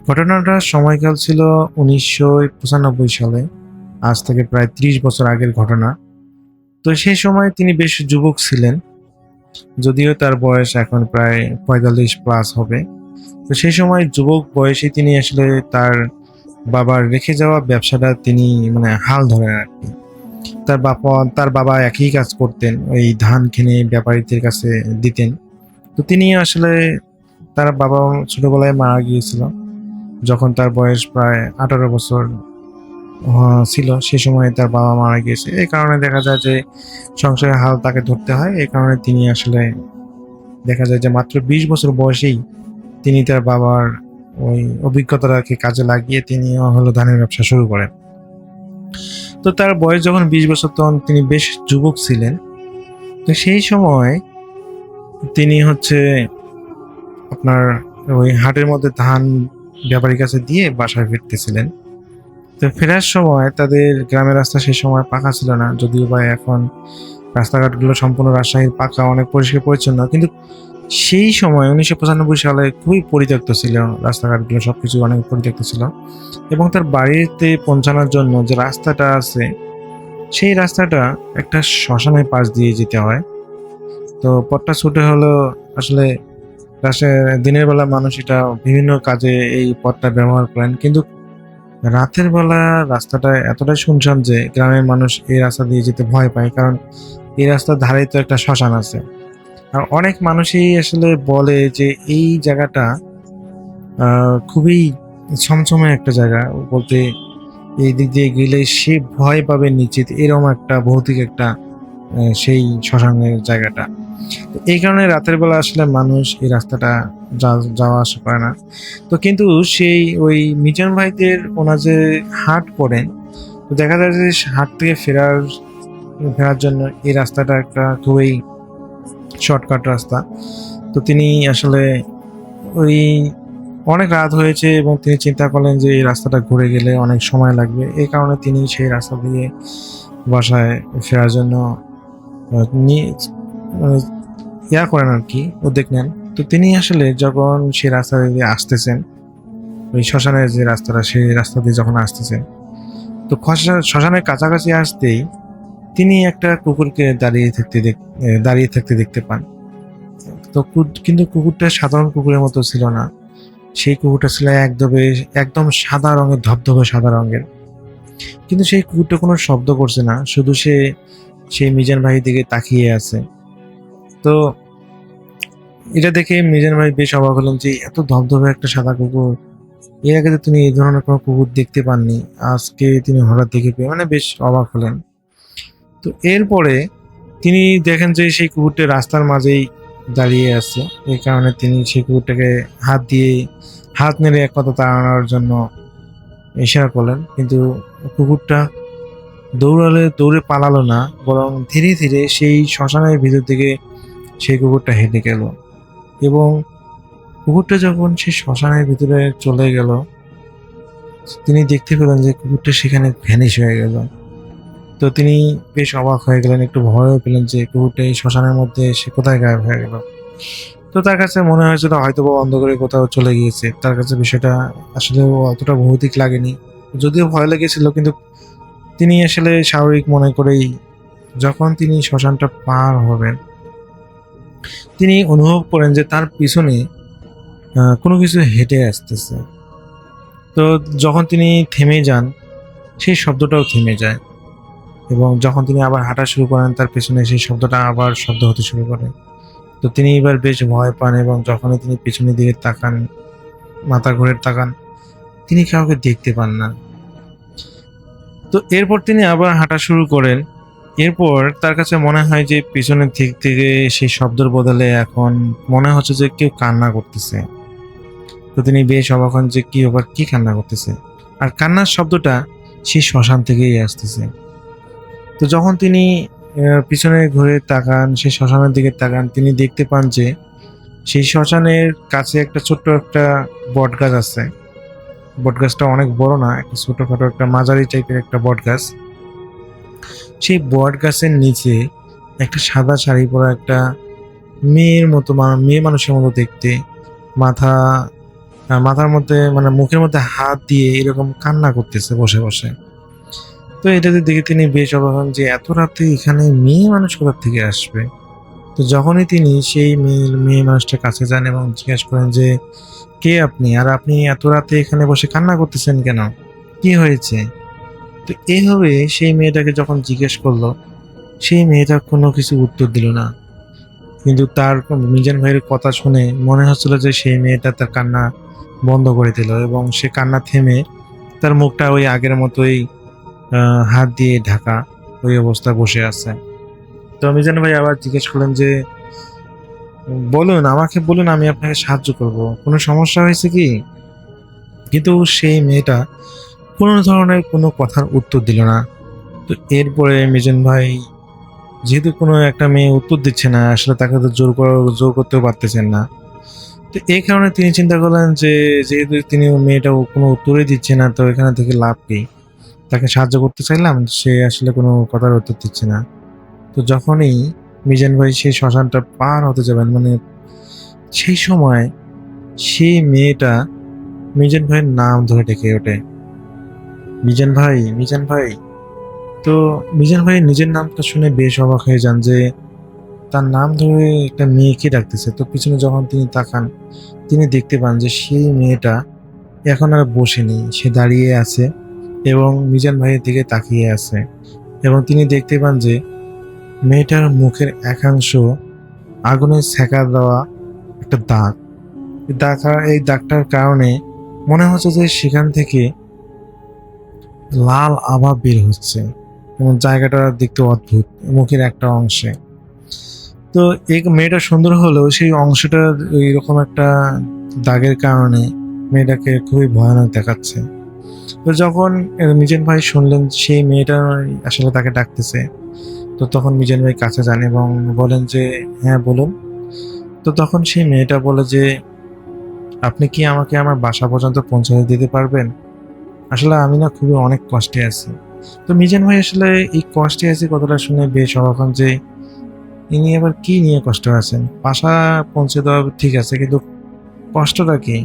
ঘটনাটার সময়কাল ছিল 1995 সালে, আজ থেকে প্রায় 30 বছর আগের ঘটনা। তো সেই সময় তিনি বেশ যুবক ছিলেন, যদিও তার বয়স এখন প্রায় 45 প্লাস হবে। তো সেই সময় যুবক বয়সে তিনি আসলে তার বাবার রেখে যাওয়া ব্যবসাটা তিনি মানে হাল ধরেন আর কি। তার বাবা একই কাজ করতেন, ওই ধান কিনে ব্যাপারীদের কাছে দিতেন। তো তিনি আসলে তার বাবা ছোটবেলায় মারা গিয়েছিল, যখন তার বয়স প্রায় 18 বছর ছিল। সে সময় তার বাবা মারা গিয়েছে, এই কারণে দেখা যায় যে সংসারের হাল তাকে ধরতে হয়। এই কারণে তিনি আসলে দেখা যায় যে মাত্র 20 বছর বয়সেই তিনি তার বাবার ওই অভিজ্ঞতাটাকে কাজে লাগিয়ে তিনি হলো ধানের ব্যবসা শুরু করেন। তো তার বয়স যখন 20 বছর, তখন তিনি বেশ যুবক ছিলেন। তো সেই সময় তিনি হচ্ছে আপনার ওই হাটের মধ্যে ধান ব্যাপারীর কাছে দিয়ে বাসায় ফিরতেছিলেন। তো ফেরার সময় তাদের গ্রামের রাস্তা সেই সময় পাকা ছিল না, যদিও বা এখন রাস্তাঘাটগুলো সম্পূর্ণ রাজশাহীর পাকা, অনেক পরিষ্কার পরিচ্ছন্ন, কিন্তু সেই সময় 1995 সালে খুবই পরিত্যক্ত ছিল রাস্তাঘাটগুলো, সবকিছু অনেক পরিত্যক্ত ছিল। এবং তার বাড়িতে পৌঁছানোর জন্য যে রাস্তাটা আছে, সেই রাস্তাটা একটা শ্মশানের পাশ দিয়ে যেতে হয়। তো পথটা ছুটে হলো আসলে দিনের বেলা মানুষ এটা বিভিন্ন কাজে এই পথটা ব্যবহার করেন, কিন্তু রাতের বেলা রাস্তাটা এতটাই শুনশান যে গ্রামের মানুষ এই রাস্তা দিয়ে যেতে ভয় পায়, কারণ এই রাস্তার ধারেই তো একটা শ্মশান আছে। আর অনেক মানুষই আসলে বলে যে এই জায়গাটা খুবই ছমছমে একটা জায়গা, বলতে এই দিক দিয়ে গেলে সে ভয় পাবে নিশ্চিত, এরকম একটা ভৌতিক একটা সেই শ্মশানের জায়গাটা। তো এই কারণে রাতের বেলা আসলে মানুষ এই রাস্তাটা যাওয়া আসা করে না। তো কিন্তু সেই ওই মিজান ভাইদের ওনার যে হাট করেন, তো দেখা যায় যে হাট থেকে ফেরার জন্য এই রাস্তাটা একটা খুবই শর্টকাট রাস্তা। তো তিনি আসলে ওই অনেক রাত হয়েছে এবং তিনি চিন্তা করলেন যে এই রাস্তাটা ঘুরে গেলে অনেক সময় লাগবে, এই কারণে তিনি সেই রাস্তা দিয়ে বাসায় ফেরার জন্য ইয়া করেন আর কি, উদ্যোগ নেন। তো তিনি আসলে যখন সেই রাস্তা দিয়ে আসতেছেন, ওই শ্মশানের যে রাস্তাটা, সেই রাস্তা দিয়ে যখন আসতেছেন, তো শ্মশানের কাছাকাছি আসতেই তিনি একটা কুকুরকে দাঁড়িয়ে থাকতে দেখতে পান। তো কিন্তু কুকুরটা সাধারণ কুকুরের মতো ছিল না, সেই কুকুরটা ছিল একদম সাদা রঙের, ধবধবে সাদা রঙের। কিন্তু সেই কুকুরটা কোনো শব্দ করছে না, শুধু সেই মিজান ভাইয়ের দিকে তাকিয়ে আছে। তো এটা দেখে মিজান ভাই বেশ অবাক হলেন যে এত ধবধবে একটা সাদা কুকুর, এর আগে তো তিনি এই ধরনের কোনো কুকুর দেখতে পাননি, আজকে তিনি হঠাৎ দেখে পেয়ে মানে বেশ অবাক হলেন। তো এরপরে তিনি দেখেন যে সেই কুকুরটা রাস্তার মাঝেই দাঁড়িয়ে আছে, এই কারণে তিনি সেই কুকুরটাকে হাত নেড়ে এক কথা তাড়ানোর জন্য ইশারা করলেন। কিন্তু কুকুরটা দৌড়ে পালালো না, বরং ধীরে ধীরে সেই শ্মশানের ভিতর থেকে সেই কুকুরটা হেঁটে গেল। এবং কুকুরটা যখন সেই শ্মশানের ভিতরে চলে গেল, তিনি দেখতে পেলেন যে কুকুরটা সেখানে ভ্যানিশ হয়ে গেল। তো তিনি বেশ অবাক হয়ে গেলেন, একটু ভয়ও পেলেন যে কুকুরটা এই শ্মশানের মধ্যে সে কোথায় গায়েব হয়ে গেল। তো তার কাছে মনে হয়েছিল হয়তো বা অন্ধকারে কোথাও চলে গিয়েছে, তার কাছে বিষয়টা আসলে অতটা ভৌতিক লাগেনি, যদিও ভয় লেগেছিল, কিন্তু তিনি আসলে স্বাভাবিক মনে করেই যখন তিনি শ্মশানটা পার হবেন, তিনি অনুভব করেন যে তার পিছনে কোনো কিছু হেঁটে আসতেছে। তো যখন তিনি থেমে যান, সেই শব্দটাও থেমে যায়, এবং যখন তিনি আবার হাঁটা শুরু করেন, তার পেছনে সেই শব্দটা আবার শব্দ হতে শুরু করে। তো তিনি এবার বেশ ভয় পান, এবং যখনই তিনি পেছনের দিকে তাকান, মাথা ঘুরে তাকান, তিনি কাউকে দেখতে পান না। তো এরপর তিনি আবার হাঁটা শুরু করেন। এরপর তার কাছে মনে হয় যে পিছনের দিক থেকে সেই শব্দের বদলে এখন মনে হচ্ছে যে কেউ কান্না করতেছে। তো তিনি বেশ অবাক হন যে কি ব্যাপার, কি কান্না করতেছে, আর কান্নার শব্দটা সেই শ্মশান থেকেই আসতেছে। তো যখন তিনি পিছনে ঘুরে তাকান, সেই শ্মশানের দিকে তাকান, তিনি দেখতে পান যে সেই শ্মশানের কাছে একটা ছোট্ট একটা বট গাছ আছে। বট গাছটা অনেক বড় না, একটা ছোটখাটো একটা মাঝারি টাইপের একটা বট গাছ। সেই বট গাছের নিচে একটা সাদা শাড়ি পরা একটা মেয়ে মানুষের মতো দেখতে মাথার মধ্যে মানে মুখের মধ্যে হাত দিয়ে এরকম কান্না করতেছে বসে বসে। তো এটাতে দেখে তিনি বেশ অবাক হন যে এত রাতে এখানে মেয়ে মানুষ কোথা থেকে আসবে। তো যখনই তিনি সেই মেয়ে মানুষটার কাছে যান এবং জিজ্ঞেস করেন যে কে আপনি, আর আপনি এত রাতে এখানে বসে কান্না করতেছেন কেন, কি হয়েছে? তো এইভাবে সেই মেয়েটাকে যখন জিজ্ঞেস করলো, সেই মেয়েটা কোনো কিছু উত্তর দিল না। কিন্তু তার মিজান ভাইয়ের কথা শুনে মনে হচ্ছিল যে সেই মেয়েটা তার কান্না বন্ধ করে দিল এবং সে কান্না থেমে তার মুখটা ওই আগের মতোই হাত দিয়ে ঢাকা ওই অবস্থায় বসে আছে। তো মিজান ভাই আবার জিজ্ঞেস করলেন যে বলুন, আমাকে বলুন, আমি আপনাকে সাহায্য করব, কোনো সমস্যা হয়েছে কি? কিন্তু সেই মেয়েটা কোনো ধরনের কোনো কথার উত্তর দিল না। তো এরপরে মিজান ভাই, যেহেতু কোনো একটা মেয়ে উত্তর দিচ্ছে না, আসলে তাকে তো জোর করতেও পারতেছেন না। তো এই কারণে তিনি চিন্তা করলেন যে যেহেতু তিনি মেয়েটা কোনো উত্তরই দিচ্ছে না, তো এখানে থেকে লাভ কি? তাকে সাহায্য করতে চাইলাম, সে আসলে কোনো কথার উত্তর দিচ্ছে না। তো যখনই মিজান ভাই সেই শ্মশানটা পার হতে যাবেন, মানে সেই সময় সেই মেয়েটা মিজান ভাইয়ের নাম ধরে ডেকে ওঠে, মিজান ভাই, মিজান ভাই। তো মিজান ভাই নিজের নামটা শুনে বেশ অবাক হয়ে যান যে তার নাম ধরে একটা মেয়েকে ডাকতেছে। তো পিছনে যখন তিনি তাকান, তিনি দেখতে পান যে সেই মেয়েটা এখন আর বসেনি, সে দাঁড়িয়ে আছে এবং মিজান ভাইয়ের দিকে তাকিয়ে আছে। এবং তিনি দেখতে পান যে মেয়েটার মুখের একাংশ আগুনে সেঁকা দেওয়া একটা দাগ। এই দাগটার কারণে মনে হচ্ছে যে সেখান থেকে লাল আভা বের হচ্ছে এবং জায়গাটা দেখতে অদ্ভুত মুখের একটা অংশে। তো এই মেয়েটা সুন্দর হলেও সেই অংশটা এইরকম একটা দাগের কারণে মেয়েটাকে খুবই ভয়ানক দেখাচ্ছে। তো যখন মিজান ভাই শুনলেন সেই মেয়েটা আসলে তাকে ডাকতেছে, তো তখন মিজান ভাই কাছে যান এবং বলেন যে হ্যাঁ বলুন। তো তখন সেই মেয়েটা বলে যে আপনি কি আমাকে আমার বাসা পর্যন্ত পৌঁছে দিতে পারবেন? আসলে আমি না খুবই অনেক কষ্টে আছি। তো মিজান ভাই আসলে এই কষ্টে আছি কথাটা শুনে বেশ অবাক হন যে ইনি আবার কি নিয়ে কষ্ট আছেন, বাসা পৌঁছে দেওয়া ঠিক আছে, কিন্তু কষ্টটা কি?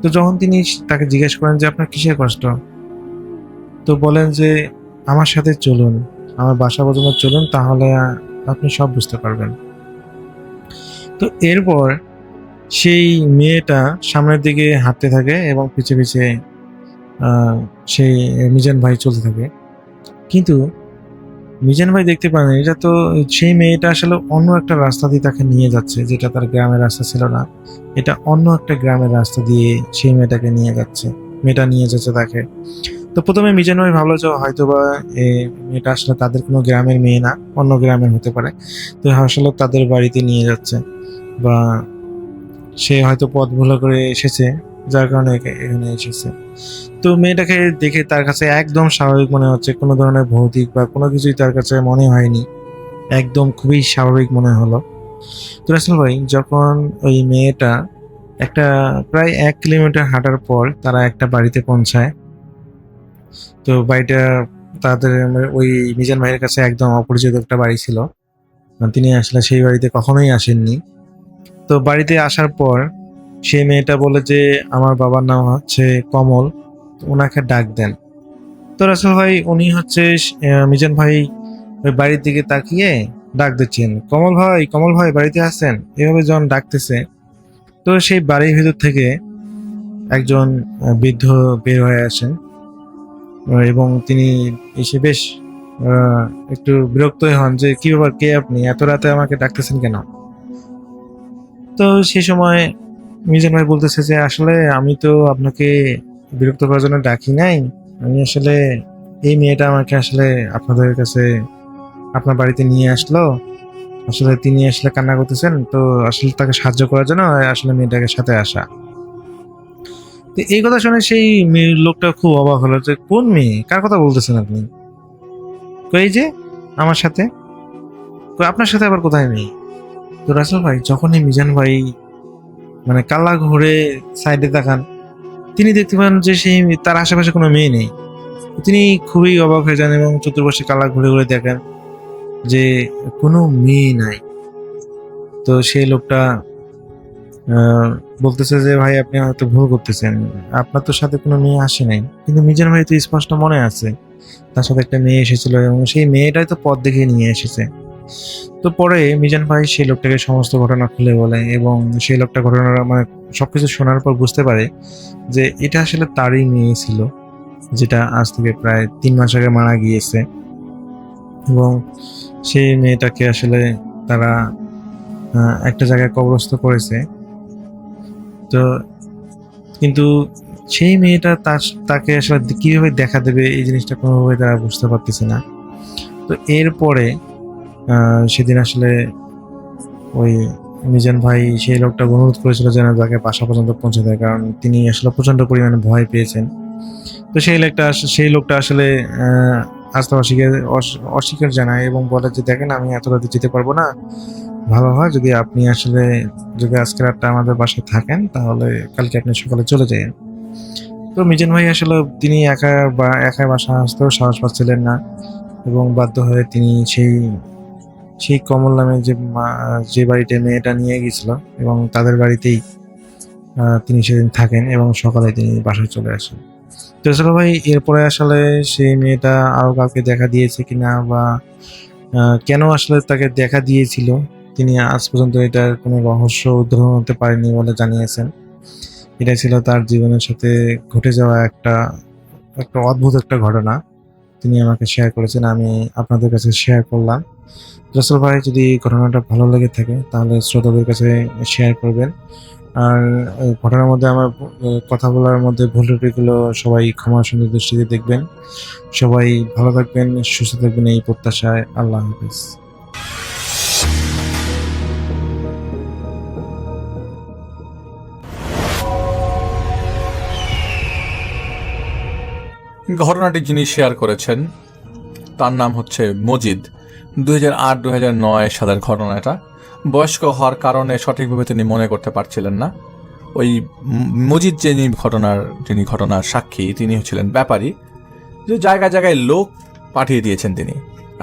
তো যখন তিনি তাকে জিজ্ঞেস করেন যে আপনার কিসের কষ্ট, তো বলেন যে আমার সাথে চলুন, আমার বাসা পর্যন্ত চলুন, তাহলে আপনি সব বুঝতে পারবেন। তো এরপর সেই মেয়েটা সামনের দিকে হাঁটতে থাকে এবং পিছে পিছে সেই মিজান ভাই চলতে থাকে। কিন্তু মিজান ভাই দেখতে পান এটা তো সেই মেয়েটা আসলে অন্য একটা রাস্তা দিয়ে তাকে নিয়ে যাচ্ছে, যেটা তার গ্রামের রাস্তা ছিল না, এটা অন্য একটা গ্রামের রাস্তা দিয়ে সেই মেয়েটাকে নিয়ে যাচ্ছে, মেয়েটা নিয়ে যাচ্ছে তাকে। তো প্রথমে মিজান ভাই ভাবলো যে হয়তো বা মেয়েটা আসলে তাদের কোনো গ্রামের মেয়ে না, অন্য গ্রামের হতে পারে, তো আসলে তাদের বাড়িতে নিয়ে যাচ্ছে, বা সে হয়তো পথ ভুল করে এসেছে, যার কারণে এখানে এসেছে। তো মেয়েটাকে দেখে তার কাছে একদম স্বাভাবিক মনে হচ্ছে, কোনো ধরনের ভৌতিক বা কোনো কিছুই তার কাছে মনে হয়নি, একদম খুবই স্বাভাবিক মনে হলো। তো রাসেল ভাই, যখন ওই মেয়েটা একটা প্রায় 1 কিলোমিটার হাঁটার পর তারা একটা বাড়িতে পৌঁছায়, তো বাড়িটা তাদের ওই মিজান ভাইয়ের কাছে একদম অপরিচিত একটা বাড়ি ছিল, তিনি আসলে সেই বাড়িতে কখনোই আসেননি। তো বাড়িতে আসার পর সেই মেয়েটা বলে যে আমার বাবার নাম হচ্ছে কমল, ওনাকে ডাক দেন। তো রাসেল ভাই উনি হচ্ছে মিজান ভাই ওই বাড়ির দিকে তাকিয়ে ডাক দিচ্ছেন, কমল ভাই, কমল ভাই বাড়িতে আছেন, এভাবে যখন ডাকতেছে, তো সেই বাড়ির ভিতর থেকে একজন বৃদ্ধ বের হয়ে আসেন এবং তিনি এসে বেশ একটু বিরক্ত হন যে কি ব্যাপার, কে আপনি, এত রাতে আমাকে ডাকতেছেন কেন? তো সেই সময় মিজান ভাই বলতেছে যে আসলে আমি তো আপনাকে বিরক্ত করার জন্য ডাকি নাই, আমি আসলে এই মেয়েটা আমাকে আসলে আপনাদের কাছে আপনার বাড়িতে নিয়ে আসলো, আসলে তিনি আসলে কান্না করতেছেন, তো আসলে তাকে সাহায্য করার জন্য আসলে মেয়েটাকে সাথে আসা। তো এই কথা শুনে সেই লোকটা খুব অবাক হলো যে কোন মেয়ে, কার কথা বলতেছেন আপনি? এই যে আমার সাথে, আপনার সাথে আবার কোথায় মেয়ে? তো রাসেল ভাই যখনই মিজান ভাই মানে কাল্লা ঘুরে সাইডে তাকান, তিনি দেখতে পান যে সেই তার আশেপাশে কোনো মেয়ে নেই। তিনি খুবই অবাক হয়ে যান এবং চতুর্পাশে কাল্লা ঘুরে ঘুরে দেখেন যে কোনো মেয়ে নাই। তো সেই লোকটা বলতেছে যে ভাই আপনি হয়তো ভুল করতেছেন, আপনার তো সাথে কোনো মেয়ে আসে নাই, কিন্তু মিজান ভাই তো স্পষ্ট মনে আছে তার সাথে একটা মেয়ে এসেছিল এবং সেই মেয়েটাই তো পথ দেখিয়ে নিয়ে এসেছে। তো পরে মিজান ভাই সেই লোকটাকে সমস্ত ঘটনা খুলে বলে এবং সেই লোকটা ঘটনা মানে সবকিছু শোনার পর বুঝতে পারে যে এটা আসলে তারই মেয়ে ছিল, যেটা আজ থেকে প্রায় 3 মাস আগে মারা গিয়েছে। এবং সেই মেয়েটাকে আসলে তারা একটা জায়গায় কবরস্থ করেছে। তো কিন্তু সেই মেয়েটা তাকে আসলে কিভাবে দেখা দেবে এই জিনিসটা কোনোভাবে তারা বুঝতে পারতেছে না। তো এরপরে সেদিন আসলে ওই মিজান ভাই সেই লোকটা অনুরোধ করেছিল যেন তাকে বাসা পর্যন্ত পৌঁছে দেয়, কারণ তিনি আসলে প্রচন্ড পরিমাণে ভয় পেয়েছেন। তো সেই লোকটা আসলে আস্থা অস্বীকার জানায় এবং বলে যে দেখেন আমি এত রাতে যেতে পারবো না, ভালো হয় যদি আপনি আসলে যদি আজকে রাতটা আমাদের বাসায় থাকেন তাহলে কালকে আপনি সকালে চলে যান। তো মিজান ভাই আসলে তিনি একা বাসা আসতেও সাহস পাচ্ছিলেন না এবং বাধ্য হয়ে তিনি সেই কমল নামে যে বাড়িতে মেয়েটা নিয়ে গেছিল এবং তাদের বাড়িতেই তিনি সেদিন থাকেন এবং সকালে তিনি বাসায় চলে আসেন। তো আসলে ভাই এরপরে আসলে সেই মেয়েটা আরো কাউকে দেখা দিয়েছে কিনা বা কেন আসলে তাকে দেখা দিয়েছিল তিনি আজ পর্যন্ত এটার কোনো রহস্য উদ্ঘাটন হতে পারেনি বলে জানিয়েছেন। এটা ছিল তার জীবনের সাথে ঘটে যাওয়া একটা অদ্ভুত একটা ঘটনা তিনি আমাকে শেয়ার করেছেন, আমি আপনাদের কাছে শেয়ার করলাম। রাসেল ভাই যদি ঘটনাটা ভালো লেগে থাকে তাহলে শ্রোতাদের কাছে শেয়ার করবেন। আর এই ঘটনার মধ্যে আমার কথা বলার মধ্যে ভুল ত্রুটিগুলো সবাই ক্ষমা সুন্দর দৃষ্টিতে দেখবেন। সবাই ভালো থাকবেন, সুস্থ থাকবেন এই প্রত্যাশায়। আল্লাহ হাফেজ। ঘটনাটি যিনি শেয়ার করেছেন তার নাম হচ্ছে মজিদ। 2008-2009 সালের ঘটনা এটা। বয়স্ক হওয়ার কারণে সঠিকভাবে তিনি মনে করতে পারছিলেন না। ওই মজিদ যিনি ঘটনার সাক্ষী তিনি হচ্ছিলেন ব্যাপারী, যে জায়গায় জায়গায় লোক পাঠিয়ে দিয়েছেন তিনি।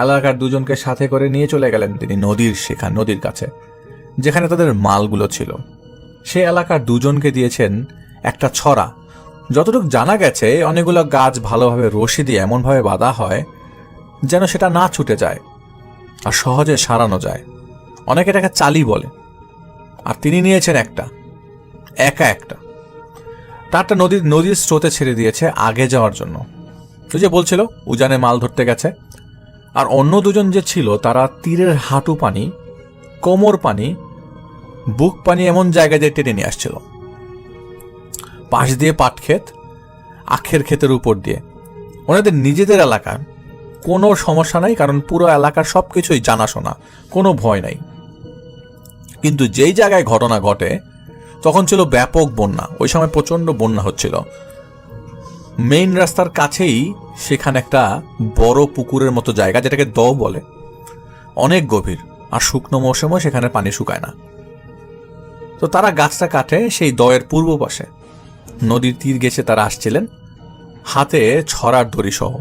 এলাকার দুজনকে সাথে করে নিয়ে চলে গেলেন তিনি নদীর কাছে যেখানে তাদের মালগুলো ছিল। সে এলাকার দুজনকে দিয়েছেন একটা ছড়া। যতটুকু জানা গেছে অনেকগুলো গাছ ভালোভাবে রশি দিয়ে এমনভাবে বাঁধা হয় যেন সেটা না ছুটে যায় আর সহজে সারানো যায়। অনেকে এটাকে চালি বলে। আর তিনি নিয়েছেন একা একটা তারটা নদীর স্রোতে ছেড়ে দিয়েছে আগে যাওয়ার জন্য। তো যে বলছিল উজানে মাল ধরতে গেছে। আর অন্য দুজন যে ছিল তারা তীরের হাঁটু পানি, কোমর পানি, বুক পানি এমন জায়গায় দিয়ে টেনে নিয়ে আসছিল। পাশ দিয়ে পাট ক্ষেত, আখের ক্ষেতের উপর দিয়ে। ওনাদের নিজেদের এলাকা, কোনো সমস্যা নাই, কারণ পুরো এলাকার সবকিছুই জানাশোনা, কোনো ভয় নাই। কিন্তু যেই জায়গায় ঘটনা ঘটে তখন ছিল ব্যাপক বন্যা। ওই সময় প্রচন্ড বন্যা হচ্ছিল। মেইন রাস্তার কাছেই সেখানে একটা বড় পুকুরের মতো জায়গা, যেটাকে দ বলে, অনেক গভীর। আর শুকনো মৌসুমে সেখানে পানি শুকায় না। তো তারা গাছটা কাটে সেই দয়ের পূর্ব পাশে নদীর তীর গেছে তারা আসছিলেন হাতে ছড়ার দড়ি সহ।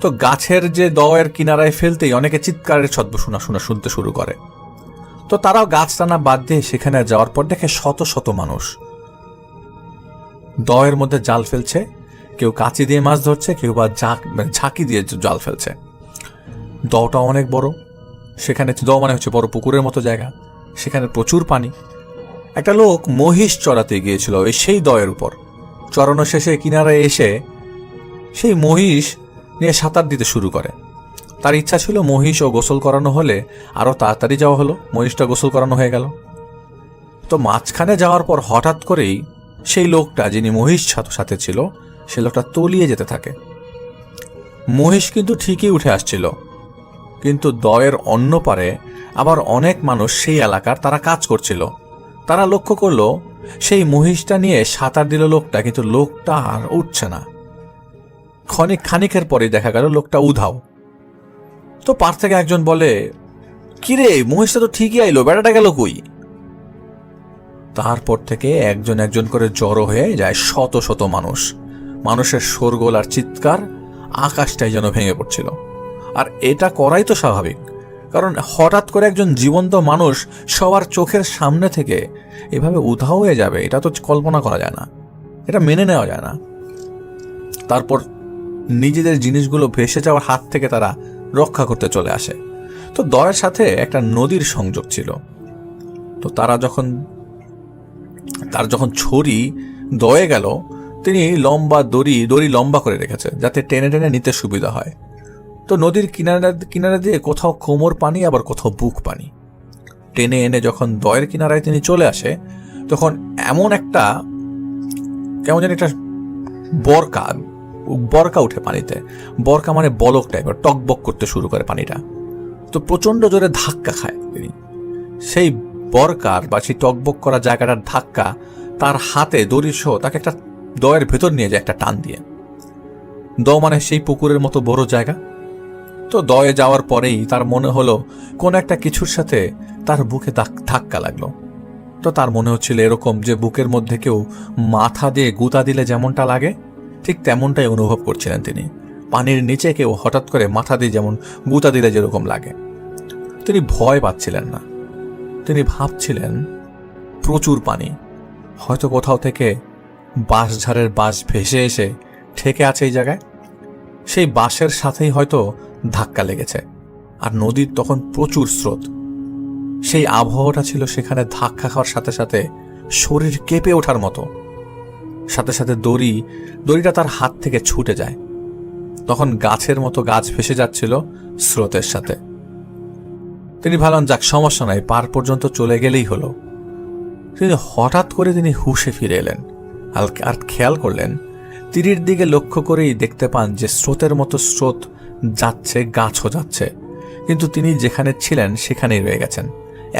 তো গাছের যে দয়ের কিনারায় ফেলতেই অনেকে চিৎকারের ছদ্ম শুনতে শুরু করে। তো তারাও গাছ টানা বাদ দিয়ে সেখানে যাওয়ার পর দেখে শত শত মানুষ দয়ের মধ্যে জাল ফেলছে। কেউ কাঁচি দিয়ে মাছ ধরছে, কেউ বা ঝাঁকি দিয়ে জাল ফেলছে। দটা অনেক বড়। সেখানে দ মানে হচ্ছে বড় পুকুরের মতো জায়গা, সেখানে প্রচুর পানি। একটা লোক মহিষ চড়াতে গিয়েছিল সেই দয়ের উপর। চড়ানো শেষে কিনারায় এসে সেই মহিষ নিয়ে সাঁতার দিতে শুরু করে। তার ইচ্ছা ছিল মহিষ ও গোসল করানো হলে আরো তাড়াতাড়ি যাওয়া হলো, মহিষটা গোসল করানো হয়ে গেল। তো মাঝখানে যাওয়ার পর হঠাৎ করেই সেই লোকটা যিনি মহিষ সাথে ছিল সে লোকটা তলিয়ে যেতে থাকে। মহিষ কিন্তু ঠিকই উঠে আসছিল, কিন্তু দয়ের অন্য পারে আবার অনেক মানুষ সেই এলাকার তারা কাজ করছিল। তারা লক্ষ্য করলো সেই মহিষটা নিয়ে সাঁতার দিল লোকটা, কিন্তু লোকটা আর উঠছে না। খানিকের পরে দেখা গেল লোকটা উধাও। তো পার থেকে একজন বলে, কিরে মহিষটা তো ঠিকই আইলো, বেড়াটা গেল কই? তারপর থেকে একজন করে জড়ো হয়ে যায় শত শত মানুষ। মানুষের শোরগোল আর চিৎকার, আকাশটাই যেন ভেঙে পড়ছিল। আর এটা করাই তো স্বাভাবিক, কারণ হঠাৎ করে একজন জীবন্ত মানুষ সবার চোখের সামনে থেকে এভাবে উধাও হয়ে যাবে, এটা তো কল্পনা করা যায় না, এটা মেনে নেওয়া যায় না। তারপর নিজেদের জিনিসগুলো ভেসে যাওয়ার হাত থেকে তারা রক্ষা করতে চলে আসে। তো দয়ের সাথে একটা নদীর সংযোগ ছিল। তো তার যখন ছড়ি দয়ে গেল, তিনি লম্বা দড়ি লম্বা করে রেখেছে যাতে টেনে টেনে নিতে সুবিধা হয়। তো নদীর কিনারা দিয়ে কোথাও কোমর পানি, আবার কোথাও বুক পানি। টেনে এনে যখন দয়ের কিনারায় তিনি চলে আসে, তখন এমন একটা কেমন জানি একটা বরকা উঠে পানিতে। বরকা মানে বলক টাইপের, টকবক করতে শুরু করে পানিটা। তো প্রচন্ড জোরে ধাক্কা খায় তিনি। সেই বরকার বা সেই টকবক করা জায়গাটার ধাক্কা তার হাতে দড়ি সহ তাকে একটা দয়ের ভেতর নিয়ে যায় একটা টান দিয়ে। দ মানে সেই পুকুরের মতো বড় জায়গা। তো দয়ে যাওয়ার পরেই তার মনে হলো কোন একটা কিছুর সাথে তার বুকে ধাক্কা লাগলো। তো তার মনে হচ্ছিল এরকম যে বুকের মধ্যে কেউ মাথা দিয়ে গুঁতা দিলে যেমনটা লাগে, ঠিক তেমনটাই অনুভব করছিলেন তিনি। পানির নিচে কেউ হঠাৎ করে মাথা দিয়ে যেমন গুঁতা দিলে যেরকম লাগে। তিনি ভয় পাচ্ছিলেন না, তিনি ভাবছিলেন প্রচুর পানি, হয়তো কোথাও থেকে বাঁশঝাড়ের বাঁশ ভেসে এসে ঠেকে আছে এই জায়গায়, সেই বাঁশের সাথেই হয়তো ধাক্কা লেগেছে। আর নদীর তখন প্রচুর স্রোত, সেই আবহাওয়াটা ছিল সেখানে ধাক্কা খাওয়ার সাথে সাথে শরীর কেঁপে ওঠার মতো। সাথে সাথে দড়িটা তার হাত থেকে ছুটে যায়। তখন গাছের মতো গাছ ভেসে যাচ্ছিল স্রোতের সাথে। তিনি ভাবলেন যাক, সমস্যা নাই, পার পর্যন্ত চলে গেলেই হলো। তিনি হঠাৎ করে তিনি হুঁশে ফিরে এলেন আর খেয়াল করলেন, তীরের দিকে লক্ষ্য করেই দেখতে পান যে স্রোতের মতো স্রোত যাচ্ছে, গাছও যাচ্ছে, কিন্তু তিনি যেখানে ছিলেন সেখানেই রয়ে গেছেন।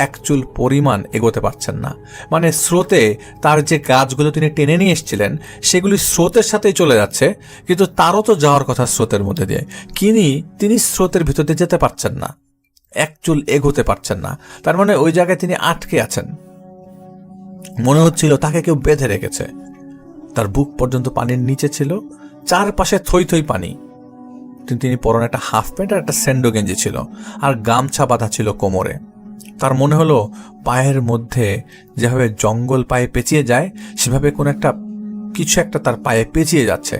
এক চুল পরিমাণ এগোতে পারছেন না। মানে স্রোতে তার যে গাছগুলো তিনি টেনে নিয়ে এসেছিলেন সেগুলি স্রোতের সাথেই চলে যাচ্ছে, কিন্তু তারও তো যাওয়ার কথা স্রোতের মধ্যে দিয়ে। তিনি স্রোতের ভিতর দিয়ে যেতে পারছেন না, এক চুল এগোতে পারছেন না। তার মানে ওই জায়গায় তিনি আটকে আছেন। মনে হচ্ছিল তাকে কেউ বেঁধে রেখেছে। তার বুক পর্যন্ত পানির নিচে ছিল, চারপাশে থই থই পানি। তিনি পরনে একটা হাফ প্যান্ট আর একটা স্যান্ডো গেঞ্জি ছিল, আর গামছা বাঁধা ছিল কোমরে। তার মনে হলো পায়ের মধ্যে যেভাবে জঙ্গল পায়ে পেঁচিয়ে যায়, সেভাবে কোন একটা কিছু একটা তার পায়ে পেঁচিয়ে যাচ্ছে।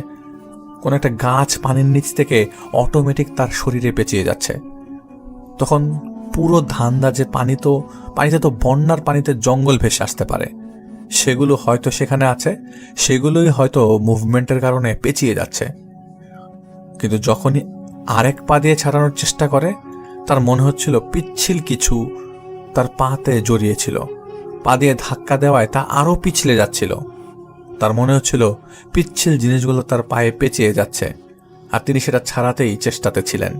কোন একটা গাছ পানির নিচ থেকে অটোমেটিক তার শরীরে পেঁচিয়ে যাচ্ছে। তখন পুরো ধান্দা যে পানিতে তো বন্যার পানিতে জঙ্গল ভেসে আসতে পারে, সেগুলো হয়তো সেখানে আছে, সেগুলোই হয়তো মুভমেন্টের কারণে পেঁচিয়ে যাচ্ছে। কিন্তু যখনই আরেক পা দিয়ে ছাড়ানোর চেষ্টা করে, তার মনে হচ্ছিল পিচ্ছিল কিছু তার পাতে জড়িয়েছিল। পা দিয়ে ধাক্কা দেওয়ায় তা আরও পিছলে যাচ্ছিল। তার মনে হচ্ছিল পিচ্ছিল জিনিসগুলো তার পায়ে পেঁচিয়ে যাচ্ছে, আর তিনি সেটা ছাড়াতেই চেষ্টাতে ছিলেন।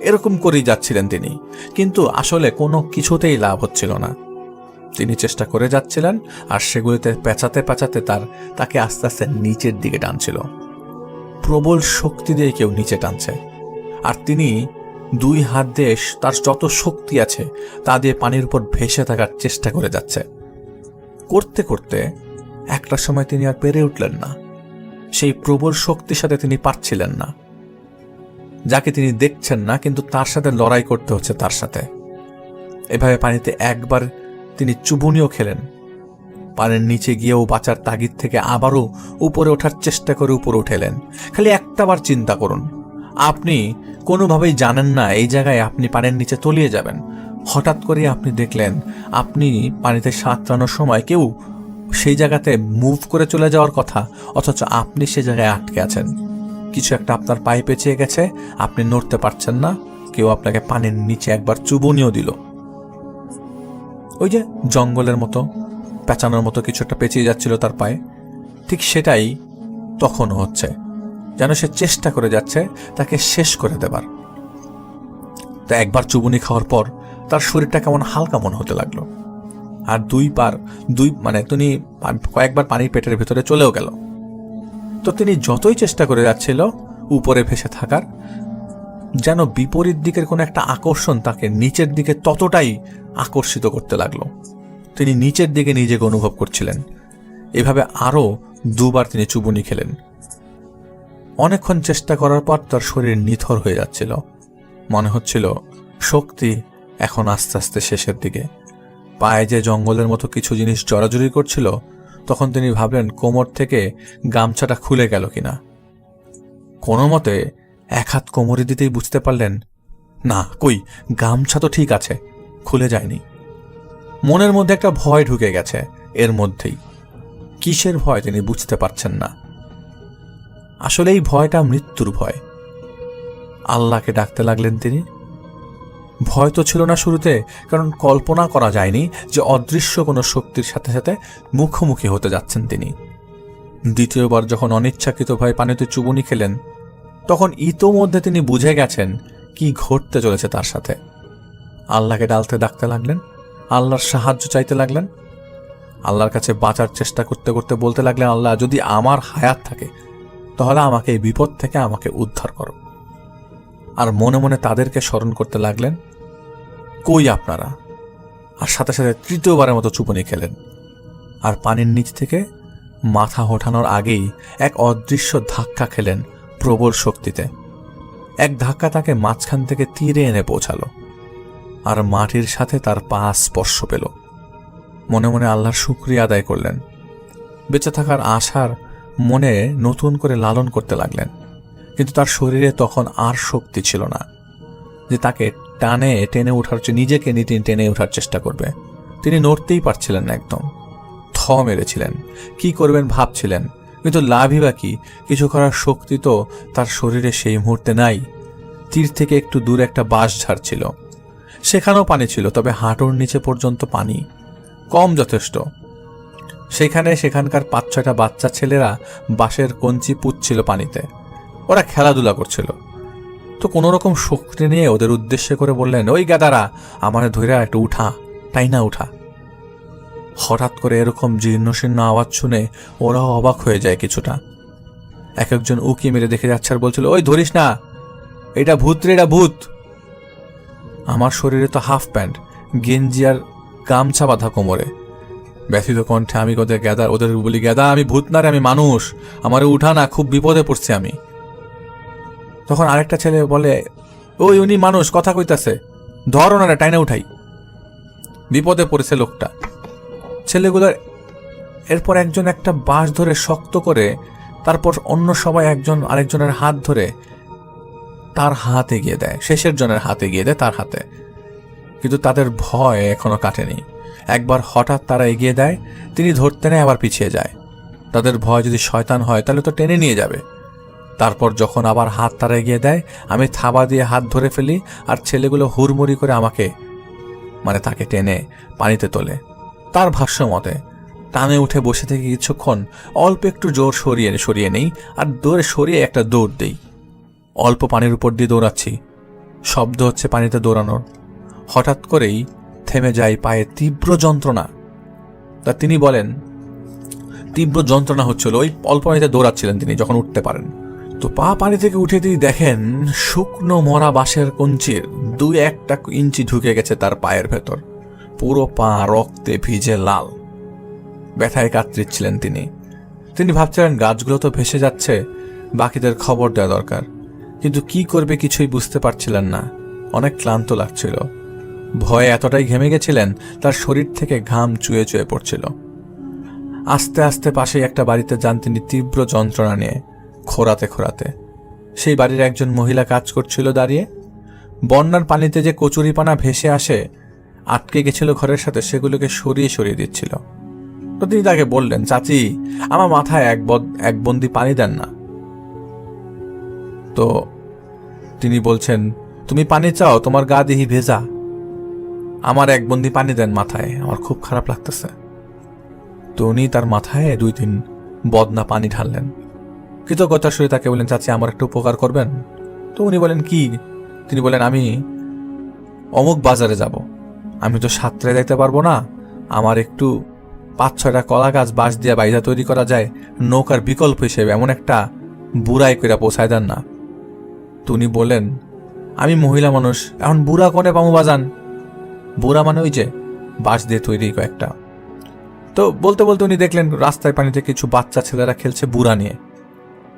এরকম করেই যাচ্ছিলেন তিনি, কিন্তু আসলে কোনো কিছুতেই লাভ হচ্ছিল না। তিনি চেষ্টা করে যাচ্ছিলেন, আর সেগুলিতে পেঁচাতে পেঁচাতে তাকে আস্তে আস্তে নিচের দিকে টানছিল। প্রবল শক্তি দিয়ে কেউ নিচে টানছে, আর তিনি দুই হাত দিয়ে তার যত শক্তি আছে তা দিয়ে পানির উপর ভেসে থাকার চেষ্টা করে যাচ্ছে। করতে করতে একটা সময় তিনি আর পেরে উঠলেন না। সেই প্রবল শক্তির সাথে তিনি পারছিলেন না, যাকে তিনি দেখছেন না, কিন্তু তার সাথে লড়াই করতে হচ্ছে তার সাথে। এভাবে পানিতে একবার তিনি চুবুনিও খেলেন। পানির নিচে গিয়েও বাঁচার তাগিদ থেকে আবারও উপরে ওঠার চেষ্টা করে উপরে উঠেলেন। খালি একটাবার চিন্তা করুন, আপনি কোনোভাবেই জানেন না এই জায়গায় আপনি পানির নিচে তলিয়ে যাবেন। হঠাৎ করে আপনি দেখলেন আপনি পানিতে সাঁতরানোর সময় কেউ সেই জায়গাতে মুভ করে চলে যাওয়ার কথা, অথচ আপনি সে জায়গায় আটকে আছেন। কিছু একটা আপনার পায়ে পেঁচিয়ে গেছে, আপনি নড়তে পারছেন না, কেউ আপনাকে পানির নিচে একবার চুবুনিও দিল। ওই যে জঙ্গলের মতো পেঁচানোর মতো কিছু একটা পেঁচিয়ে যাচ্ছিল তার পায়ে, ঠিক সেটাই তখনও হচ্ছে, যেন সে চেষ্টা করে যাচ্ছে তাকে শেষ করে দেবার। তা একবার চুবুনি খাওয়ার পর তার শরীরটা কেমন হালকা মনে হতে লাগলো, আর তিনি কয়েকবার পানির পেটের ভেতরে চলেও গেল। তো তিনি যতই চেষ্টা করে যাচ্ছিল উপরে ভেসে থাকার, যেন বিপরীত দিকের কোনো একটা আকর্ষণ তাকে নিচের দিকে ততটাই আকর্ষিত করতে লাগলো। তিনি নিচের দিকে নিজেকে অনুভব করছিলেন। এভাবে আরও দুবার তিনি চুবুনি খেলেন। অনেকক্ষণ চেষ্টা করার পর তার শরীর নিথর হয়ে যাচ্ছিল। মনে হচ্ছিল শক্তি এখন আস্তে আস্তে শেষের দিকে। পায়ে যে জঙ্গলের মতো কিছু জিনিস জড়াজড়ি করছিল, তখন তিনি ভাবলেন কোমর থেকে গামছাটা খুলে গেল কিনা। কোনো মতে এক হাত কোমরে দিতেই বুঝতে পারলেন, না, কই, গামছা তো ঠিক আছে, খুলে যায়নি। মনের মধ্যে একটা ভয় ঢুকে গেছে এর মধ্যেই। কিসের ভয় তিনি বুঝতে পারছেন না। আসলে এই ভয়টা মৃত্যুর ভয়। আল্লাহকে ডাকতে লাগলেন তিনি। ভয় তো ছিল না শুরুতে, কারণ কল্পনা করা যায়নি যে অদৃশ্য কোনো শক্তির সাথে সাথে মুখোমুখি হতে যাচ্ছেন তিনি। দ্বিতীয়বার যখন অনিচ্ছাকৃত ভয়ে পানিতে চুবুনি খেলেন, তখন ইতোমধ্যে তিনি বুঝে গেছেন কি ঘটতে চলেছে তার সাথে। আল্লাহকে ডাকতে লাগলেন, আল্লাহর সাহায্য চাইতে লাগলেন, আল্লাহর কাছে বাঁচার চেষ্টা করতে করতে বলতে লাগলেন, আল্লাহ, যদি আমার হায়াত থাকে তাহলে আমাকে এই বিপদ থেকে আমাকে উদ্ধার করো। আর মনে মনে তাদেরকে স্মরণ করতে লাগলেন, কই আপনারা। আর সাথে সাথে তৃতীয়বারের মতো চুপনি খেলেন। আর পানির নিচ থেকে মাথা ওঠানোর আগেই এক অদৃশ্য ধাক্কা খেলেন প্রবল শক্তিতে। এক ধাক্কা তাকে মাঝখান থেকে তীরে এনে পৌঁছালো, আর মাটির সাথে তার পা স্পর্শ পেল। মনে মনে আল্লাহর শুকরিয়া আদায় করলেন। বেঁচে থাকার আশার মনে নতুন করে লালন করতে লাগলেন। কিন্তু তার শরীরে তখন আর শক্তি ছিল না যে তাকে টেনে ওঠার, নিজেকে টেনে ওঠার চেষ্টা করবে। তিনি নড়তেই পারছিলেন না, একদম থ মেরেছিলেন। কি করবেন ভাবছিলেন, কিন্তু লাভই বা কি? কিছু করার শক্তি তো তার শরীরে সেই মুহূর্তে নাই। তীর থেকে একটু দূর একটা বাঁশঝাড় ছিল, সেখানেও পানি ছিল, তবে হাঁটুর নিচে পর্যন্ত পানি, কম যথেষ্ট। সেখানকার 5-6টা বাচ্চা ছেলেরা বাঁশের কঞ্চি পুঁতছিল পানিতে, ওরা খেলাধুলা করছিল। তো কোনো রকম শক্তি নিয়ে ওদের উদ্দেশ্যে করে বললেন, ওই গাদারা, আমার ধৈরা একটু উঠা, তাই না উঠা। হঠাৎ করে এরকম জীর্ণশীর্ণ আওয়াজ শুনে ওরাও অবাক হয়ে যায় কিছুটা। এক একজন উকি মেরে দেখে যাচ্ছে আর বলছিল, ওই ধরিস না, এটা ভূত রে, এটা ভূত। আমার শরীরে তো হাফ প্যান্ট, গেঞ্জি আর গামছা বাঁধা কোমরে। ব্যথিত কণ্ঠে আমি ওদের বলি, গেদা, আমি ভূত না রে, আমি মানুষ, আমারে উঠা না, খুব বিপদে পড়ছি আমি। তখন আরেকটা ছেলে বলে, ওই উনি মানুষ, কথা কইতাছে, ধর ওনারে, টাইনা উঠাই। বিপদে পড়েছে লোকটা। ছেলেগুলোর এরপর একজন একটা বাঁশ ধরে শক্ত করে, তারপর অন্য সবাই একজন আরেকজনের হাত ধরে তার হাত এগিয়ে দেয়, শেষের জনের হাত এগিয়ে দেয় তার হাতে। কিন্তু তাদের ভয় এখনো কাটেনি। একবার হঠাৎ তারা এগিয়ে দেয়, তিনি ধরতে নেয়, আবার পিছিয়ে যায়। তাদের ভয় যদি শয়তান হয় তাহলে তো টেনে নিয়ে যাবে। তারপর যখন আবার হাত তারা এগিয়ে দেয়, আমি থাবা দিয়ে হাত ধরে ফেলি, আর ছেলেগুলো হুড়মুড়ি করে আমাকে, তাকে টেনে পানিতে তোলে। তার ভাষ্য মতে টানে উঠে বসে থেকে কিছুক্ষণ অল্প একটু জোর সরিয়ে নেই, আর দৌড়ে সরিয়ে একটা দৌড় দেই। অল্প পানির উপর দিয়ে দৌড়াচ্ছি, শব্দ হচ্ছে পানিতে দৌড়ানোর। হঠাৎ করেই থেমে যায় পায়ে তীব্র যন্ত্রণা। তা তিনি বলেন, তীব্র যন্ত্রণা হচ্ছিল, ওই অল্প পানিতে দৌড়াচ্ছিলেন তিনি যখন উঠতে পারেন। তো পা পানি থেকে উঠে তিনি দেখেন শুকনো মরা বাঁশের কঞ্চির 2-1 ইঞ্চি ঢুকে গেছে তার পায়ের ভেতর। পুরো পা রক্তে ভিজে লাল। ব্যথায় কাতরিচ্ছিলেন তিনি ভাবছিলেন, গাছগুলো তো ভেসে যাচ্ছে, বাকিদের খবর দেওয়া দরকার। কিন্তু কি করবে কিছুই বুঝতে পারছিলেন না। অনেক ক্লান্ত লাগছিল, ভয়ে এতটাই ঘেমে গেছিলেন তার শরীর থেকে ঘাম চুয়ে চুয়ে পড়ছিল। আস্তে আস্তে পাশেই একটা বাড়িতে যান তিনি তীব্র যন্ত্রণা নিয়ে, খোঁড়াতে। সেই বাড়ির একজন মহিলা কাজ করছিল দাঁড়িয়ে। বন্যার পানিতে যে কচুরিপানা ভেসে আসে, আটকে গেছিল ঘরের সাথে, সেগুলোকে সরিয়ে দিচ্ছিল। তো তিনি তাকে বললেন, চাচি, আমার মাথায় এক বন্দি পানি দেন না। তো তিনি বলছেন, তুমি পানি চাও, তোমার গা দেহি ভেজা, আমার এক বন্দি পানি দেন মাথায়, আমার খুব খারাপ লাগতেছে। তো উনি তার মাথায় 2-3 বদনা পানি ঢাললেন। কৃতজ্ঞতার সহিত তাকে বললেন, চাচি, আমার একটু উপকার করবেন? তো উনি বলেন, কি? তিনি বলেন, আমি অমুক বাজারে যাব, আমি তো সাঁতরে যাইতে পারবো না, আমার একটু 5-6টা কলা গাছ বাঁশ দিয়ে বাইজা তৈরি করা যায় নৌকার বিকল্প হিসেবে, এমন একটা বুড়াই করে পৌঁছায় দেন না। তো উনি বললেন, আমি মহিলা মানুষ, এখন বুড়া কোনে পামু বাজান? বুড়া ওই যে বাঁশ দিয়ে তৈরি কয়েকটা। তো বলতে উনি দেখলেন রাস্তায় পানিতে কিছু বাচ্চা ছেলেরা খেলছে বুড়া নিয়ে।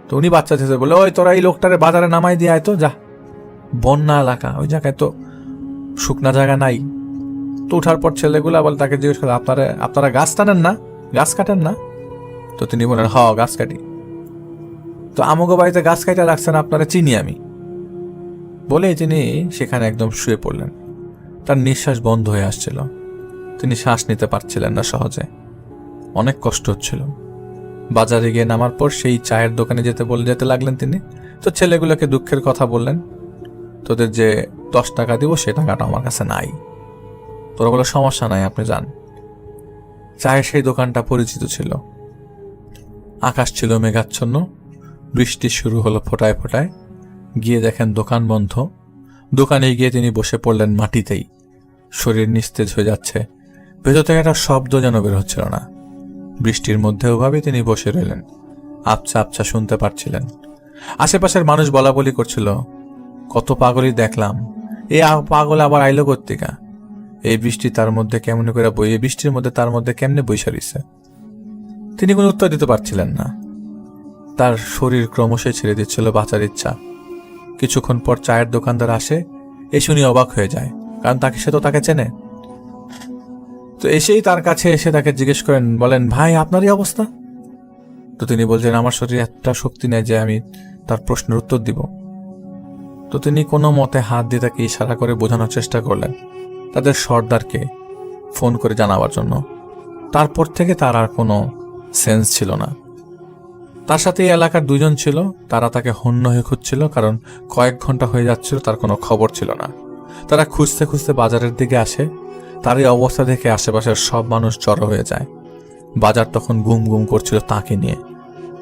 তো উনি বাচ্চা ছেলে বলে, ওই তোরা এই লোকটারে বাজারে নামাই দিয়ে আয় তো, যা, বন্যা এলাকা, ওই জায়গায় তো শুকনা জায়গা নাই। তো ওঠার পর ছেলেগুলা বলে তাকে জিজ্ঞেস করে, আপনারা গাছ টানেন না, গাছ কাটেন না? তো তিনি বলেন, গাছ কাটি। তো আমগো বাড়িতে গাছ কাটা রাখছেন, আপনারা চিনি আমি। বলে তিনি সেখানে একদম শুয়ে পড়লেন। তার নিঃশ্বাস বন্ধ হয়ে আসছিল, তিনি শ্বাস নিতে পারছিলেন না সহজে, অনেক কষ্ট হচ্ছিল। বাজারে গিয়ে নামার পর সেই চায়ের দোকানে যেতে লাগলেন তিনি। তো ছেলেগুলোকে দুঃখের কথা বললেন, তোদের যে 10 টাকা দিব সে টাকাটা আমার কাছে নাই। তোরা বলে, সমস্যা নাই, আপনি যান। চায়ের সেই দোকানটা পরিচিত ছিল। আকাশ ছিল মেঘাচ্ছন্ন, বৃষ্টি শুরু হলো ফোটায় ফোটায়। গিয়ে দেখেন দোকান বন্ধ। দোকানে গিয়ে তিনি বসে পড়লেন মাটিতেই, শরীর নিস্তেজ হয়ে যাচ্ছে। ভেতর থেকে একটা শব্দ যেন বের হচ্ছিল না। বৃষ্টির মধ্যে ওভাবে তিনি বসে রইলেন, আবছা আবছা শুনতে পারছিলেন। আশেপাশের মানুষ বলা বলি করছিল, কত পাগলই দেখলাম, এই পাগল আবার আইলো কর্তিকা, এই বৃষ্টি তার মধ্যে কেমন করে এই বৃষ্টির মধ্যে তার মধ্যে কেমনে বৈশা রইছে। তিনি কোনো উত্তর দিতে পারছিলেন না। তার শরীর ক্রমশই ছেড়ে দিচ্ছিল বাঁচার ইচ্ছা। কিছুক্ষণ পর চায়ের দোকানদার আসে, এ শুনি অবাক হয়ে যায়, কারণ সে তো তাকে চেনে। তো এসেই তার কাছে এসে তাকে জিজ্ঞেস করেন, বলেন, ভাই আপনারই অবস্থা? তো তিনি বলছেন, আমার শরীরে একটা শক্তি নেই যে আমি তার প্রশ্নের উত্তর দিব। তো তিনি কোনো মতে হাত দিয়ে তাকে ইশারা করে বোঝানোর চেষ্টা করলেন তাদের সর্দারকে ফোন করে জানাবার জন্য। তারপর থেকে তার আর কোনো সেন্স ছিল না। তার সাথে এই এলাকার 2 জন ছিল, তারা তাকে হন্য হয়ে খুঁজছিল, কারণ কয়েক ঘন্টা হয়ে যাচ্ছিল তার কোনো খবর ছিল না। তারা খুঁজতে খুঁজতে বাজারের দিকে আসে। তার এই অবস্থা দেখে আশেপাশের সব মানুষ জড়ো হয়ে যায়। বাজার তখন গুম গুম করছিল তাকে নিয়ে।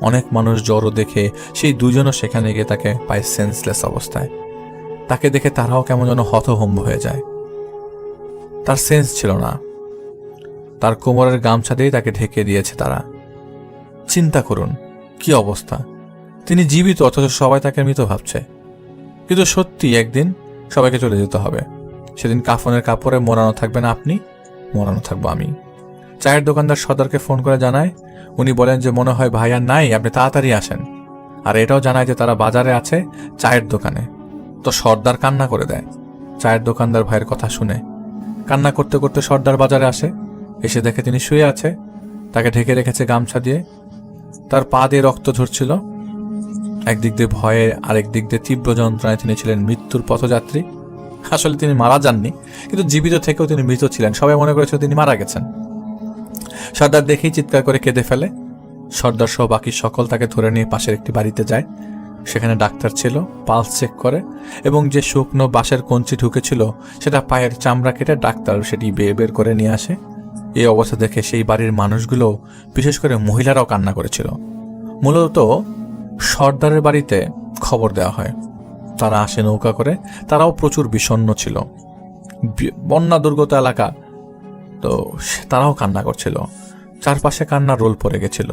অনেক মানুষ জড়ো দেখে সেই 2 জনও সেখানে গিয়ে তাকে পায় সেন্সলেস অবস্থায়। তাকে দেখে তারাও কেমন যেন হতভম্ব হয়ে যায়। তার সেন্স ছিল না। তার কোমরের গামছা দিয়ে তাকে ঢেকে দিয়েছে তারা। চিন্তা করুন কি অবস্থা। তিনি জীবিত, অথচ সবাই তাকে মৃত ভাবছে। কিন্তু সত্যি একদিন সবাইকে চলে যেতে হবে। সেদিন কাফনের কাপড়ে মোড়ানো থাকবেন আপনি, মোড়ানো থাকবো আমি। চায়ের দোকানদার সর্দারকে ফোন করে জানায়। উনি বলেন যে মনে হয় ভাই আর নাই, আপনি তাড়াতাড়ি আসেন। আর এটাও জানায় যে তারা বাজারে আছে, চায়ের দোকানে। তো সর্দার কান্না করে দেয় চায়ের দোকানদার ভাইয়ের কথা শুনে। কান্না করতে করতে সর্দার বাজারে আসে। এসে দেখে তিনি শুয়ে আছে, তাকে ঢেকে রেখেছে গামছা দিয়ে। তার পা দিয়ে রক্ত ঝরছিল। একদিক দিয়ে ভয়ে, আরেক দিক দিয়ে তীব্র যন্ত্রণায় তিনি ছিলেন মৃত্যুর পথযাত্রী। আসলে তিনি মারা যাননি, কিন্তু জীবিত থেকেও তিনি মৃত ছিলেন। সবাই মনে করেছিল তিনি মারা গেছেন। সর্দার দেখেই চিৎকার করে কেঁদে ফেলে। সর্দার সহ বাকি সকল তাকে ধরে নিয়ে পাশের একটি বাড়িতে যায়। সেখানে ডাক্তার ছিল, পালস চেক করে, এবং যে শুকনো বাঁশের কঞ্চি ঢুকেছিল সেটা পায়ের চামড়া কেটে ডাক্তার সেটি বের করে নিয়ে আসে। এই অবস্থা দেখে সেই বাড়ির মানুষগুলো, বিশেষ করে মহিলারাও কান্না করেছিল। মূলত সর্দারের বাড়িতে খবর দেওয়া হয়, তারা আসে নৌকা করে। তারাও প্রচুর বিষণ্ণ ছিল, বন্যা দুর্গত এলাকা, তো তারাও কান্না করছিল। চারপাশে কান্নার রোল পড়ে গেছিল।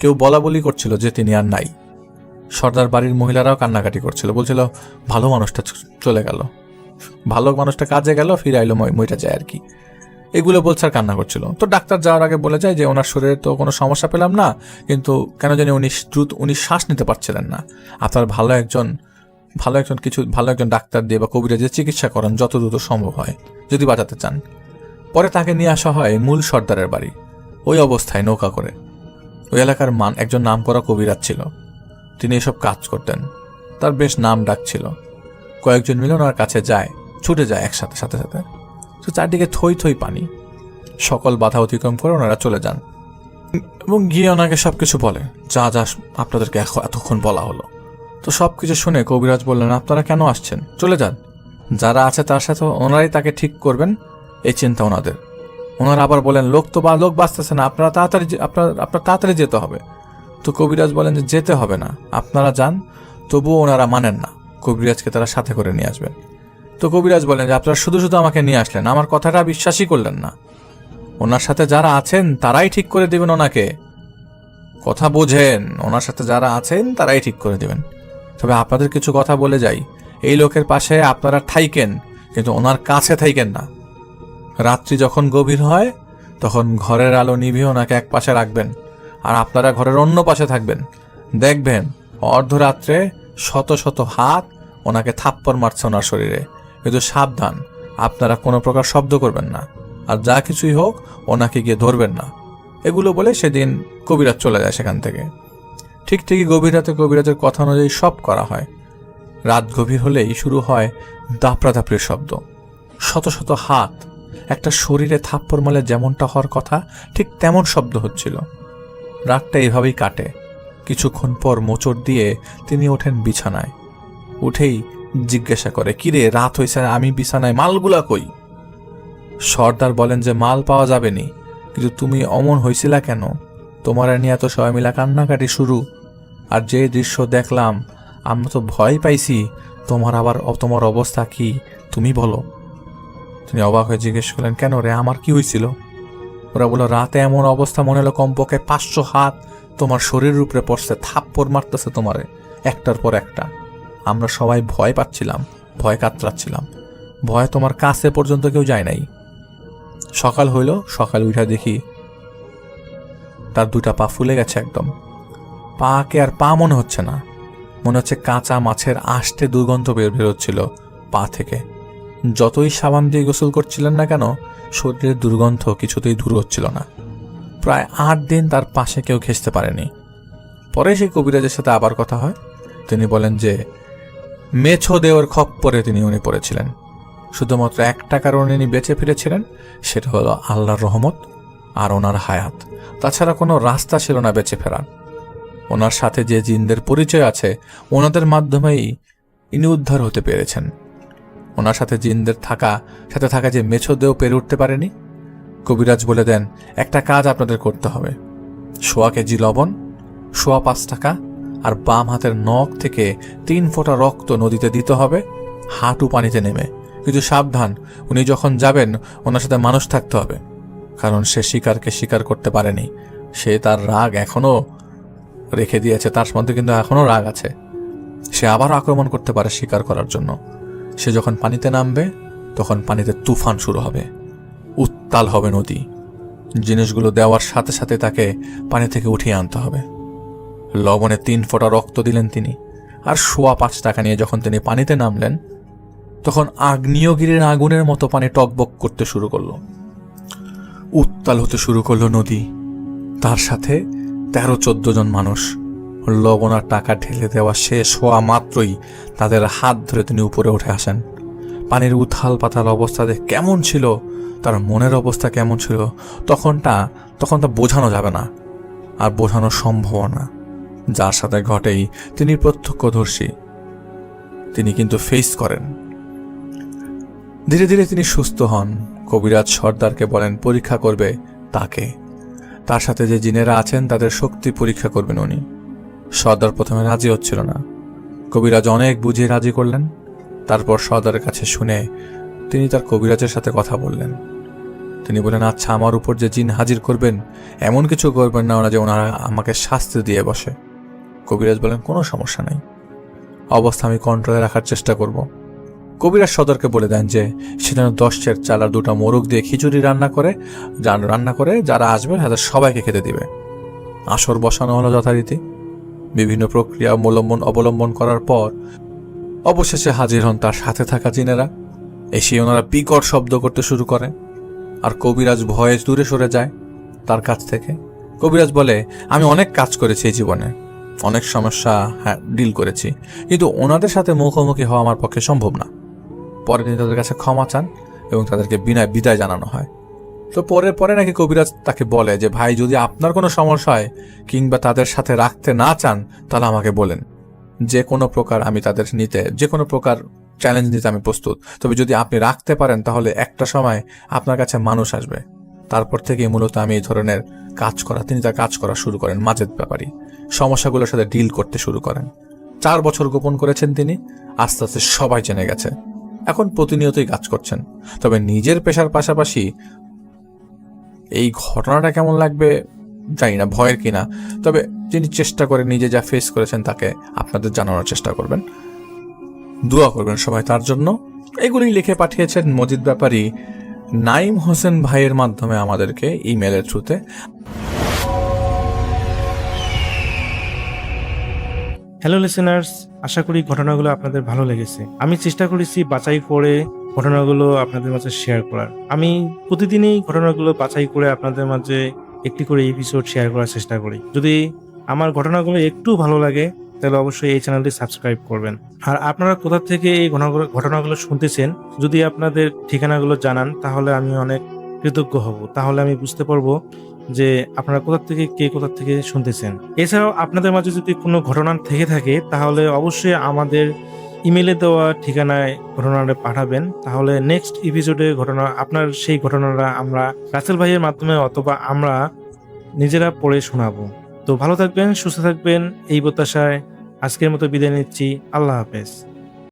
কেউ বলা বলি করছিল যে তিনি আর নাই। সর্দার বাড়ির মহিলারাও কান্নাকাটি করছিল, বলছিল ভালো মানুষটা চলে গেল, ভালো মানুষটা কাজে গেল, ফিরে আইলো মইটা যায় আর কি। এগুলো বলছে আর কান্না করছিল। তো ডাক্তার যাওয়ার আগে বলে যায় যে ওনার শরীরে তো কোনো সমস্যা পেলাম না, কিন্তু কেন জানি উনি শ্বাস নিতে পারছিলেন না। আপনার ভালো একজন ডাক্তার দিয়ে বা কবিরাজের চিকিৎসা করেন যত দ্রুত সম্ভব হয়, যদি বাঁচাতে চান। পরে তাকে নিয়ে আসা হয় মূল সর্দারের বাড়ি। ওই অবস্থায় নৌকা করে। ওই এলাকার একজন নামকরা কবিরাজ ছিল, তিনি এসব কাজ করতেন। তার বেশ নাম ডাক ছিল। কয়েকজন মিলে ওনার কাছে যায়, ছুটে যায় একসাথে, সাথে সাথে। তো চারদিকে থই থই পানি। সকল বাধা অতিক্রম করে ওনারা চলে যান এবং গিয়ে ওনাকে সবকিছু বলে, যা যা আপনাদেরকে এতক্ষণ বলা হলো। তো সবকিছু শুনে কবিরাজ বললেন, আপনারা কেন আসছেন, চলে যান। যারা আছে তার সাথে ওনারাই তাকে ঠিক করবেন, এই চিন্তা ওনাদের। ওনারা আবার বলেন, লোক বাঁচতেছে না, আপনার তাড়াতাড়ি যেতে হবে। তো কবিরাজ বলেন যে যেতে হবে না, আপনারা যান। তবুও ওনারা মানেন না, কবিরাজকে তারা সাথে করে নিয়ে আসবেন। তো কবিরাজ বলেন যে আপনারা শুধু শুধু আমাকে নিয়ে আসলেন, আমার কথাটা বিশ্বাসই করলেন না। ওনার সাথে যারা আছেন তারাই ঠিক করে দেবেন ওনাকে। কথা বোঝেন, ওনার সাথে যারা আছেন তারাই ঠিক করে দেবেন। তবে আপনাদের কিছু কথা বলে যাই, এই লোকের পাশে আপনারা থাইকেন, কিন্তু ওনার কাছে থাইকেন না। রাত্রি যখন গভীর হয় তখন ঘরের আলো নিভিয়ে ওনাকে এক পাশে রাখবেন, আর আপনারা ঘরের অন্য পাশে থাকবেন। দেখবেন অর্ধরাত্রে শত শত হাত ওনাকে থাপ্পড় মারছে ওনার শরীরে। কিন্তু সাবধান, আপনারা কোনো প্রকার শব্দ করবেন না, আর যা কিছুই হোক ওনাকে গিয়ে ধরবেন না। এগুলো বলে সেদিন কবিরাজ চলে যায় সেখান থেকে। ঠিকই গভীর রাতে কবিরাজের কথা অনুযায়ী সব করা হয়। রাত গভীর হলেই শুরু হয় দাপড়াদাপড়ির শব্দ। শত শত হাত একটা শরীরে থাপ্পড় মারলে যেমনটা হওয়ার কথা ঠিক তেমন শব্দ হচ্ছিল। রাতটা এভাবেই কাটে। কিছুক্ষণ পর মোচড় দিয়ে তিনি ওঠেন বিছানায়। উঠেই জিজ্ঞাসা করে, কিরে রাত হয়েছে, আমি বিছানায়, মালগুলা কই? সর্দার বলেন যে মাল পাওয়া যাবে নি, কিন্তু তুমি অমন হয়েছিলা কেন? তোমার নিয়ে এত সবাই মিলা কান্নাকাটি শুরু। আর যে দৃশ্য দেখলাম আমরা তো ভয় পাইছি, তোমার অবস্থা কি তুমি বলো। তিনি অবাক হয়ে জিজ্ঞেস করলেন, কেন রে, আমার কি হয়েছিল? ওরা বলল, রাতে এমন অবস্থা মনে হলো কমপক্ষে 500 হাত তোমার শরীরের উপরে পড়ছে, থাপ্পড় মারতেছে তোমারে একটার পর একটা। আমরা সবাই ভয় পাচ্ছিলাম, ভয় কাতরাচ্ছিলাম, ভয় তোমার কাছে পর্যন্ত কেউ যায় নাই। সকাল হইল, সকাল উঠা দেখি তার 2টা পা ফুলে গেছে একদম। পাকে আর পা মনে হচ্ছে না, মনে হচ্ছে কাঁচা মাছের আষ্টে দুর্গন্ধ বেরোচ্ছিল পা থেকে। যতই সাবান দিয়ে গোসল করছিলেন না কেন, শরীরের দুর্গন্ধ কিছুতেই দূর হচ্ছিল না। প্রায় 8 দিন তার পাশে কেউ ঘেঁষতে পারেনি। পরে সেই কবিরাজের সাথে আবার কথা হয়। তিনি বলেন যে মেছো দেওয়ার খপ্পরে উনি পড়েছিলেন। শুধুমাত্র একটা কারণে উনি বেঁচে ফিরেছিলেন, সেটা হলো আল্লাহর রহমত আর ওনার হায়াত। তাছাড়া কোনো রাস্তা ছিল না বেঁচে ফেরার। ওনার সাথে যে জিনদের পরিচয় আছে, ওনাদের মাধ্যমেই ইনি উদ্ধার হতে পেরেছেন। ওনার সাথে জিনদের সাথে থাকা যে মেছো দেও পেরে উঠতে পারেনি। কবিরাজ বলে দেন, একটা কাজ আপনাদের করতে হবে। 1.25 কেজি লবণ, 5.25 টাকা আর বাম হাতের নখ থেকে 3 ফোঁটা রক্ত নদীতে দিতে হবে, হাঁটু পানিতে নেমে। কিন্তু সাবধান, উনি যখন যাবেন ওনার সাথে মানুষ থাকতে হবে, কারণ সে শিকারকে শিকার করতে পারেনি। সে তার রাগ এখনো রেখে দিয়েছে, তার মধ্যে কিন্তু এখনো রাগ আছে। সে আবার আক্রমণ করতে পারে শিকার করার জন্য। সে যখন পানিতে নামবে তখন পানিতে তুফান শুরু হবে, উত্তাল হবে নদী। জিনিসগুলো দেওয়ার সাথে সাথে তাকে পানি থেকে উঠিয়ে আনতে হবে। লবণে 3 ফোঁটা রক্ত দিলেন তিনি, আর 5.25 টাকা নিয়ে যখন তিনি পানিতে নামলেন তখন আগ্নেয়গিরির আগুনের মতো পানি টকবক করতে শুরু করলো, উত্তাল হতে শুরু করলো নদী। তার সাথে 13-14 জন মানুষ। লবণ আর টাকা ঢেলে দেওয়া শেষ হওয়া মাত্রই তাদের হাত ধরে তিনি উপরে উঠে আসেন। পানির উথাল পাতাল অবস্থা দেখে কেমন ছিল, তার মনের অবস্থা কেমন ছিল, তখন তা বোঝানো যাবে না, আর বোঝানো সম্ভব না। যার সাথে ঘটেই তিনি প্রত্যক্ষদর্শী, তিনি কিন্তু ফেস করেন। ধীরে ধীরে তিনি সুস্থ হন। কবিরাজ সর্দারকে বলেন পরীক্ষা করবে তাকে, তার সাথে যে জিনেরা আছেন তাদের শক্তি পরীক্ষা করবেন উনি। সর্দার প্রথমে রাজি হচ্ছিল না। কবিরাজ অনেক বুঝিয়ে রাজি করলেন। তারপর সর্দারের কাছে শুনে তিনি তার কবিরাজের সাথে কথা বললেন। তিনি বলেন, আচ্ছা, আমার উপর যে জিন হাজির করবেন এমন কিছু করবেন না যে ওনারা আমাকে শাস্তি দিয়ে বসে। কবিরাজ বলেন, কোনো সমস্যা নাই, অবস্থা আমি কন্ট্রোলে রাখার চেষ্টা করব। কবিরাজ সর্দারকে বলে দেন যে সে যেন 10 সের চাল আর 2টা মোরগ দিয়ে খিচুড়ি রান্না করে যারা আসবে তাদের সবাইকে খেতে দিবে। আসর বসানো হলো যথারীতি। বিভিন্ন প্রক্রিয়া অবলম্বন করার পর অবশেষে হাজির হন তার সাথে থাকা জিনেরা। এসে ওনারা বিকট শব্দ করতে শুরু করে, আর কবিরাজ ভয়ে দূরে সরে যায় তার কাছ থেকে। কবিরাজ বলে, আমি অনেক কাজ করেছি এই জীবনে, অনেক সমস্যা ডিল করেছি, কিন্তু ওনাদের সাথে মুখোমুখি হওয়া আমার পক্ষে সম্ভব না। পরে তিনি তাদের কাছে ক্ষমা চান এবং তাদেরকে বিদায় জানানো হয়। তো পরে নাকি কবিরাজ তাকে বলে যে, ভাই, যদি আপনার কোনো সমস্যা হয় কিংবা তাদের সাথে রাখতে না চান তাহলে আমাকে বলেন, যে কোনো প্রকার আমি তাদের নিতে, যে কোনো প্রকার চ্যালেঞ্জ নিতে আমি প্রস্তুত। তবে যদি আপনি রাখতে পারেন তাহলে একটা সময় আপনার কাছে মানুষ আসবে। তারপর থেকে মূলত আমি এই ধরনের তিনি তার কাজ করা শুরু করেন। মাজেদ ব্যাপারী সমস্যাগুলোর সাথে ডিল করতে শুরু করেন। 4 বছর গোপন করেছেন তিনি, আস্তে আস্তে সবাই জেনে গেছে। এখন প্রতিনিয়তই কাজ করছেন। তবে নিজের পেশার পাশাপাশি এই ঘটনাটা কেমন লাগবে জানি না, ভয়ের কিনা, তবে তিনি চেষ্টা করে নিজে যা ফেস করেছেন তাকে আপনাদের জানানোর চেষ্টা করবেন। দোয়া করবেন সবাই তার জন্য। এগুলি লিখে পাঠিয়েছেন মজিদ ব্যাপারী নাইম হোসেন ভাইয়ের মাধ্যমে আমাদেরকে ইমেলের থ্রুতে। হ্যালো লিসেনার্স, আশা করি ঘটনাগুলো আপনাদের ভালো লেগেছে। আমি চেষ্টা করেছি বাছাই করে ঘটনাগুলো আপনাদের মাঝে শেয়ার করার। আমি প্রতিদিনই ঘটনাগুলো বাছাই করে আপনাদের মাঝে একটি করে এপিসোড শেয়ার করার চেষ্টা করি। যদি আমার ঘটনাগুলো একটু ভালো লাগে তাহলে অবশ্যই এই চ্যানেলটি সাবস্ক্রাইব করবেন। আর আপনারা কোথা থেকে এই ঘটনাগুলো শুনতেছেন যদি আপনাদের ঠিকানাগুলো জানান তাহলে আমি অনেক কৃতজ্ঞ হব। তাহলে আমি বুঝতে পারবো যে আপনারা কোথা থেকে শুনতেছেন। এছাড়াও আপনাদের মাঝে যদি কোনো ঘটনা থেকে থাকে তাহলে অবশ্যই আমাদের ইমেলে দেওয়া ঠিকানায় ঘটনাটা পাঠাবেন। তাহলে নেক্সট এপিসোডে আপনার সেই ঘটনাটা আমরা রাসেল ভাইয়ের মাধ্যমে অথবা আমরা নিজেরা পড়ে শোনাবো। তো ভালো থাকবেন, সুস্থ থাকবেন, এই প্রত্যাশায় আজকের মতো বিদায় নিচ্ছি। আল্লাহ হাফেজ।